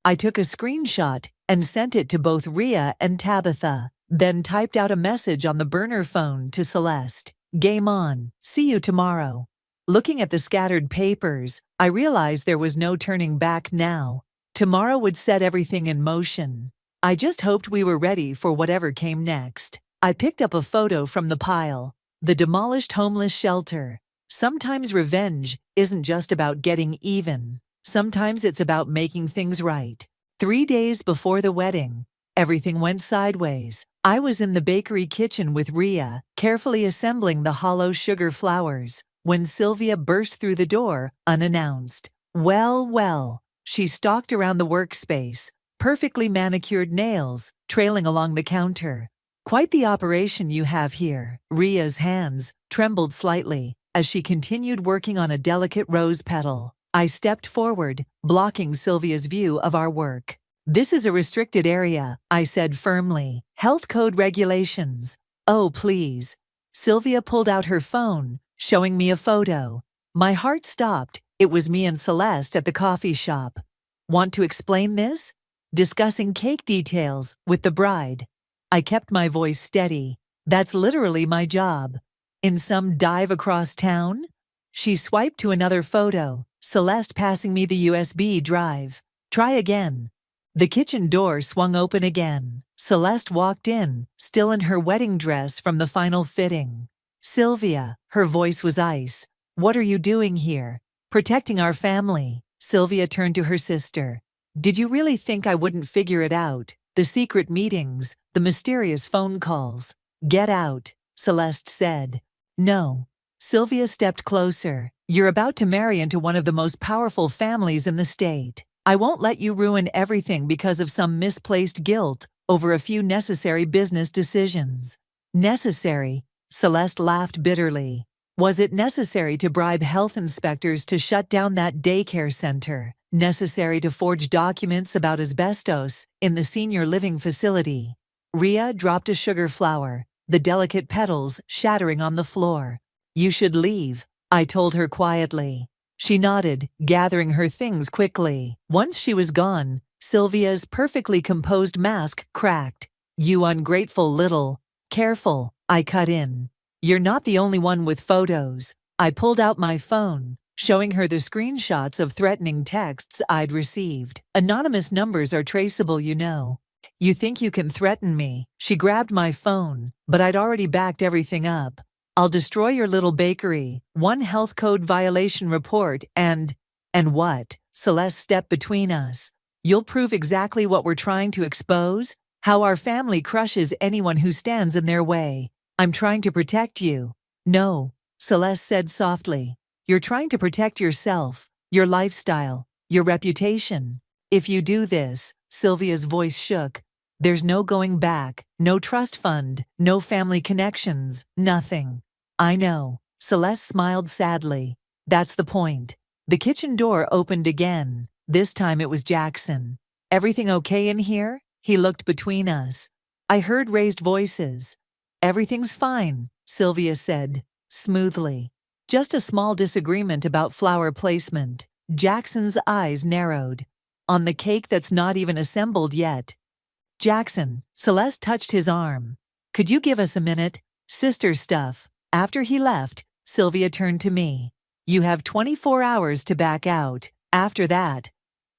I took a screenshot and sent it to both Rhea and Tabitha, then typed out a message on the burner phone to Celeste. Game on. See you tomorrow. Looking at the scattered papers, I realized there was no turning back now. Tomorrow would set everything in motion. I just hoped we were ready for whatever came next. I picked up a photo from the pile. The demolished homeless shelter. Sometimes revenge isn't just about getting even. Sometimes it's about making things right. 3 days before the wedding, everything went sideways. I was in the bakery kitchen with Rhea, carefully assembling the hollow sugar flowers, when Sylvia burst through the door, unannounced. Well, she stalked around the workspace, perfectly manicured nails trailing along the counter. Quite the operation you have here. Rhea's hands trembled slightly as she continued working on a delicate rose petal. I stepped forward, blocking Sylvia's view of our work. This is a restricted area, I said firmly. Health code regulations. Oh, please. Sylvia pulled out her phone, showing me a photo. My heart stopped. It was me and Celeste at the coffee shop. Want to explain this? Discussing cake details with the bride. I kept my voice steady. That's literally my job. In some dive across town? She swiped to another photo, Celeste passing me the USB drive. Try again. The kitchen door swung open again. Celeste walked in, still in her wedding dress from the final fitting. Sylvia, her voice was ice. What are you doing here? Protecting our family. Sylvia turned to her sister. Did you really think I wouldn't figure it out? The secret meetings, the mysterious phone calls. Get out, Celeste said. No. Sylvia stepped closer. You're about to marry into one of the most powerful families in the state. I won't let you ruin everything because of some misplaced guilt over a few necessary business decisions. Necessary? Celeste laughed bitterly. Was it necessary to bribe health inspectors to shut down that daycare center? Necessary to forge documents about asbestos in the senior living facility? Ria dropped a sugar flower, the delicate petals shattering on the floor. You should leave, I told her quietly. She nodded, gathering her things quickly. Once she was gone, Sylvia's perfectly composed mask cracked. You ungrateful little. Careful, I cut in. You're not the only one with photos. I pulled out my phone, showing her the screenshots of threatening texts I'd received. Anonymous numbers are traceable, you know. You think you can threaten me? She grabbed my phone, but I'd already backed everything up. I'll destroy your little bakery, one health code violation report, and what? Celeste stepped between us. You'll prove exactly what we're trying to expose? How our family crushes anyone who stands in their way. I'm trying to protect you. No, Celeste said softly. You're trying to protect yourself, your lifestyle, your reputation. If you do this, Sylvia's voice shook. There's no going back, no trust fund, no family connections, nothing. I know. Celeste smiled sadly. That's the point. The kitchen door opened again. This time it was Jackson. Everything okay in here? He looked between us. I heard raised voices. Everything's fine, Sylvia said, smoothly. Just a small disagreement about flower placement. Jackson's eyes narrowed. On the cake that's not even assembled yet. Jackson, Celeste touched his arm. Could you give us a minute? Sister stuff. After he left, Sylvia turned to me. You have 24 hours to back out. After that,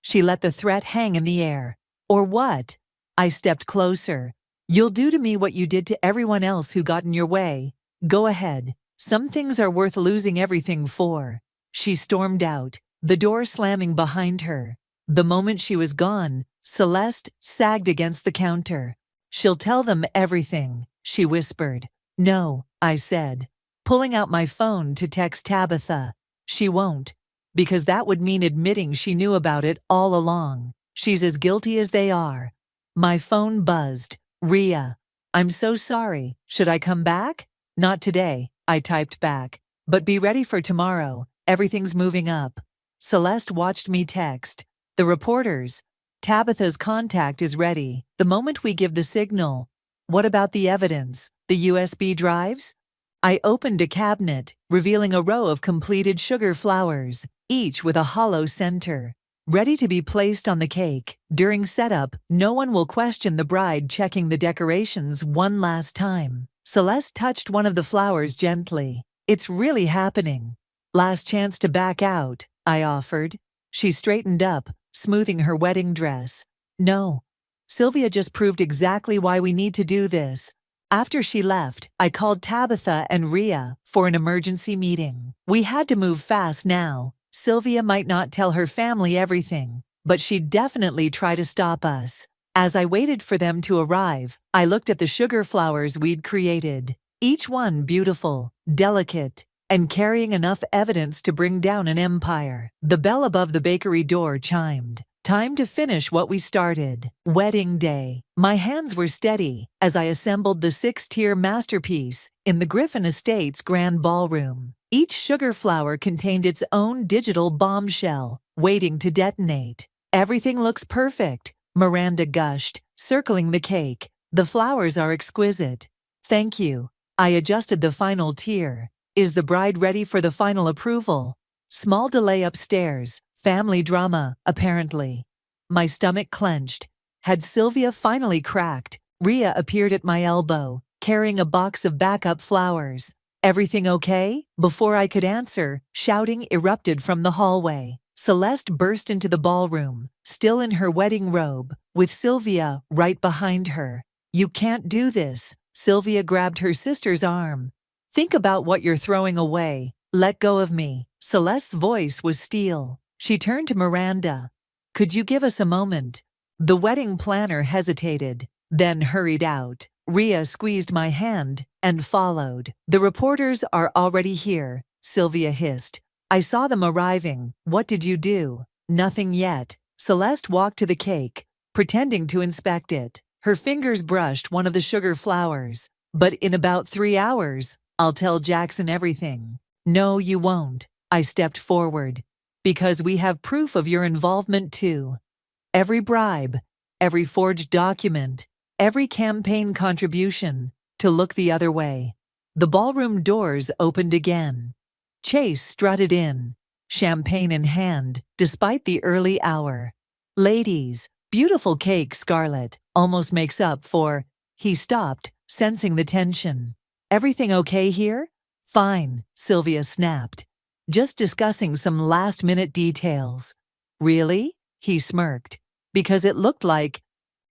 she let the threat hang in the air. Or what? I stepped closer. You'll do to me what you did to everyone else who got in your way. Go ahead. Some things are worth losing everything for. She stormed out, the door slamming behind her. The moment she was gone, Celeste sagged against the counter. She'll tell them everything, she whispered. No, I said, pulling out my phone to text Tabitha. She won't, because that would mean admitting she knew about it all along. She's as guilty as they are. My phone buzzed. Ria, I'm so sorry. Should I come back? Not today, I typed back. But be ready for tomorrow. Everything's moving up. Celeste watched me text. The reporters. Tabitha's contact is ready. The moment we give the signal. What about the evidence? The USB drives? I opened a cabinet, revealing a row of completed sugar flowers, each with a hollow center, ready to be placed on the cake. During setup, no one will question the bride checking the decorations one last time. Celeste touched one of the flowers gently. It's really happening. Last chance to back out, I offered. She straightened up, smoothing her wedding dress. No. Sylvia just proved exactly why we need to do this. After she left, I called Tabitha and Ria for an emergency meeting. We had to move fast now. Sylvia might not tell her family everything, but she'd definitely try to stop us. As I waited for them to arrive, I looked at the sugar flowers we'd created. Each one beautiful, delicate, and carrying enough evidence to bring down an empire. The bell above the bakery door chimed. Time to finish what we started. Wedding day. My hands were steady as I assembled the 6-tier masterpiece in the Griffin Estates Grand Ballroom. Each sugar flower contained its own digital bombshell, waiting to detonate. Everything looks perfect, Miranda gushed, circling the cake. The flowers are exquisite. Thank you. I adjusted the final tier. Is the bride ready for the final approval? Small delay upstairs. Family drama, apparently. My stomach clenched. Had Sylvia finally cracked? Ria appeared at my elbow, carrying a box of backup flowers. Everything okay? Before I could answer, shouting erupted from the hallway. Celeste burst into the ballroom, still in her wedding robe, with Sylvia right behind her. You can't do this. Sylvia grabbed her sister's arm. Think about what you're throwing away. Let go of me. Celeste's voice was steel. She turned to Miranda. Could you give us a moment? The wedding planner hesitated, then hurried out. Ria squeezed my hand and followed. The reporters are already here, Sylvia hissed. I saw them arriving. What did you do? Nothing yet. Celeste walked to the cake, pretending to inspect it. Her fingers brushed one of the sugar flowers. But in about 3 hours, I'll tell Jackson everything. No, you won't. I stepped forward. Because we have proof of your involvement too. Every bribe, every forged document, every campaign contribution, to look the other way. The ballroom doors opened again. Chase strutted in, champagne in hand, despite the early hour. Ladies, beautiful cake, Scarlett, almost makes up for. He stopped, sensing the tension. Everything okay here? Fine, Sylvia snapped. Just discussing some last-minute details. Really? He smirked. Because it looked like.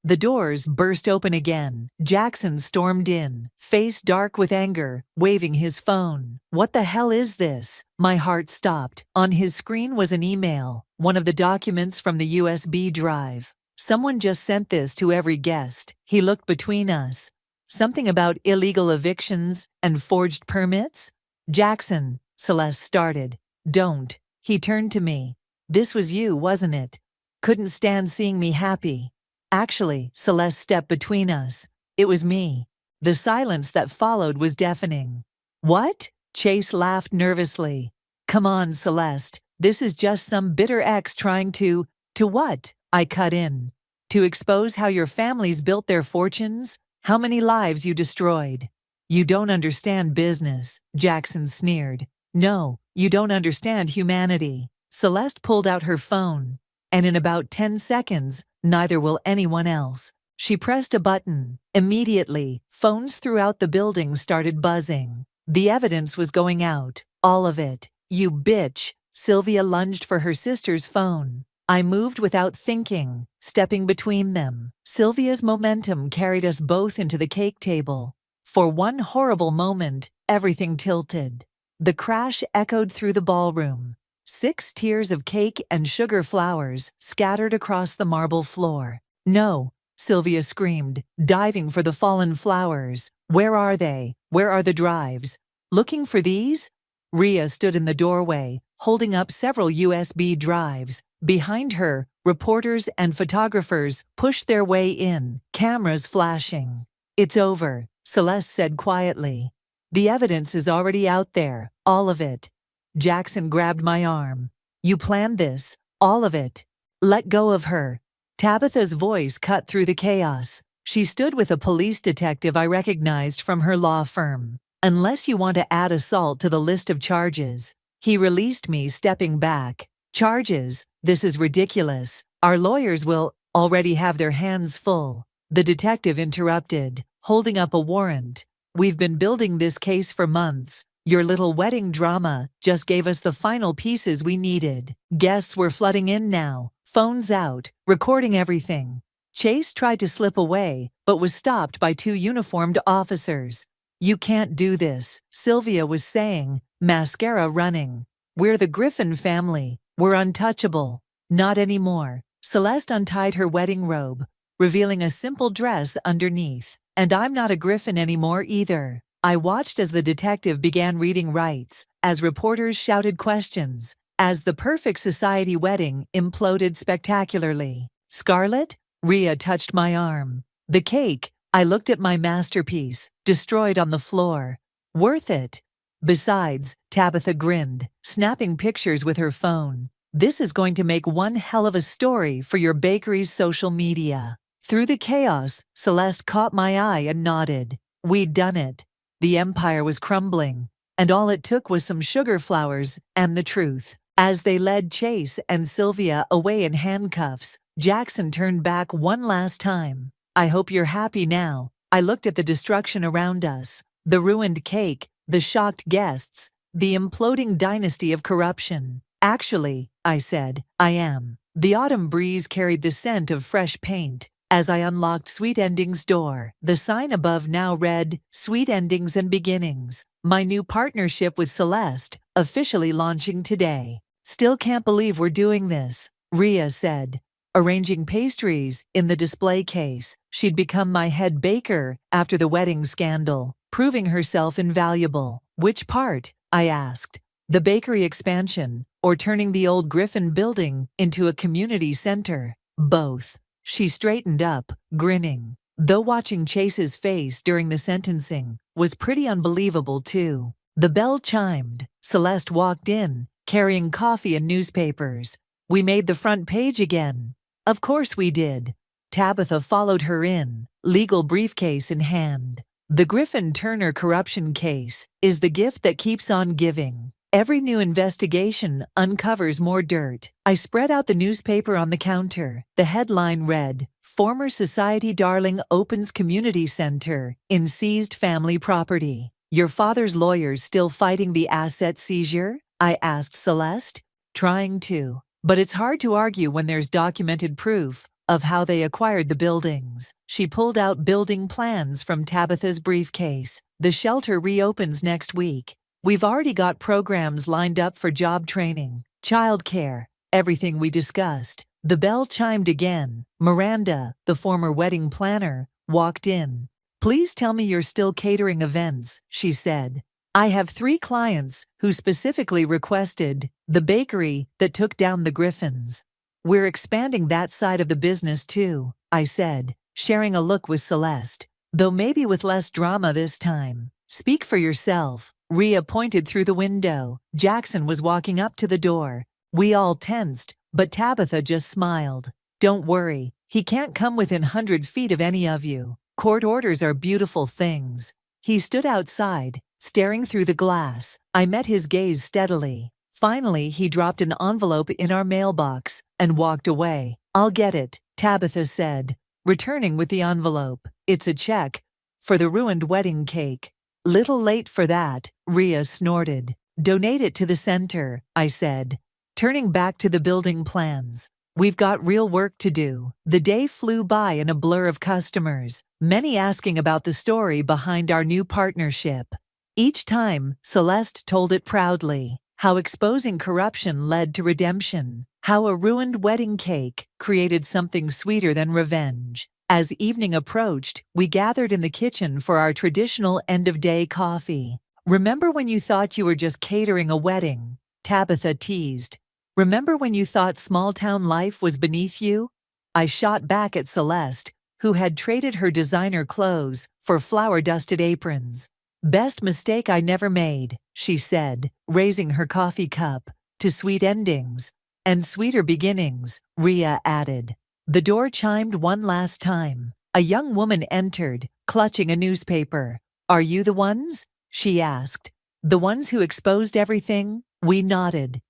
The doors burst open again. Jackson stormed in, face dark with anger, waving his phone. What the hell is this? My heart stopped. On his screen was an email, one of the documents from the USB drive. Someone just sent this to every guest. He looked between us. Something about illegal evictions and forged permits? Jackson, Celeste started. Don't. He turned to me. This was you, wasn't it? Couldn't stand seeing me happy. Actually, Celeste stepped between us. It was me. The silence that followed was deafening. What? Chase laughed nervously. Come on, Celeste. This is just some bitter ex trying to what? I cut in. To expose how your families built their fortunes? How many lives you destroyed? You don't understand business, Jackson sneered. No, you don't understand humanity. Celeste pulled out her phone. And in about 10 seconds, neither will anyone else. She pressed a button. Immediately, phones throughout the building started buzzing. The evidence was going out. All of it. You bitch. Sylvia lunged for her sister's phone. I moved without thinking, stepping between them. Sylvia's momentum carried us both into the cake table. For one horrible moment, everything tilted. The crash echoed through the ballroom. 6 tiers of cake and sugar flowers scattered across the marble floor. No, Sylvia screamed, diving for the fallen flowers. Where are they? Where are the drives? Looking for these? Rhea stood in the doorway, holding up several USB drives. Behind her, reporters and photographers pushed their way in, cameras flashing. It's over, Celeste said quietly. The evidence is already out there, all of it. Jackson grabbed my arm. You planned this, all of it. Let go of her. Tabitha's voice cut through the chaos. She stood with a police detective I recognized from her law firm. Unless you want to add assault to the list of charges. He released me, stepping back. Charges? This is ridiculous. Our lawyers will already have their hands full. The detective interrupted, holding up a warrant. We've been building this case for months. Your little wedding drama just gave us the final pieces we needed. Guests were flooding in now, phones out, recording everything. Chase tried to slip away, but was stopped by 2 uniformed officers. You can't do this, Sylvia was saying, mascara running. We're the Griffin family. We're untouchable. Not anymore. Celeste untied her wedding robe, revealing a simple dress underneath. And I'm not a Griffin anymore either. I watched as the detective began reading rights, as reporters shouted questions, as the perfect society wedding imploded spectacularly. Scarlett? Rhea touched my arm. The cake. I looked at my masterpiece, destroyed on the floor. Worth it. Besides, Tabitha grinned, snapping pictures with her phone. This is going to make one hell of a story for your bakery's social media. Through the chaos, Celeste caught my eye and nodded. We'd done it. The empire was crumbling, and all it took was some sugar flowers and the truth. As they led Chase and Sylvia away in handcuffs, Jackson turned back one last time. I hope you're happy now. I looked at the destruction around us, the ruined cake, the shocked guests, the imploding dynasty of corruption. Actually, I said, I am. The autumn breeze carried the scent of fresh paint. As I unlocked Sweet Endings' door, the sign above now read, Sweet Endings and Beginnings. My new partnership with Celeste, officially launching today. Still can't believe we're doing this, Rhea said. Arranging pastries in the display case. She'd become my head baker after the wedding scandal, proving herself invaluable. Which part? I asked. The bakery expansion, or turning the old Griffin building into a community center? Both. She straightened up, grinning. Though watching Chase's face during the sentencing was pretty unbelievable too. The bell chimed. Celeste walked in, carrying coffee and newspapers. We made the front page again. Of course we did. Tabitha followed her in, legal briefcase in hand. The Griffin Turner corruption case is the gift that keeps on giving. Every new investigation uncovers more dirt. I spread out the newspaper on the counter. The headline read, "Former Society Darling opens community center in seized family property. Your father's lawyers still fighting the asset seizure?" I asked Celeste. Trying to. But it's hard to argue when there's documented proof of how they acquired the buildings. She pulled out building plans from Tabitha's briefcase. The shelter reopens next week. We've already got programs lined up for job training, childcare, everything we discussed. The bell chimed again. Miranda, the former wedding planner, walked in. "Please tell me you're still catering events," she said. "I have 3 clients who specifically requested the bakery that took down the Griffins." "We're expanding that side of the business too," I said, sharing a look with Celeste, though maybe with less drama this time. "Speak for yourself." Rhea pointed through the window. Jackson was walking up to the door. We all tensed, but Tabitha just smiled. "Don't worry, he can't come within 100 feet of any of you. Court orders are beautiful things." He stood outside, staring through the glass. I met his gaze steadily. Finally, he dropped an envelope in our mailbox and walked away. "I'll get it," Tabitha said, returning with the envelope. "It's a check for the ruined wedding cake." "Little late for that," Rhea snorted. "Donate it to the center," I said, turning back to the building plans. "We've got real work to do." The day flew by in a blur of customers, many asking about the story behind our new partnership. Each time, Celeste told it proudly. How exposing corruption led to redemption. How a ruined wedding cake created something sweeter than revenge. As evening approached, we gathered in the kitchen for our traditional end-of-day coffee. "Remember when you thought you were just catering a wedding?" Tabitha teased. "Remember when you thought small-town life was beneath you?" I shot back at Celeste, who had traded her designer clothes for flour-dusted aprons. "Best mistake I never made," she said, raising her coffee cup. "To sweet endings and sweeter beginnings," Rhea added. The door chimed one last time. A young woman entered, clutching a newspaper. "Are you the ones?" she asked. "The ones who exposed everything?" We nodded.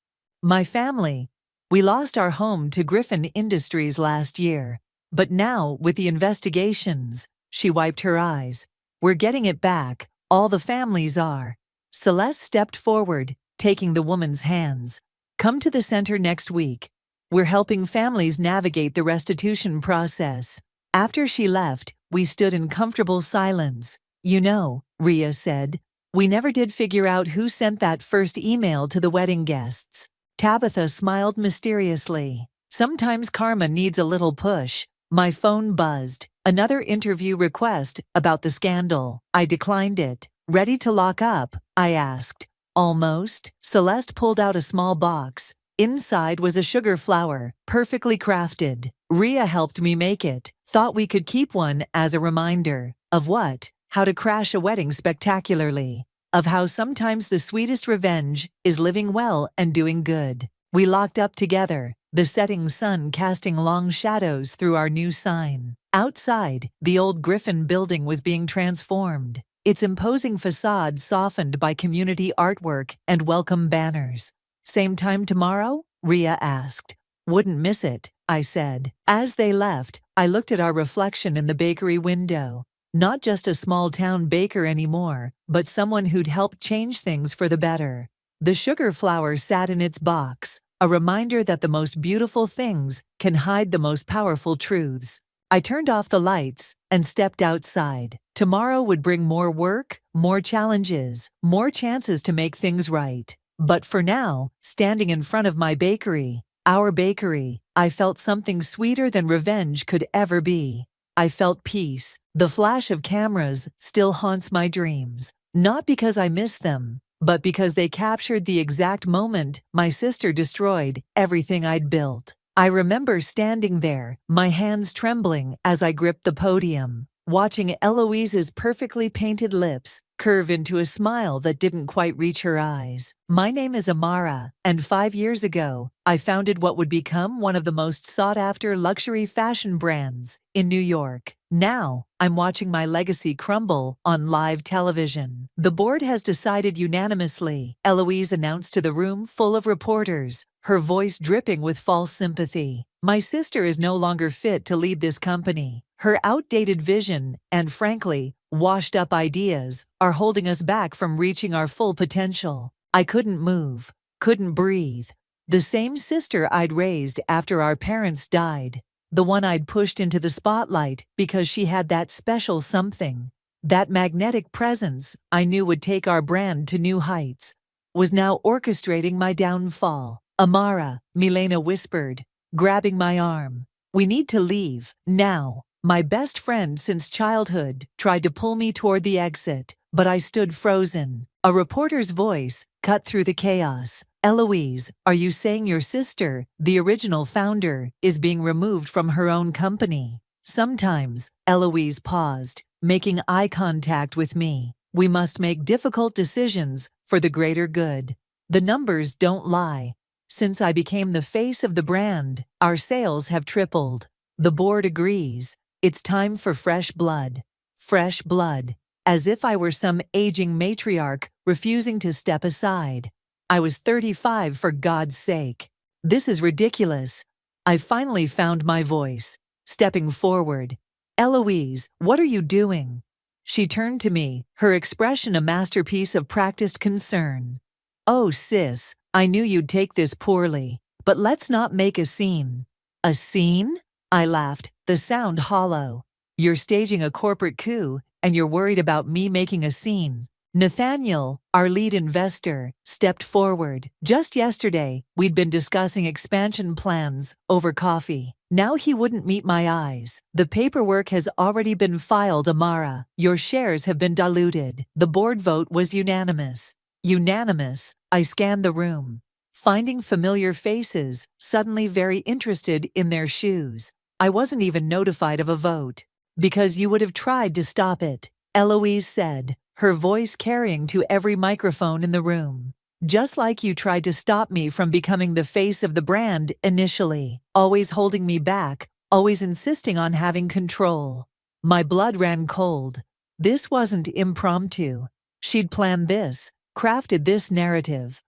"My family. We lost our home to Griffin Industries last year. But now, with the investigations," she wiped her eyes, "we're getting it back. All the families are." Celeste stepped forward, taking the woman's hands. "Come to the center next week. We're helping families navigate the restitution process." After she left, we stood in comfortable silence. "You know," Rhea said, "we never did figure out who sent that first email to the wedding guests." Tabitha smiled mysteriously. "Sometimes karma needs a little push." My phone buzzed. Another interview request about the scandal. I declined it. "Ready to lock up?" I asked. "Almost." Celeste pulled out a small box. Inside was a sugar flower, perfectly crafted. Rhea helped me make it. Thought we could keep one as a reminder. Of what? How to crash a wedding spectacularly. Of how sometimes the sweetest revenge is living well and doing good. We locked up together, the setting sun casting long shadows through our new sign. Outside, the old Griffin building was being transformed, its imposing facade softened by community artwork and welcome banners. "Same time tomorrow?" Rhea asked. "Wouldn't miss it," I said. As they left, I looked at our reflection in the bakery window. Not just a small-town baker anymore, but someone who'd helped change things for the better. The sugar flower sat in its box, a reminder that the most beautiful things can hide the most powerful truths. I turned off the lights and stepped outside. Tomorrow would bring more work, more challenges, more chances to make things right. But for now, standing in front of my bakery, our bakery, I felt something sweeter than revenge could ever be. I felt peace. The flash of cameras still haunts my dreams. Not because I miss them, but because they captured the exact moment my sister destroyed everything I'd built. I remember standing there, my hands trembling as I gripped the podium, watching Eloise's perfectly painted lips curve into a smile that didn't quite reach her eyes. My name is Amara, and 5 years ago, I founded what would become one of the most sought-after luxury fashion brands in New York. Now, I'm watching my legacy crumble on live television. The board has decided unanimously, Eloise announced to the room full of reporters, her voice dripping with false sympathy. My sister is no longer fit to lead this company. Her outdated vision and, frankly, washed-up ideas are holding us back from reaching our full potential. I couldn't move, couldn't breathe. The same sister I'd raised after our parents died, the one I'd pushed into the spotlight because she had that special something, that magnetic presence I knew would take our brand to new heights, was now orchestrating my downfall. Amara, Milena whispered, grabbing my arm. We need to leave, now. My best friend since childhood tried to pull me toward the exit, but I stood frozen. A reporter's voice cut through the chaos. Eloise, are you saying your sister, the original founder, is being removed from her own company? Sometimes, Eloise paused, making eye contact with me. We must make difficult decisions for the greater good. The numbers don't lie. Since I became the face of the brand, our sales have tripled. The board agrees. It's time for fresh blood. Fresh blood. As if I were some aging matriarch refusing to step aside. I was 35 for God's sake. This is ridiculous. I finally found my voice, stepping forward. Eloise, what are you doing? She turned to me, her expression a masterpiece of practiced concern. Oh, sis, I knew you'd take this poorly, but let's not make a scene. A scene? I laughed, the sound hollow. You're staging a corporate coup, and you're worried about me making a scene. Nathaniel, our lead investor, stepped forward. Just yesterday, we'd been discussing expansion plans over coffee. Now he wouldn't meet my eyes. The paperwork has already been filed, Amara. Your shares have been diluted. The board vote was unanimous. Unanimous. I scanned the room, finding familiar faces, suddenly very interested in their shoes. I wasn't even notified of a vote. Because you would have tried to stop it, Eloise said, her voice carrying to every microphone in the room. Just like you tried to stop me from becoming the face of the brand initially, always holding me back, always insisting on having control. My blood ran cold. This wasn't impromptu. She'd planned this, crafted this narrative.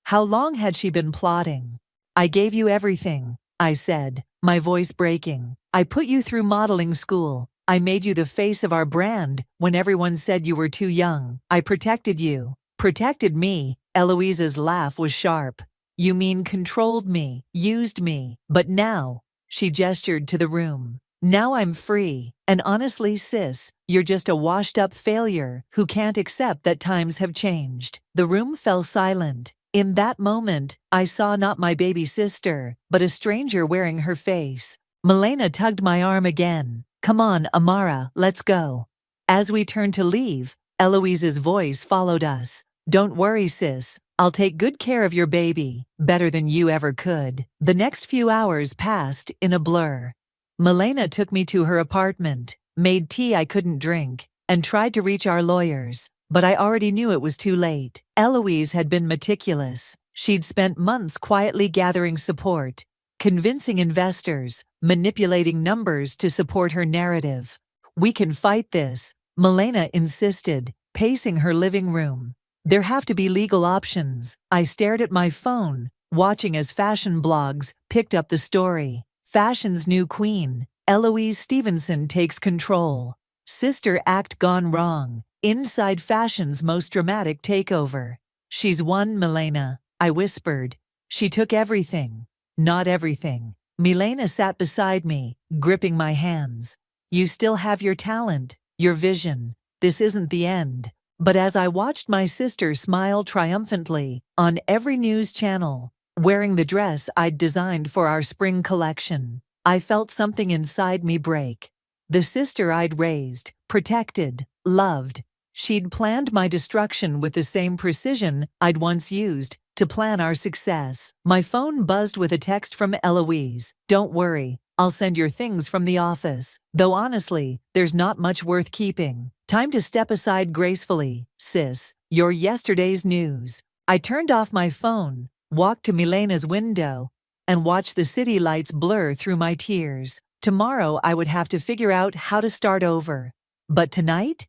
How long had she been plotting? I gave you everything, I said, my voice breaking. I put you through modeling school. I made you the face of our brand when everyone said you were too young. I protected you. Protected me. Eloise's laugh was sharp. You mean controlled me, used me. But now, she gestured to the room. Now I'm free. And honestly, sis, you're just a washed-up failure who can't accept that times have changed. The room fell silent. In that moment, I saw not my baby sister, but a stranger wearing her face. Milena tugged my arm again. Come on, Amara, let's go. As we turned to leave, Eloise's voice followed us. Don't worry, sis. I'll take good care of your baby, better than you ever could. The next few hours passed in a blur. Milena took me to her apartment, made tea I couldn't drink, and tried to reach our lawyers, but I already knew it was too late. Eloise had been meticulous. She'd spent months quietly gathering support, convincing investors, manipulating numbers to support her narrative. We can fight this, Milena insisted, pacing her living room. There have to be legal options. I stared at my phone, watching as fashion blogs picked up the story. Fashion's new queen, Eloise Stevenson takes control. Sister act gone wrong. Inside fashion's most dramatic takeover. She's won, Milena, I whispered. She took everything. Not everything. Milena sat beside me, gripping my hands. You still have your talent, your vision. This isn't the end. But as I watched my sister smile triumphantly on every news channel, wearing the dress I'd designed for our spring collection, I felt something inside me break. The sister I'd raised, protected, loved, She'd planned my destruction with the same precision I'd once used to plan our success. My phone buzzed with a text from Eloise. "Don't worry, I'll send your things from the office. Though honestly, there's not much worth keeping. Time to step aside gracefully, sis. You're yesterday's news." I turned off my phone, walked to Milena's window, and watched the city lights blur through my tears. Tomorrow I would have to figure out how to start over. But tonight,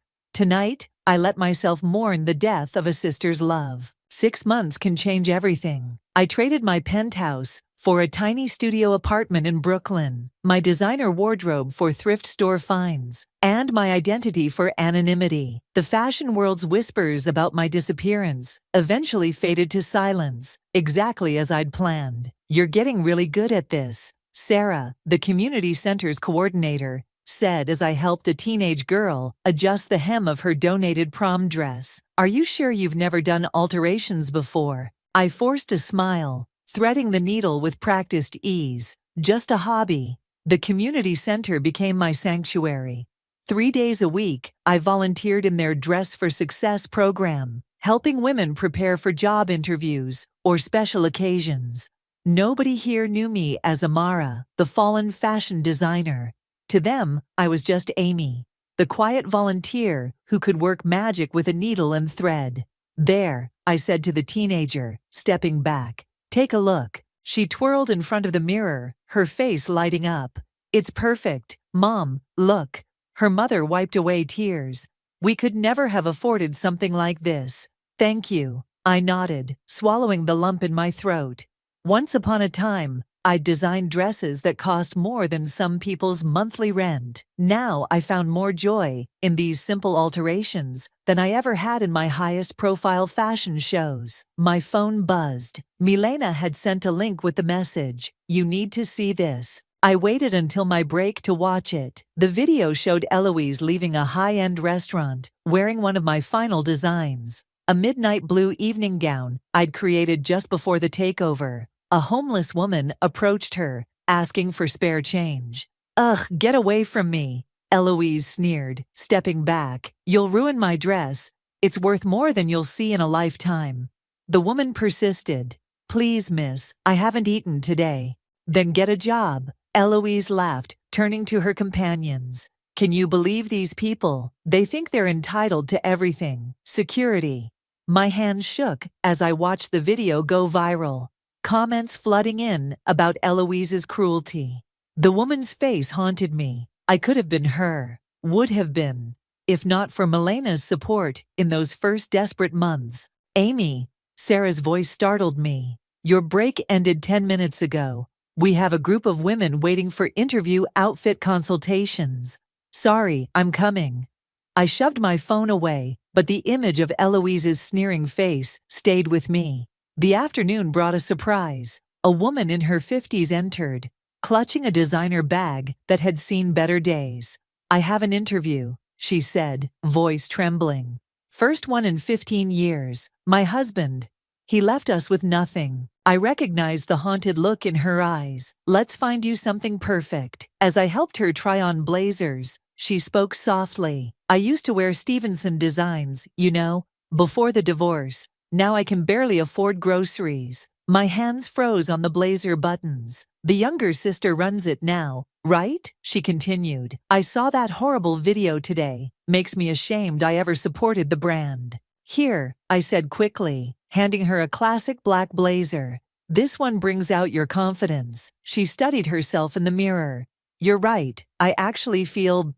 I let myself mourn the death of a sister's love. 6 months can change everything. I traded my penthouse for a tiny studio apartment in Brooklyn, my designer wardrobe for thrift store finds, and my identity for anonymity. The fashion world's whispers about my disappearance eventually faded to silence, exactly as I'd planned. "You're getting really good at this," Sarah, the community center's coordinator, said as I helped a teenage girl adjust the hem of her donated prom dress. "Are you sure you've never done alterations before?" I forced a smile, threading the needle with practiced ease. "Just a hobby." The community center became my sanctuary. 3 days a week, I volunteered in their Dress for Success program, helping women prepare for job interviews or special occasions. Nobody here knew me as Amara, the fallen fashion designer. To them, I was just Amy, the quiet volunteer who could work magic with a needle and thread. "There," I said to the teenager, stepping back. "Take a look." She twirled in front of the mirror, her face lighting up. "It's perfect. Mom, look." Her mother wiped away tears. "We could never have afforded something like this." "Thank you," I nodded, swallowing the lump in my throat. Once upon a time, I'd designed dresses that cost more than some people's monthly rent. Now I found more joy in these simple alterations than I ever had in my highest-profile fashion shows. My phone buzzed. Milena had sent a link with the message, "You need to see this." I waited until my break to watch it. The video showed Eloise leaving a high-end restaurant, wearing one of my final designs, a midnight blue evening gown I'd created just before the takeover. A homeless woman approached her, asking for spare change. "Ugh, get away from me," Eloise sneered, stepping back. "You'll ruin my dress. It's worth more than you'll see in a lifetime." The woman persisted. "Please, miss, I haven't eaten today." "Then get a job," Eloise laughed, turning to her companions. "Can you believe these people? They think they're entitled to everything. Security." My hands shook as I watched the video go viral. Comments flooding in about Eloise's cruelty. The woman's face haunted me. I could have been her, would have been, if not for Milena's support in those first desperate months. "Amy," Sarah's voice startled me. "Your break ended 10 minutes ago. We have a group of women waiting for interview outfit consultations." "Sorry, I'm coming." I shoved my phone away, but the image of Eloise's sneering face stayed with me. The afternoon brought a surprise. A woman in her 50s entered, clutching a designer bag that had seen better days. "I have an interview," she said, voice trembling. "First one in 15 years. My husband. He left us with nothing." I recognized the haunted look in her eyes. "Let's find you something perfect." As I helped her try on blazers, she spoke softly. "I used to wear Stevenson designs, you know, before the divorce. Now I can barely afford groceries." My hands froze on the blazer buttons. "The younger sister runs it now, right?" she continued. "I saw that horrible video today. Makes me ashamed I ever supported the brand." "Here," I said quickly, handing her a classic black blazer. "This one brings out your confidence." She studied herself in the mirror. "You're right, I actually feel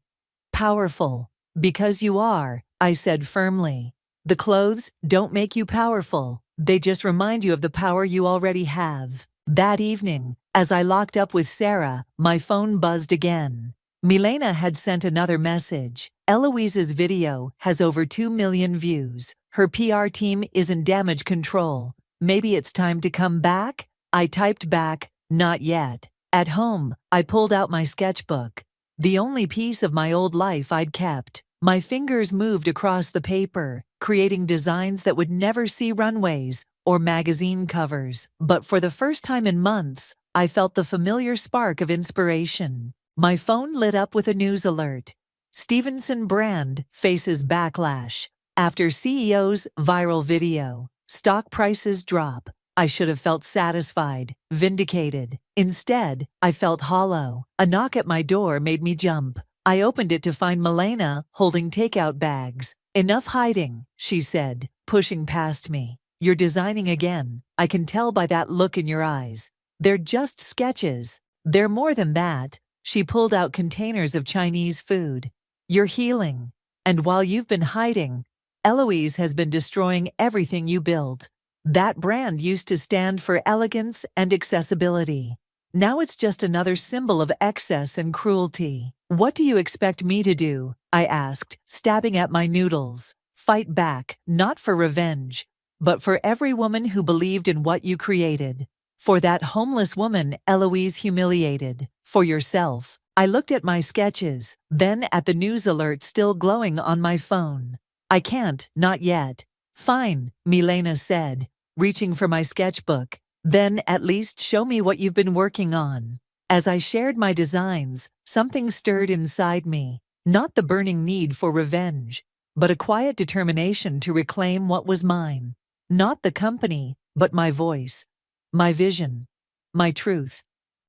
powerful." "Because you are," I said firmly. "The clothes don't make you powerful. They just remind you of the power you already have." That evening, as I locked up with Sarah, my phone buzzed again. Milena had sent another message. "Eloise's video has over 2 million views. Her PR team is in damage control. Maybe it's time to come back?" I typed back, "Not yet." At home, I pulled out my sketchbook, the only piece of my old life I'd kept. My fingers moved across the paper, creating designs that would never see runways or magazine covers. But for the first time in months, I felt the familiar spark of inspiration. My phone lit up with a news alert. "Stevenson brand faces backlash. After CEO's viral video, stock prices drop. I should have felt satisfied, vindicated. Instead, I felt hollow. A knock at my door made me jump. I opened it to find Milena holding takeout bags. "Enough hiding," she said, pushing past me. "You're designing again. I can tell by that look in your eyes. They're just sketches. They're more than that." She pulled out containers of Chinese food. "You're healing. And while you've been hiding, Eloise has been destroying everything you built. That brand used to stand for elegance and accessibility. Now it's just another symbol of excess and cruelty." "What do you expect me to do?" I asked, stabbing at my noodles. "Fight back, not for revenge, but for every woman who believed in what you created. For that homeless woman Eloise humiliated. For yourself." I looked at my sketches, then at the news alert still glowing on my phone. "I can't, not yet." "Fine," Milena said, reaching for my sketchbook. "Then at least show me what you've been working on." As I shared my designs, something stirred inside me. Not the burning need for revenge, but a quiet determination to reclaim what was mine. Not the company, but my voice, my vision, my truth.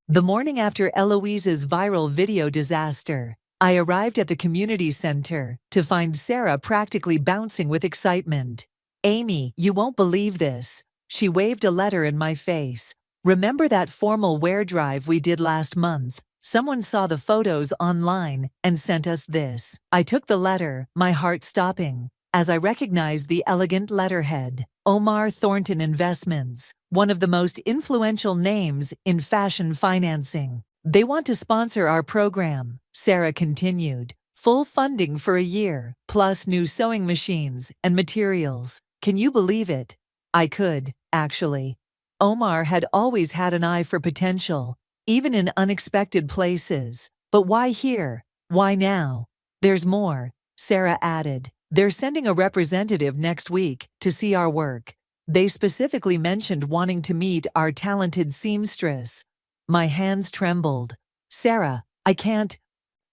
The morning after Eloise's viral video disaster, I arrived at the community center to find Sarah practically bouncing with excitement. "Amy, you won't believe this." She waved a letter in my face. "Remember that formal wear drive we did last month? Someone saw the photos online and sent us this." I took the letter, my heart stopping, as I recognized the elegant letterhead. Omar Thornton Investments, one of the most influential names in fashion financing. "They want to sponsor our program," Sarah continued. "Full funding for a year, plus new sewing machines and materials. Can you believe it?" I could, actually. Omar had always had an eye for potential, even in unexpected places. But why here? Why now? "There's more," Sarah added. "They're sending a representative next week to see our work. They specifically mentioned wanting to meet our talented seamstress." My hands trembled. "Sarah, I can't."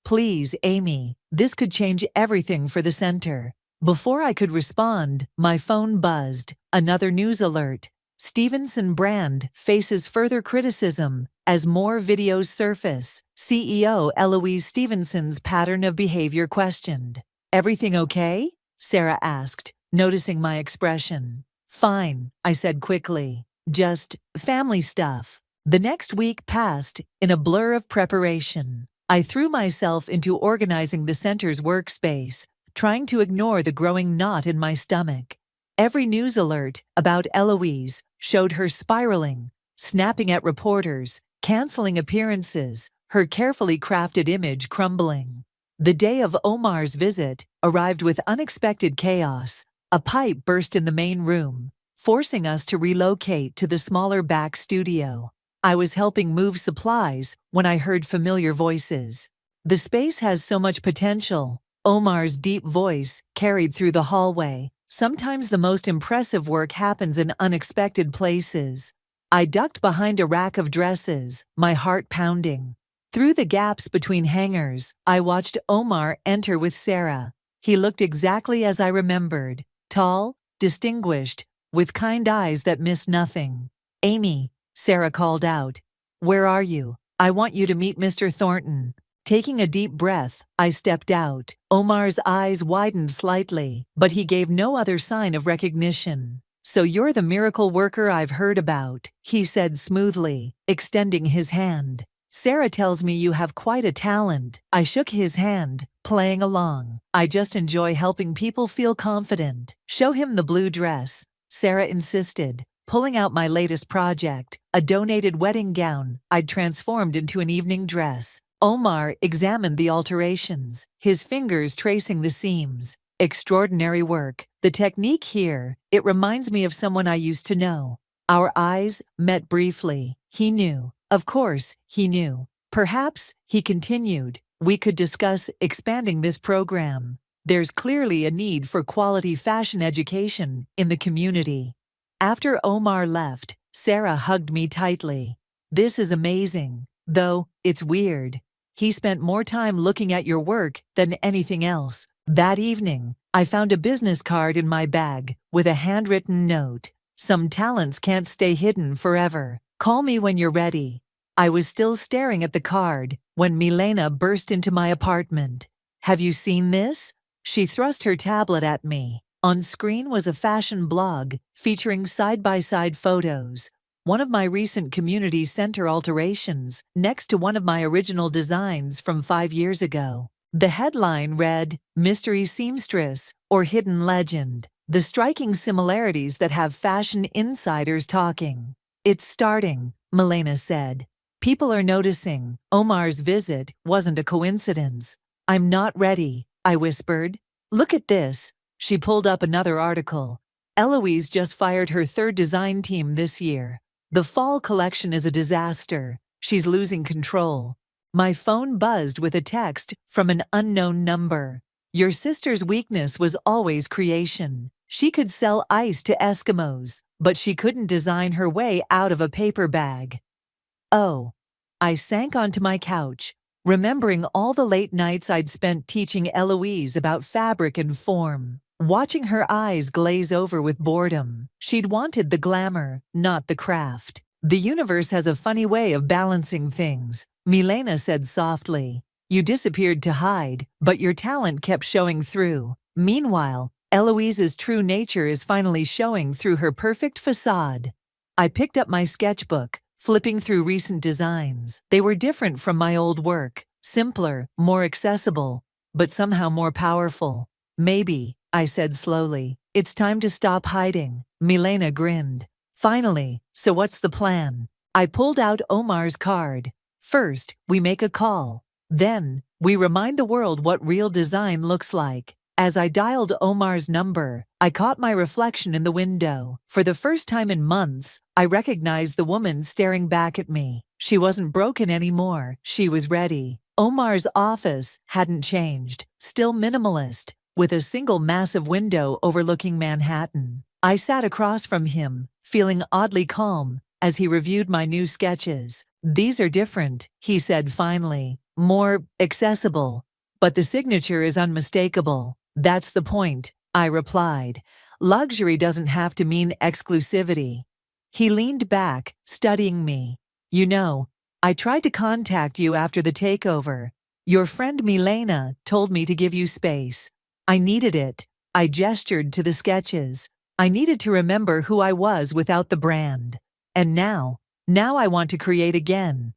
"Please, Amy, this could change everything for the center." Before I could respond, my phone buzzed. Another news alert. Stevenson brand faces further criticism as more videos surface. CEO Eloise Stevenson's pattern of behavior questioned. "Everything okay?" Sarah asked, noticing my expression. "Fine," I said quickly. "Just family stuff." The next week passed in a blur of preparation. I threw myself into organizing the center's workspace, trying to ignore the growing knot in my stomach. Every news alert about Eloise showed her spiraling, snapping at reporters, canceling appearances, her carefully crafted image crumbling. The day of Omar's visit arrived with unexpected chaos. A pipe burst in the main room, forcing us to relocate to the smaller back studio. I was helping move supplies when I heard familiar voices. "The space has so much potential," Omar's deep voice carried through the hallway. "Sometimes the most impressive work happens in unexpected places." I ducked behind a rack of dresses, my heart pounding. Through the gaps between hangers, I watched Omar enter with Sarah. He looked exactly as I remembered, tall, distinguished, with kind eyes that missed nothing. "Amy," Sarah called out. "Where are you? I want you to meet Mr. Thornton." Taking a deep breath, I stepped out. Omar's eyes widened slightly, but he gave no other sign of recognition. "So you're the miracle worker I've heard about," he said smoothly, extending his hand. "Sarah tells me you have quite a talent." I shook his hand, playing along. "I just enjoy helping people feel confident." "Show him the blue dress," Sarah insisted, pulling out my latest project, a donated wedding gown I'd transformed into an evening dress. Omar examined the alterations, his fingers tracing the seams. "Extraordinary work. The technique here, it reminds me of someone I used to know." Our eyes met briefly. He knew. Of course, he knew. "Perhaps," he continued, "we could discuss expanding this program. There's clearly a need for quality fashion education in the community." After Omar left, Sarah hugged me tightly. "This is amazing. Though, it's weird. He spent more time looking at your work than anything else." That evening, I found a business card in my bag with a handwritten note. Some talents can't stay hidden forever. Call me when you're ready. I was still staring at the card when Milena burst into my apartment. Have you seen this? She thrust her tablet at me. On screen was a fashion blog featuring side-by-side photos. One of my recent community center alterations next to one of my original designs from 5 years ago. The headline read, Mystery Seamstress or Hidden Legend. The striking similarities that have fashion insiders talking. It's starting, Milena said. People are noticing. Omar's visit wasn't a coincidence. I'm not ready, I whispered. Look at this. She pulled up another article. Eloise just fired her 3rd design team this year. The fall collection is a disaster. She's losing control. My phone buzzed with a text from an unknown number. Your sister's weakness was always creation. She could sell ice to Eskimos, but she couldn't design her way out of a paper bag. Oh. I sank onto my couch, remembering all the late nights I'd spent teaching Eloise about fabric and form. Watching her eyes glaze over with boredom. She'd wanted the glamour, not the craft. The universe has a funny way of balancing things, Milena said softly. You disappeared to hide, but your talent kept showing through. Meanwhile, Eloise's true nature is finally showing through her perfect facade. I picked up my sketchbook, flipping through recent designs. They were different from my old work, simpler, more accessible, but somehow more powerful. Maybe, I said slowly, it's time to stop hiding. Milena grinned. Finally, so what's the plan? I pulled out Omar's card. First, we make a call. Then, we remind the world what real design looks like. As I dialed Omar's number, I caught my reflection in the window. For the first time in months, I recognized the woman staring back at me. She wasn't broken anymore. She was ready. Omar's office hadn't changed, still minimalist, with a single massive window overlooking Manhattan. I sat across from him, feeling oddly calm, as he reviewed my new sketches. These are different, he said finally, more accessible. But the signature is unmistakable. That's the point, I replied. Luxury doesn't have to mean exclusivity. He leaned back, studying me. You know, I tried to contact you after the takeover. Your friend Milena told me to give you space. I needed it. I gestured to the sketches. I needed to remember who I was without the brand. And now I want to create again.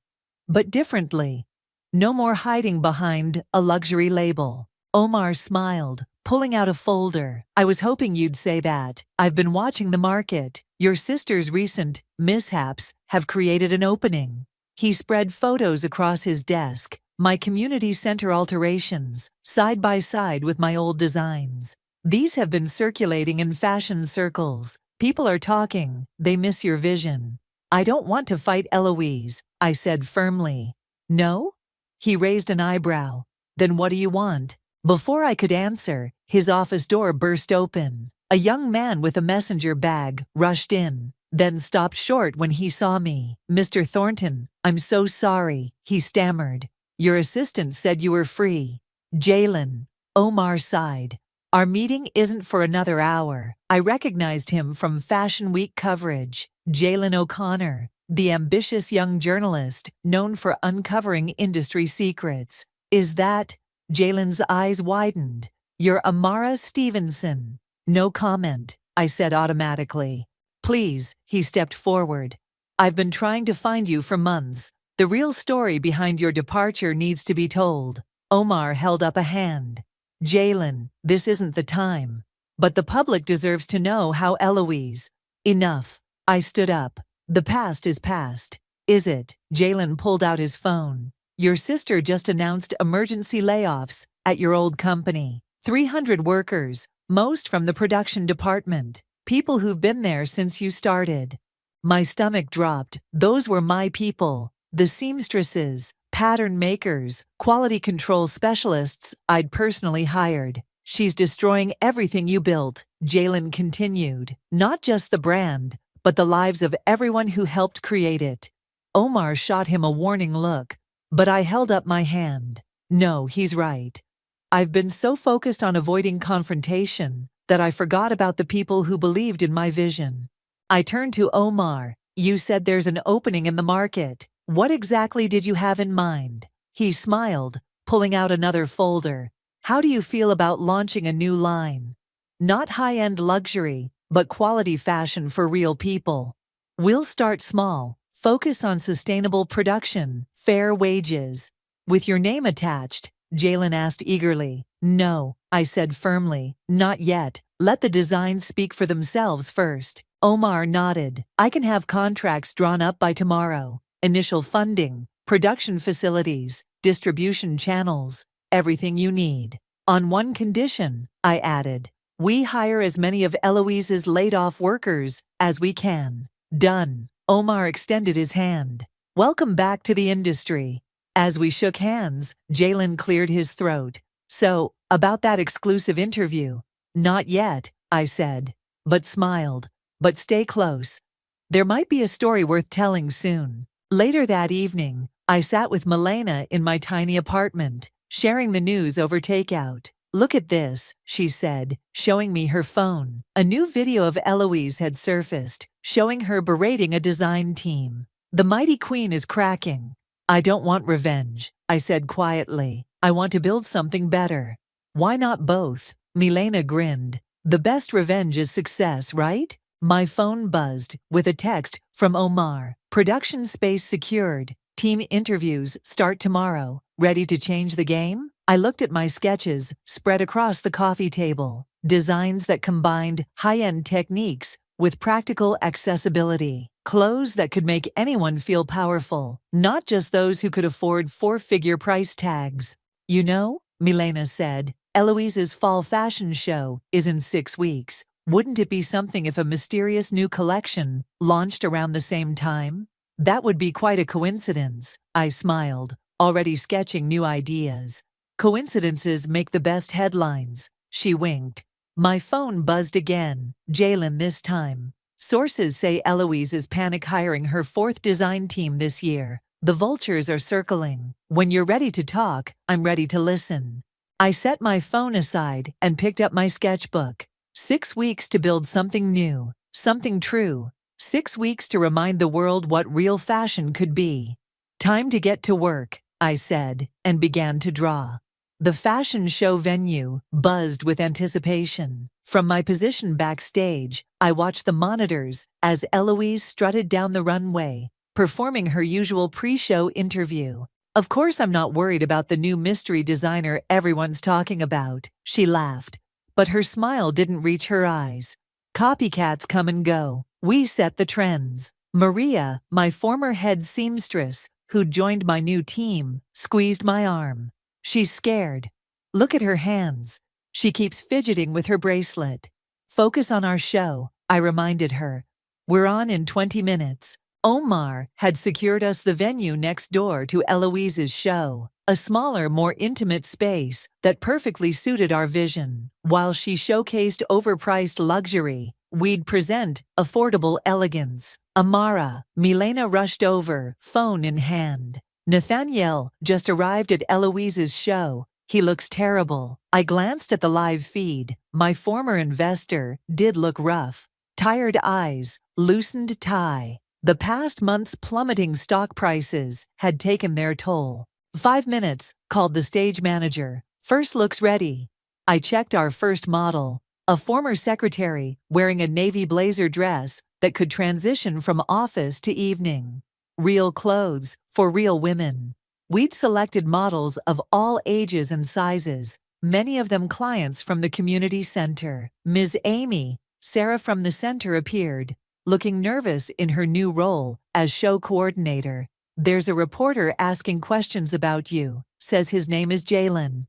But differently. No more hiding behind a luxury label. Omar smiled, pulling out a folder. I was hoping you'd say that. I've been watching the market. Your sister's recent mishaps have created an opening. He spread photos across his desk. My community center alterations, side by side with my old designs. These have been circulating in fashion circles. People are talking. They miss your vision. I don't want to fight Eloise, I said firmly. No? He raised an eyebrow. Then what do you want? Before I could answer, his office door burst open. A young man with a messenger bag rushed in, then stopped short when he saw me. Mr. Thornton, I'm so sorry, he stammered. Your assistant said you were free. Jalen. Omar sighed. Our meeting isn't for another hour. I recognized him from Fashion Week coverage. Jalen O'Connor, the ambitious young journalist known for uncovering industry secrets. Is that? Jalen's eyes widened. You're Amara Stevenson. No comment, I said automatically. Please, he stepped forward. I've been trying to find you for months. The real story behind your departure needs to be told. Omar held up a hand. Jalen, this isn't the time. But the public deserves to know how Eloise. Enough. I stood up. The past is past. Is it? Jalen pulled out his phone. Your sister just announced emergency layoffs at your old company. 300 workers, most from the production department. People who've been there since you started. My stomach dropped. Those were my people. The seamstresses, pattern makers, quality control specialists I'd personally hired. She's destroying everything you built, Jalen continued. Not just the brand, but the lives of everyone who helped create it. Omar shot him a warning look, but I held up my hand. No, he's right. I've been so focused on avoiding confrontation that I forgot about the people who believed in my vision. I turned to Omar. You said there's an opening in the market. What exactly did you have in mind? He smiled, pulling out another folder. How do you feel about launching a new line? Not high-end luxury, but quality fashion for real people. We'll start small, focus on sustainable production, fair wages. With your name attached, Jalen asked eagerly. No, I said firmly, not yet. Let the designs speak for themselves first. Omar nodded. I can have contracts drawn up by tomorrow. Initial funding, production facilities, distribution channels, everything you need. On one condition, I added. We hire as many of Eloise's laid-off workers as we can. Done. Omar extended his hand. Welcome back to the industry. As we shook hands, Jalen cleared his throat. So, about that exclusive interview? Not yet, I said, but smiled. But stay close. There might be a story worth telling soon. Later that evening, I sat with Milena in my tiny apartment, sharing the news over takeout. Look at this, she said, showing me her phone. A new video of Eloise had surfaced, showing her berating a design team. The mighty queen is cracking. I don't want revenge, I said quietly. I want to build something better. Why not both? Milena grinned. The best revenge is success, right? My phone buzzed with a text from Omar. Production space secured. Team interviews start tomorrow. Ready to change the game? I looked at my sketches spread across the coffee table. Designs that combined high-end techniques with practical accessibility. Clothes that could make anyone feel powerful, not just those who could afford four-figure price tags. You know, Milena said, Eloise's fall fashion show is in 6 weeks. Wouldn't it be something if a mysterious new collection launched around the same time? That would be quite a coincidence, I smiled, already sketching new ideas. Coincidences make the best headlines, she winked. My phone buzzed again, Jalen this time. Sources say Eloise is panic hiring her 4th design team this year. The vultures are circling. When you're ready to talk, I'm ready to listen. I set my phone aside and picked up my sketchbook. 6 weeks to build something new, something true. 6 weeks to remind the world what real fashion could be. Time to get to work, I said, and began to draw. The fashion show venue buzzed with anticipation. From my position backstage, I watched the monitors as Eloise strutted down the runway, performing her usual pre-show interview. Of course I'm not worried about the new mystery designer everyone's talking about, she laughed. But her smile didn't reach her eyes. Copycats come and go. We set the trends. Maria, my former head seamstress, who joined my new team, squeezed my arm. She's scared. Look at her hands. She keeps fidgeting with her bracelet. Focus on our show, I reminded her. We're on in 20 minutes. Omar had secured us the venue next door to Eloise's show, a smaller, more intimate space that perfectly suited our vision. While she showcased overpriced luxury, we'd present affordable elegance. Amara, Milena rushed over, phone in hand. Nathaniel just arrived at Eloise's show. He looks terrible. I glanced at the live feed. My former investor did look rough. Tired eyes, loosened tie. The past month's plummeting stock prices had taken their toll. 5 minutes, called the stage manager. First looks ready. I checked our first model, a former secretary wearing a navy blazer dress that could transition from office to evening. Real clothes for real women. We'd selected models of all ages and sizes, many of them clients from the community center. Ms. Amy, Sarah from the center appeared, looking nervous in her new role as show coordinator. There's a reporter asking questions about you, says his name is Jalen.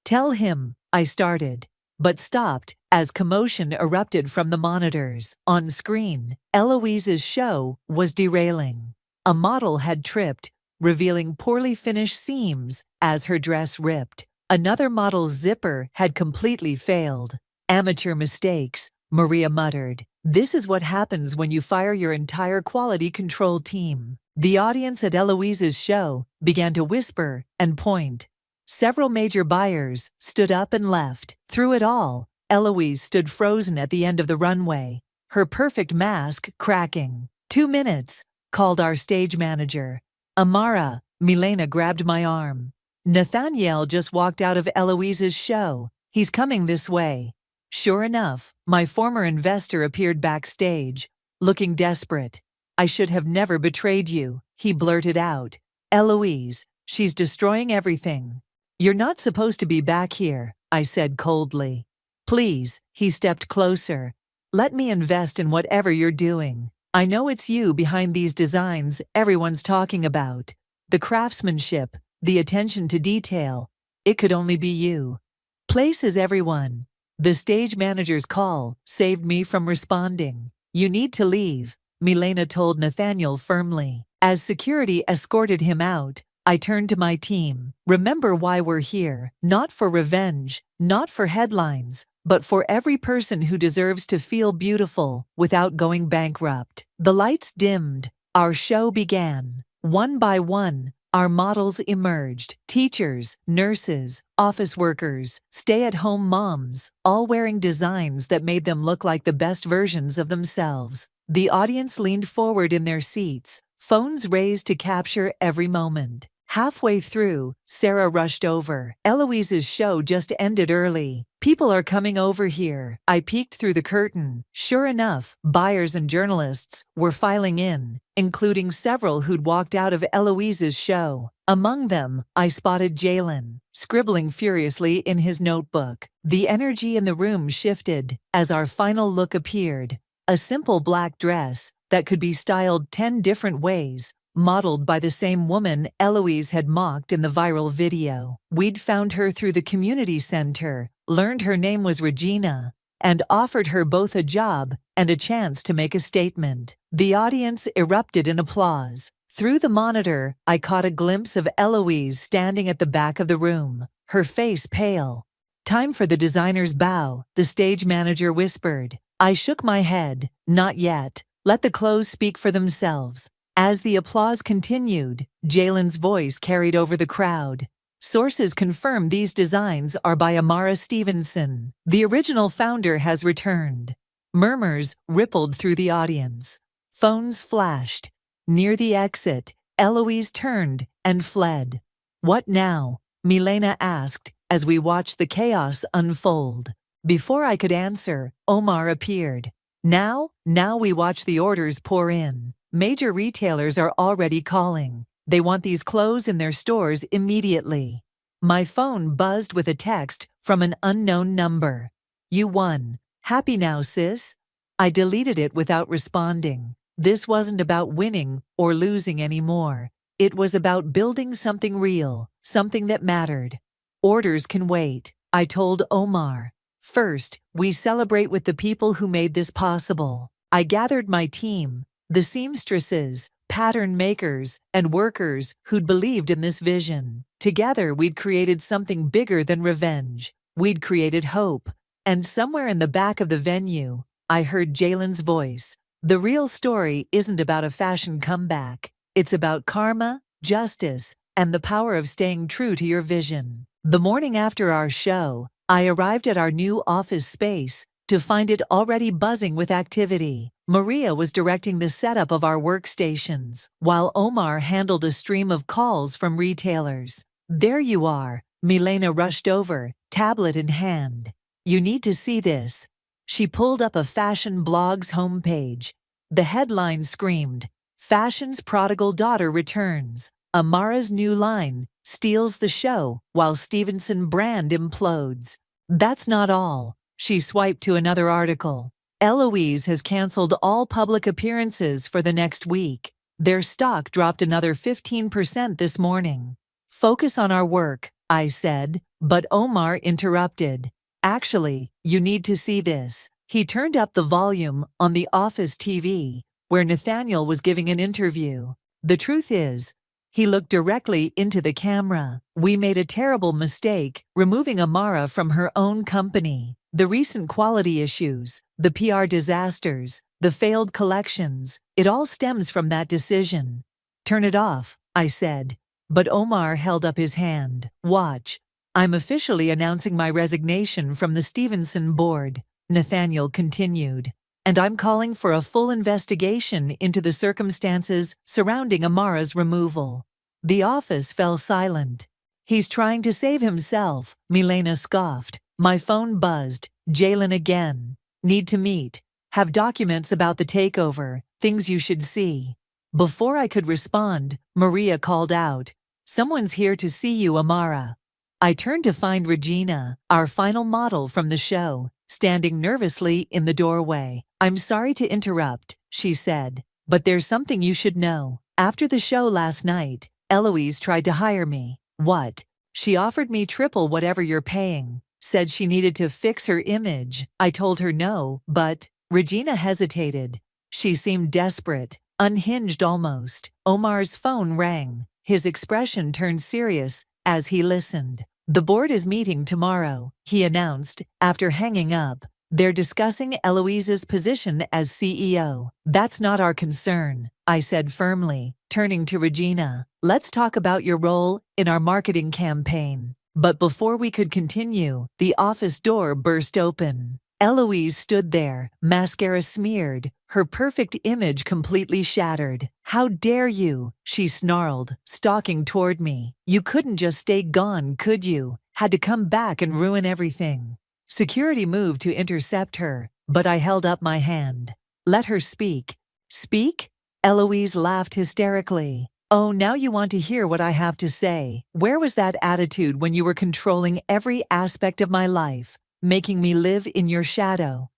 Tell him, I started, but stopped as commotion erupted from the monitors. On screen, Eloise's show was derailing. A model had tripped, revealing poorly finished seams as her dress ripped. Another model's zipper had completely failed. Amateur mistakes, Maria muttered. This is what happens when you fire your entire quality control team. The audience at Eloise's show began to whisper and point. Several major buyers stood up and left. Through it all, Eloise stood frozen at the end of the runway, her perfect mask cracking. 2 minutes, called our stage manager. Amara, Milena grabbed my arm. Nathaniel just walked out of Eloise's show. He's coming this way. Sure enough, my former investor appeared backstage, looking desperate. I should have never betrayed you, he blurted out. Eloise, she's destroying everything. You're not supposed to be back here, I said coldly. Please, he stepped closer. Let me invest in whatever you're doing. I know it's you behind these designs everyone's talking about. The craftsmanship, the attention to detail. It could only be you. Places everyone. The stage manager's call saved me from responding. You need to leave, Milena told Nathaniel firmly. As security escorted him out, I turned to my team. Remember why we're here. Not for revenge, not for headlines, but for every person who deserves to feel beautiful without going bankrupt. The lights dimmed. Our show began. One by one, our models emerged. Teachers, nurses, office workers, stay-at-home moms, all wearing designs that made them look like the best versions of themselves. The audience leaned forward in their seats, phones raised to capture every moment. Halfway through, Sarah rushed over. Eloise's show just ended early. People are coming over here. I peeked through the curtain. Sure enough, buyers and journalists were filing in, including several who'd walked out of Eloise's show. Among them, I spotted Jalen, scribbling furiously in his notebook. The energy in the room shifted as our final look appeared. A simple black dress that could be styled 10 different ways, modeled by the same woman Eloise had mocked in the viral video. We'd found her through the community center, learned her name was Regina, and offered her both a job and a chance to make a statement. The audience erupted in applause. Through the monitor, I caught a glimpse of Eloise standing at the back of the room, her face pale. Time for the designer's bow, the stage manager whispered. I shook my head. Not yet. Let the clothes speak for themselves. As the applause continued, Jalen's voice carried over the crowd. Sources confirm these designs are by Amara Stevenson. The original founder has returned. Murmurs rippled through the audience. Phones flashed. Near the exit, Eloise turned and fled. What now? Milena asked as we watched the chaos unfold. Before I could answer, Omar appeared. Now we watch the orders pour in. Major retailers are already calling. They want these clothes in their stores immediately. My phone buzzed with a text from an unknown number. You won. Happy now, sis? I deleted it without responding. This wasn't about winning or losing anymore. It was about building something real, something that mattered. Orders can wait, I told Omar. First, we celebrate with the people who made this possible. I gathered my team, the seamstresses, pattern makers, and workers who'd believed in this vision. Together, we'd created something bigger than revenge. We'd created hope. And somewhere in the back of the venue, I heard Jalen's voice. The real story isn't about a fashion comeback. It's about karma, justice, and the power of staying true to your vision. The morning after our show, I arrived at our new office space to find it already buzzing with activity. Maria was directing the setup of our workstations, while Omar handled a stream of calls from retailers. There you are, Milena rushed over, tablet in hand. You need to see this. She pulled up a fashion blog's homepage. The headline screamed, Fashion's prodigal daughter returns. Amara's new line steals the show while Stevenson brand implodes. That's not all. She swiped to another article. Eloise has canceled all public appearances for the next week. Their stock dropped another 15% this morning. Focus on our work, I said, but Omar interrupted. Actually, you need to see this. He turned up the volume on the office TV, where Nathaniel was giving an interview. The truth is, he looked directly into the camera. We made a terrible mistake removing Amara from her own company. The recent quality issues, the PR disasters, the failed collections, it all stems from that decision. Turn it off, I said. But Omar held up his hand. "Watch. I'm officially announcing my resignation from the Stevenson board," Nathaniel continued. "And I'm calling for a full investigation into the circumstances surrounding Amara's removal." The office fell silent. "He's trying to save himself," Milena scoffed. My phone buzzed. "Jalen again. Need to meet. Have documents about the takeover. Things you should see." Before I could respond, Maria called out, "Someone's here to see you, Amara." I turned to find Regina, our final model from the show, standing nervously in the doorway. "I'm sorry to interrupt," she said, "but there's something you should know. After the show last night, Eloise tried to hire me." "What?" "She offered me triple whatever you're paying. Said she needed to fix her image." I told her no, but Regina hesitated. She seemed desperate, unhinged almost. Omar's phone rang. His expression turned serious as he listened. "The board is meeting tomorrow," he announced, after hanging up. "They're discussing Eloise's position as CEO. That's not our concern," I said firmly, turning to Regina. "Let's talk about your role in our marketing campaign." But before we could continue, the office door burst open. Eloise stood there, mascara smeared, her perfect image completely shattered. "How dare you?" she snarled, stalking toward me. "You couldn't just stay gone, could you? Had to come back and ruin everything." Security moved to intercept her, but I held up my hand. "Let her speak." "Speak?" Eloise laughed hysterically. "Oh, now you want to hear what I have to say. Where was that attitude when you were controlling every aspect of my life, making me live in your shadow?"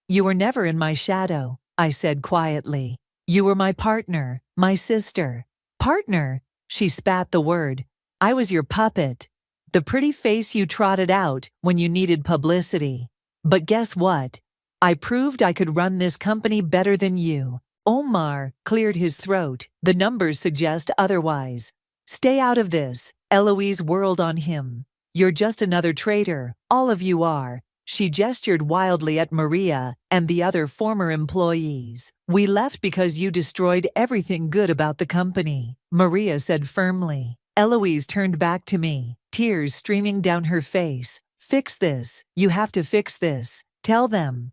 "You were never in my shadow," I said quietly. "You were my partner, my sister." "Partner?" She spat the word. "I was your puppet. The pretty face you trotted out when you needed publicity. But guess what? I proved I could run this company better than you." Omar cleared his throat. "The numbers suggest otherwise." "Stay out of this," Eloise whirled on him. "You're just another traitor, all of you are." She gestured wildly at Maria and the other former employees. "We left because you destroyed everything good about the company," Maria said firmly. Eloise turned back to me, tears streaming down her face. "Fix this. You have to fix this. Tell them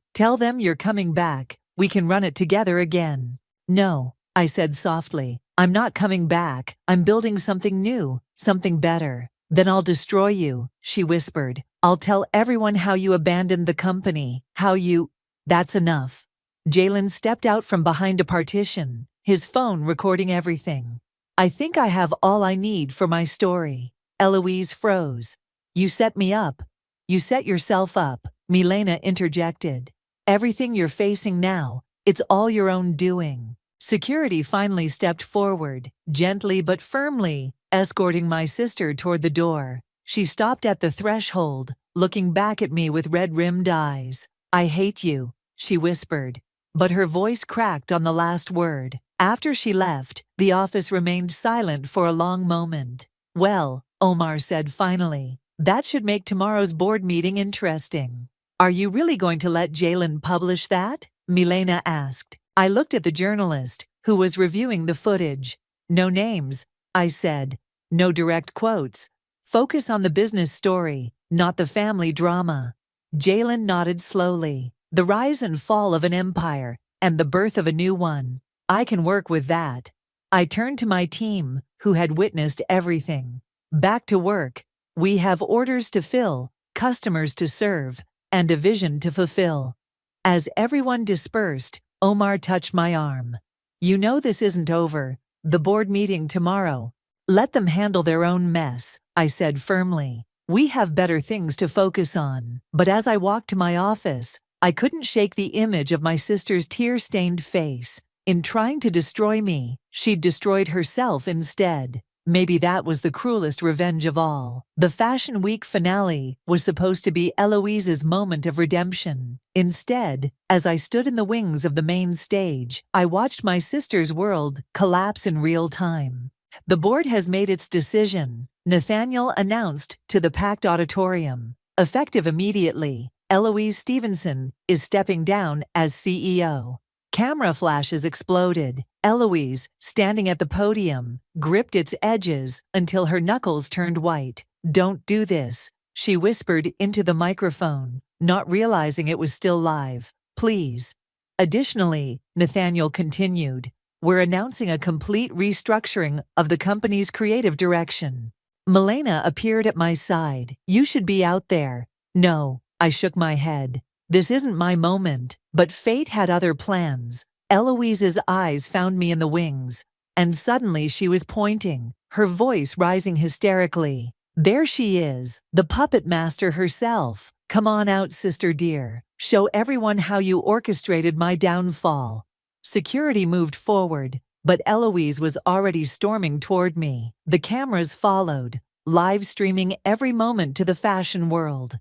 you're coming back. We can run it together again." "No," I said softly. "I'm not coming back. I'm building something new, something better." "Then I'll destroy you," she whispered. "I'll tell everyone how you abandoned the company, how you—" "That's enough." Jalen stepped out from behind a partition, his phone recording everything. "I think I have all I need for my story." Eloise froze. "You set me up. You set yourself up," Milena interjected. "Everything you're facing now, it's all your own doing." Security finally stepped forward, gently but firmly, escorting my sister toward the door. She stopped at the threshold, looking back at me with red-rimmed eyes. "I hate you," she whispered, but her voice cracked on the last word. After she left, the office remained silent for a long moment. "Well," Omar said finally, "that should make tomorrow's board meeting interesting." "Are you really going to let Jalen publish that?" Milena asked. I looked at the journalist, who was reviewing the footage. "No names," I said. "No direct quotes. Focus on the business story, not the family drama." Jalen nodded slowly. "The rise and fall of an empire, and the birth of a new one. I can work with that." I turned to my team, who had witnessed everything. "Back to work. We have orders to fill, customers to serve, and a vision to fulfill." As everyone dispersed, Omar touched my arm. "You know this isn't over. The board meeting tomorrow. Let them handle their own mess," I said firmly. "We have better things to focus on." But as I walked to my office, I couldn't shake the image of my sister's tear-stained face. In trying to destroy me, she'd destroyed herself instead. Maybe that was the cruelest revenge of all. The Fashion Week finale was supposed to be Eloise's moment of redemption. Instead, as I stood in the wings of the main stage, I watched my sister's world collapse in real time. "The board has made its decision," Nathaniel announced to the packed auditorium. "Effective immediately, Eloise Stevenson is stepping down as CEO." Camera flashes exploded. Eloise, standing at the podium, gripped its edges until her knuckles turned white. "Don't do this," she whispered into the microphone, not realizing it was still live. "Please." Additionally, Nathaniel continued, "We're announcing a complete restructuring of the company's creative direction." Milena appeared at my side. "You should be out there." "No," I shook my head. "This isn't my moment." But fate had other plans. Eloise's eyes found me in the wings, and suddenly she was pointing, her voice rising hysterically. "There she is, the puppet master herself. Come on out, sister dear. Show everyone how you orchestrated my downfall." Security moved forward, but Eloise was already storming toward me. The cameras followed, live streaming every moment to the fashion world.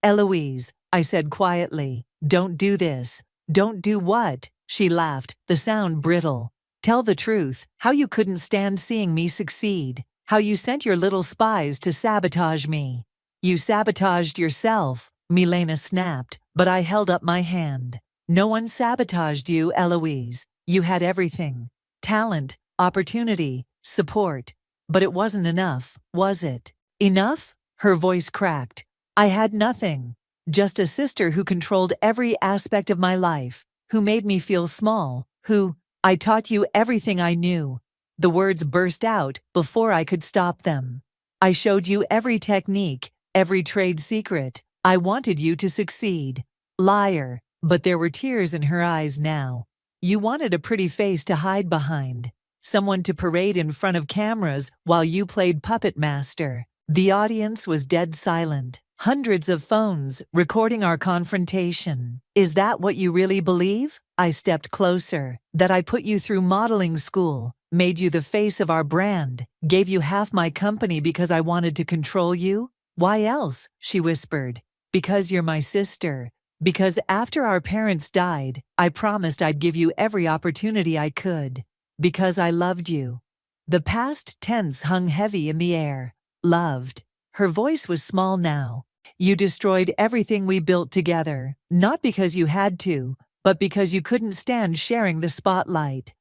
"Eloise," I said quietly, "don't do this." "Don't do what?" She laughed, the sound brittle. "Tell the truth, how you couldn't stand seeing me succeed, how you sent your little spies to sabotage me." "You sabotaged yourself," Milena snapped, but I held up my hand. "No one sabotaged you, Eloise. You had everything. Talent, opportunity, support. But it wasn't enough, was it?" "Enough?" Her voice cracked. "I had nothing. Just a sister who controlled every aspect of my life, who made me feel small, who, I taught you everything I knew." The words burst out before I could stop them. "I showed you every technique, every trade secret. I wanted you to succeed." "Liar." But there were tears in her eyes now. "You wanted a pretty face to hide behind, someone to parade in front of cameras while you played puppet master." The audience was dead silent. Hundreds of phones recording our confrontation. "Is that what you really believe?" I stepped closer. "That I put you through modeling school, made you the face of our brand, gave you half my company because I wanted to control you?" "Why else?" she whispered. "Because you're my sister. Because after our parents died, I promised I'd give you every opportunity I could. Because I loved you." The past tense hung heavy in the air. "Loved." Her voice was small now. "You destroyed everything we built together, not because you had to, but because you couldn't stand sharing the spotlight."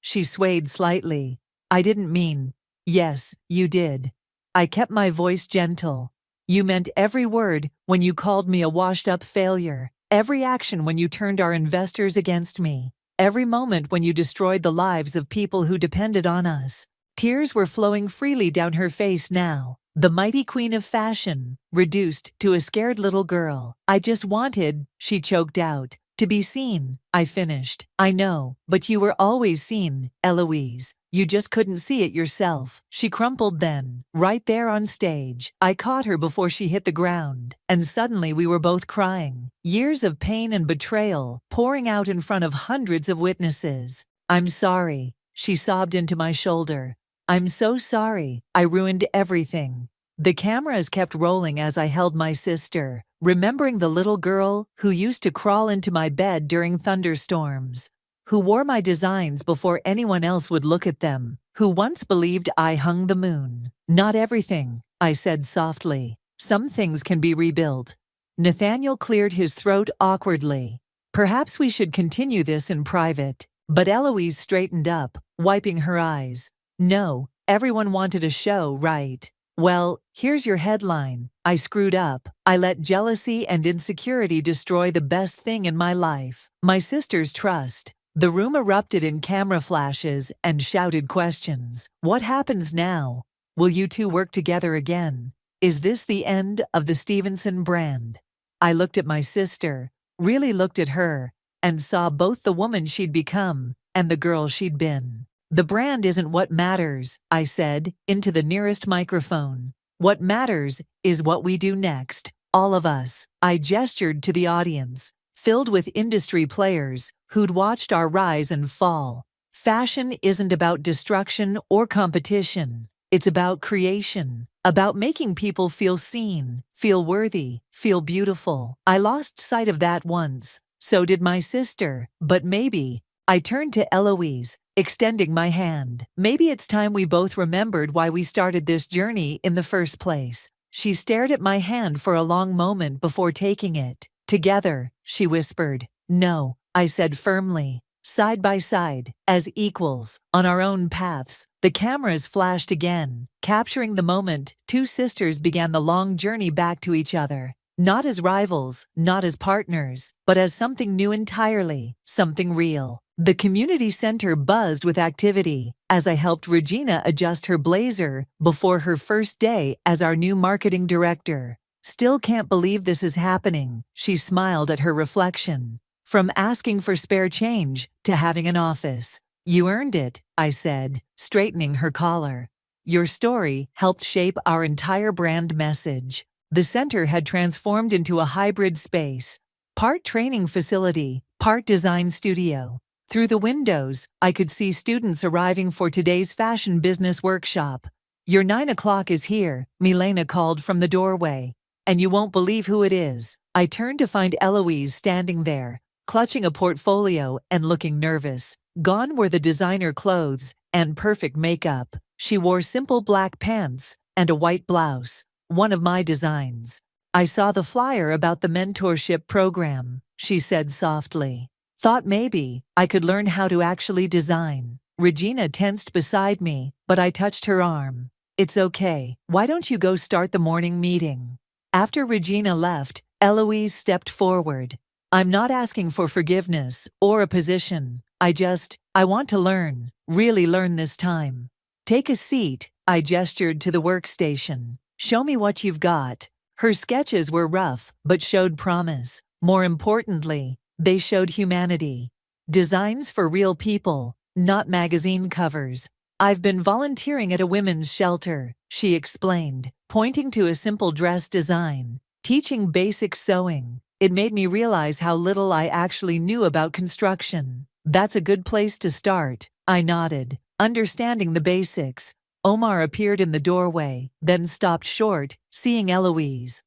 She swayed slightly. "I didn't mean." "Yes, you did." I kept my voice gentle. "You meant every word when you called me a washed-up failure, every action when you turned our investors against me, every moment when you destroyed the lives of people who depended on us." Tears were flowing freely down her face now. The mighty queen of fashion, reduced to a scared little girl. "I just wanted," she choked out, "to be seen." I finished. "I know, but you were always seen, Eloise. You just couldn't see it yourself." She crumpled then, right there on stage. I caught her before she hit the ground, and suddenly we were both crying. Years of pain and betrayal pouring out in front of hundreds of witnesses. "I'm sorry," she sobbed into my shoulder. "I'm so sorry. I ruined everything." The cameras kept rolling as I held my sister, remembering the little girl who used to crawl into my bed during thunderstorms, who wore my designs before anyone else would look at them, who once believed I hung the moon. "Not everything," I said softly. "Some things can be rebuilt." Nathaniel cleared his throat awkwardly. "Perhaps we should continue this in private." But Eloise straightened up, wiping her eyes. "No, everyone wanted a show, right? Well, here's your headline. I screwed up. I let jealousy and insecurity destroy the best thing in my life, my sister's trust." The room erupted in camera flashes and shouted questions. "What happens now? Will you two work together again? Is this the end of the Stevenson brand?" I looked at my sister, really looked at her, and saw both the woman she'd become and the girl she'd been. "The brand isn't what matters," I said, into the nearest microphone. "What matters is what we do next, all of us." I gestured to the audience, filled with industry players who'd watched our rise and fall. Fashion isn't about destruction or competition. It's about creation, about making people feel seen, feel worthy, feel beautiful. I lost sight of that once. So did my sister, but maybe. I turned to Eloise, extending my hand. "Maybe it's time we both remembered why we started this journey in the first place." She stared at my hand for a long moment before taking it. "Together," she whispered. "No," I said firmly. side by side, as equals, on our own paths. The cameras flashed again, capturing the moment two sisters began the long journey back to each other. Not as rivals, not as partners, but as something new entirely, something real. The community center buzzed with activity as I helped Regina adjust her blazer before her first day as our new marketing director. Still can't believe this is happening, she smiled at her reflection. From asking for spare change to having an office. You earned it, I said, straightening her collar. Your story helped shape our entire brand message. The center had transformed into a hybrid space, part training facility, part design studio. Through the windows, I could see students arriving for today's fashion business workshop. Your 9 o'clock is here, Milena called from the doorway. And you won't believe who it is. I turned to find Eloise standing there, clutching a portfolio and looking nervous. Gone were the designer clothes and perfect makeup. She wore simple black pants and a white blouse, one of my designs. I saw the flyer about the mentorship program, she said softly. Thought maybe I could learn how to actually design. Regina tensed beside me, but I touched her arm. It's okay. Why don't you go start the morning meeting? After Regina left, Eloise stepped forward. I'm not asking for forgiveness or a position. I want to learn, really learn this time. Take a seat, I gestured to the workstation. Show me what you've got. Her sketches were rough, but showed promise. More importantly, they showed humanity. Designs for real people, not magazine covers. I've been volunteering at a women's shelter, she explained, pointing to a simple dress design, teaching basic sewing. It made me realize how little I actually knew about construction. That's a good place to start, I nodded, understanding the basics. Omar appeared in the doorway, then stopped short, seeing Eloise.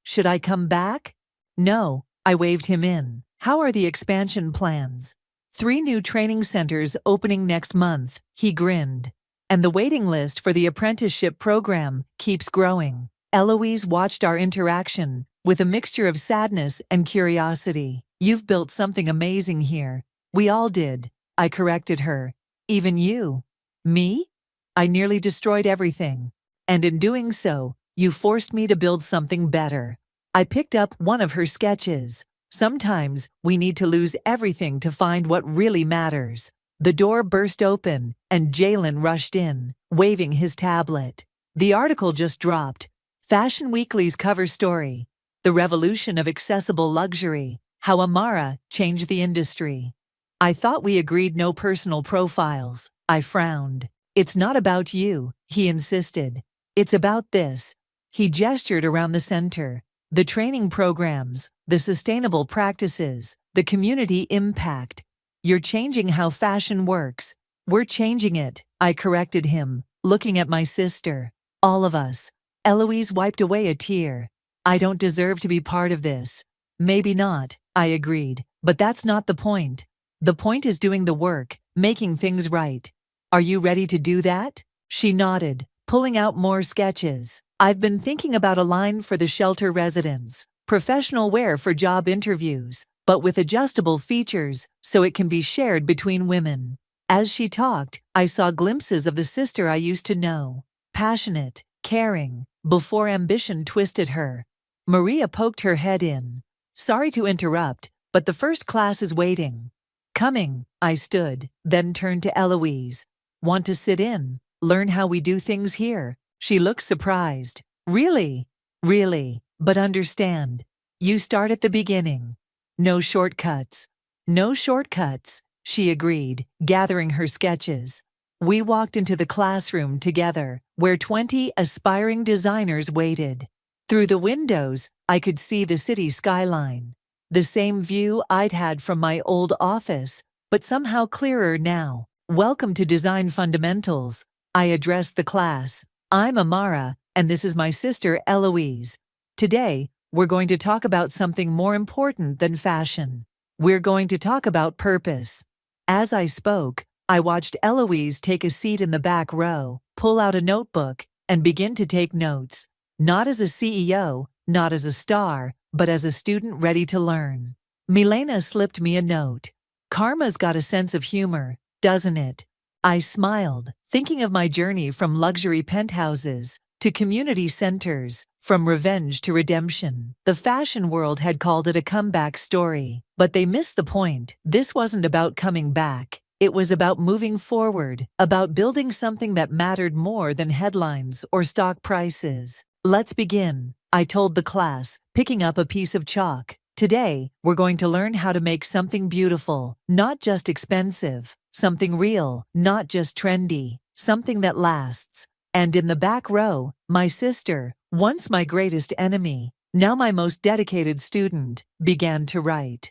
Should I come back? No, I waved him in. How are the expansion plans? 3 new training centers opening next month, he grinned. And the waiting list for the apprenticeship program keeps growing. Eloise watched our interaction with a mixture of sadness and curiosity. You've built something amazing here. We all did, I corrected her. Even you. Me? I nearly destroyed everything. And in doing so, you forced me to build something better. I picked up one of her sketches. Sometimes we need to lose everything to find what really matters. The door burst open, and Jalen rushed in, waving his tablet. The article just dropped. Fashion Weekly's cover story. The revolution of accessible luxury. How Amara changed the industry. I thought we agreed no personal profiles. I frowned. It's not about you, he insisted. It's about this. He gestured around the center. The training programs, the sustainable practices, the community impact. You're changing how fashion works. We're changing it, I corrected him, looking at my sister. All of us. Eloise wiped away a tear. I don't deserve to be part of this. Maybe not, I agreed, but that's not the point. The point is doing the work, making things right. Are you ready to do that? She nodded, pulling out more sketches. I've been thinking about a line for the shelter residents, professional wear for job interviews, but with adjustable features so it can be shared between women. As she talked, I saw glimpses of the sister I used to know. Passionate, caring, before ambition twisted her. Maria poked her head in. Sorry to interrupt, but the first class is waiting. Coming, I stood, then turned to Eloise. Want to sit in, learn how we do things here? She looked surprised. Really? Really, but understand. You start at the beginning. No shortcuts. No shortcuts, she agreed, gathering her sketches. We walked into the classroom together, where 20 aspiring designers waited. Through the windows, I could see the city skyline. The same view I'd had from my old office, but somehow clearer now. Welcome to Design Fundamentals. I addressed the class. I'm Amara, and this is my sister Eloise. Today, we're going to talk about something more important than fashion. We're going to talk about purpose. As I spoke, I watched Eloise take a seat in the back row, pull out a notebook, and begin to take notes. Not as a CEO, not as a star, but as a student ready to learn. Milena slipped me a note. Karma's got a sense of humor, doesn't it? I smiled, thinking of my journey from luxury penthouses to community centers, from revenge to redemption. The fashion world had called it a comeback story, but they missed the point. This wasn't about coming back. It was about moving forward, about building something that mattered more than headlines or stock prices. Let's begin, I told the class, picking up a piece of chalk. Today, we're going to learn how to make something beautiful, not just expensive, something real, not just trendy, something that lasts. And in the back row, my sister, once my greatest enemy, now my most dedicated student, began to write.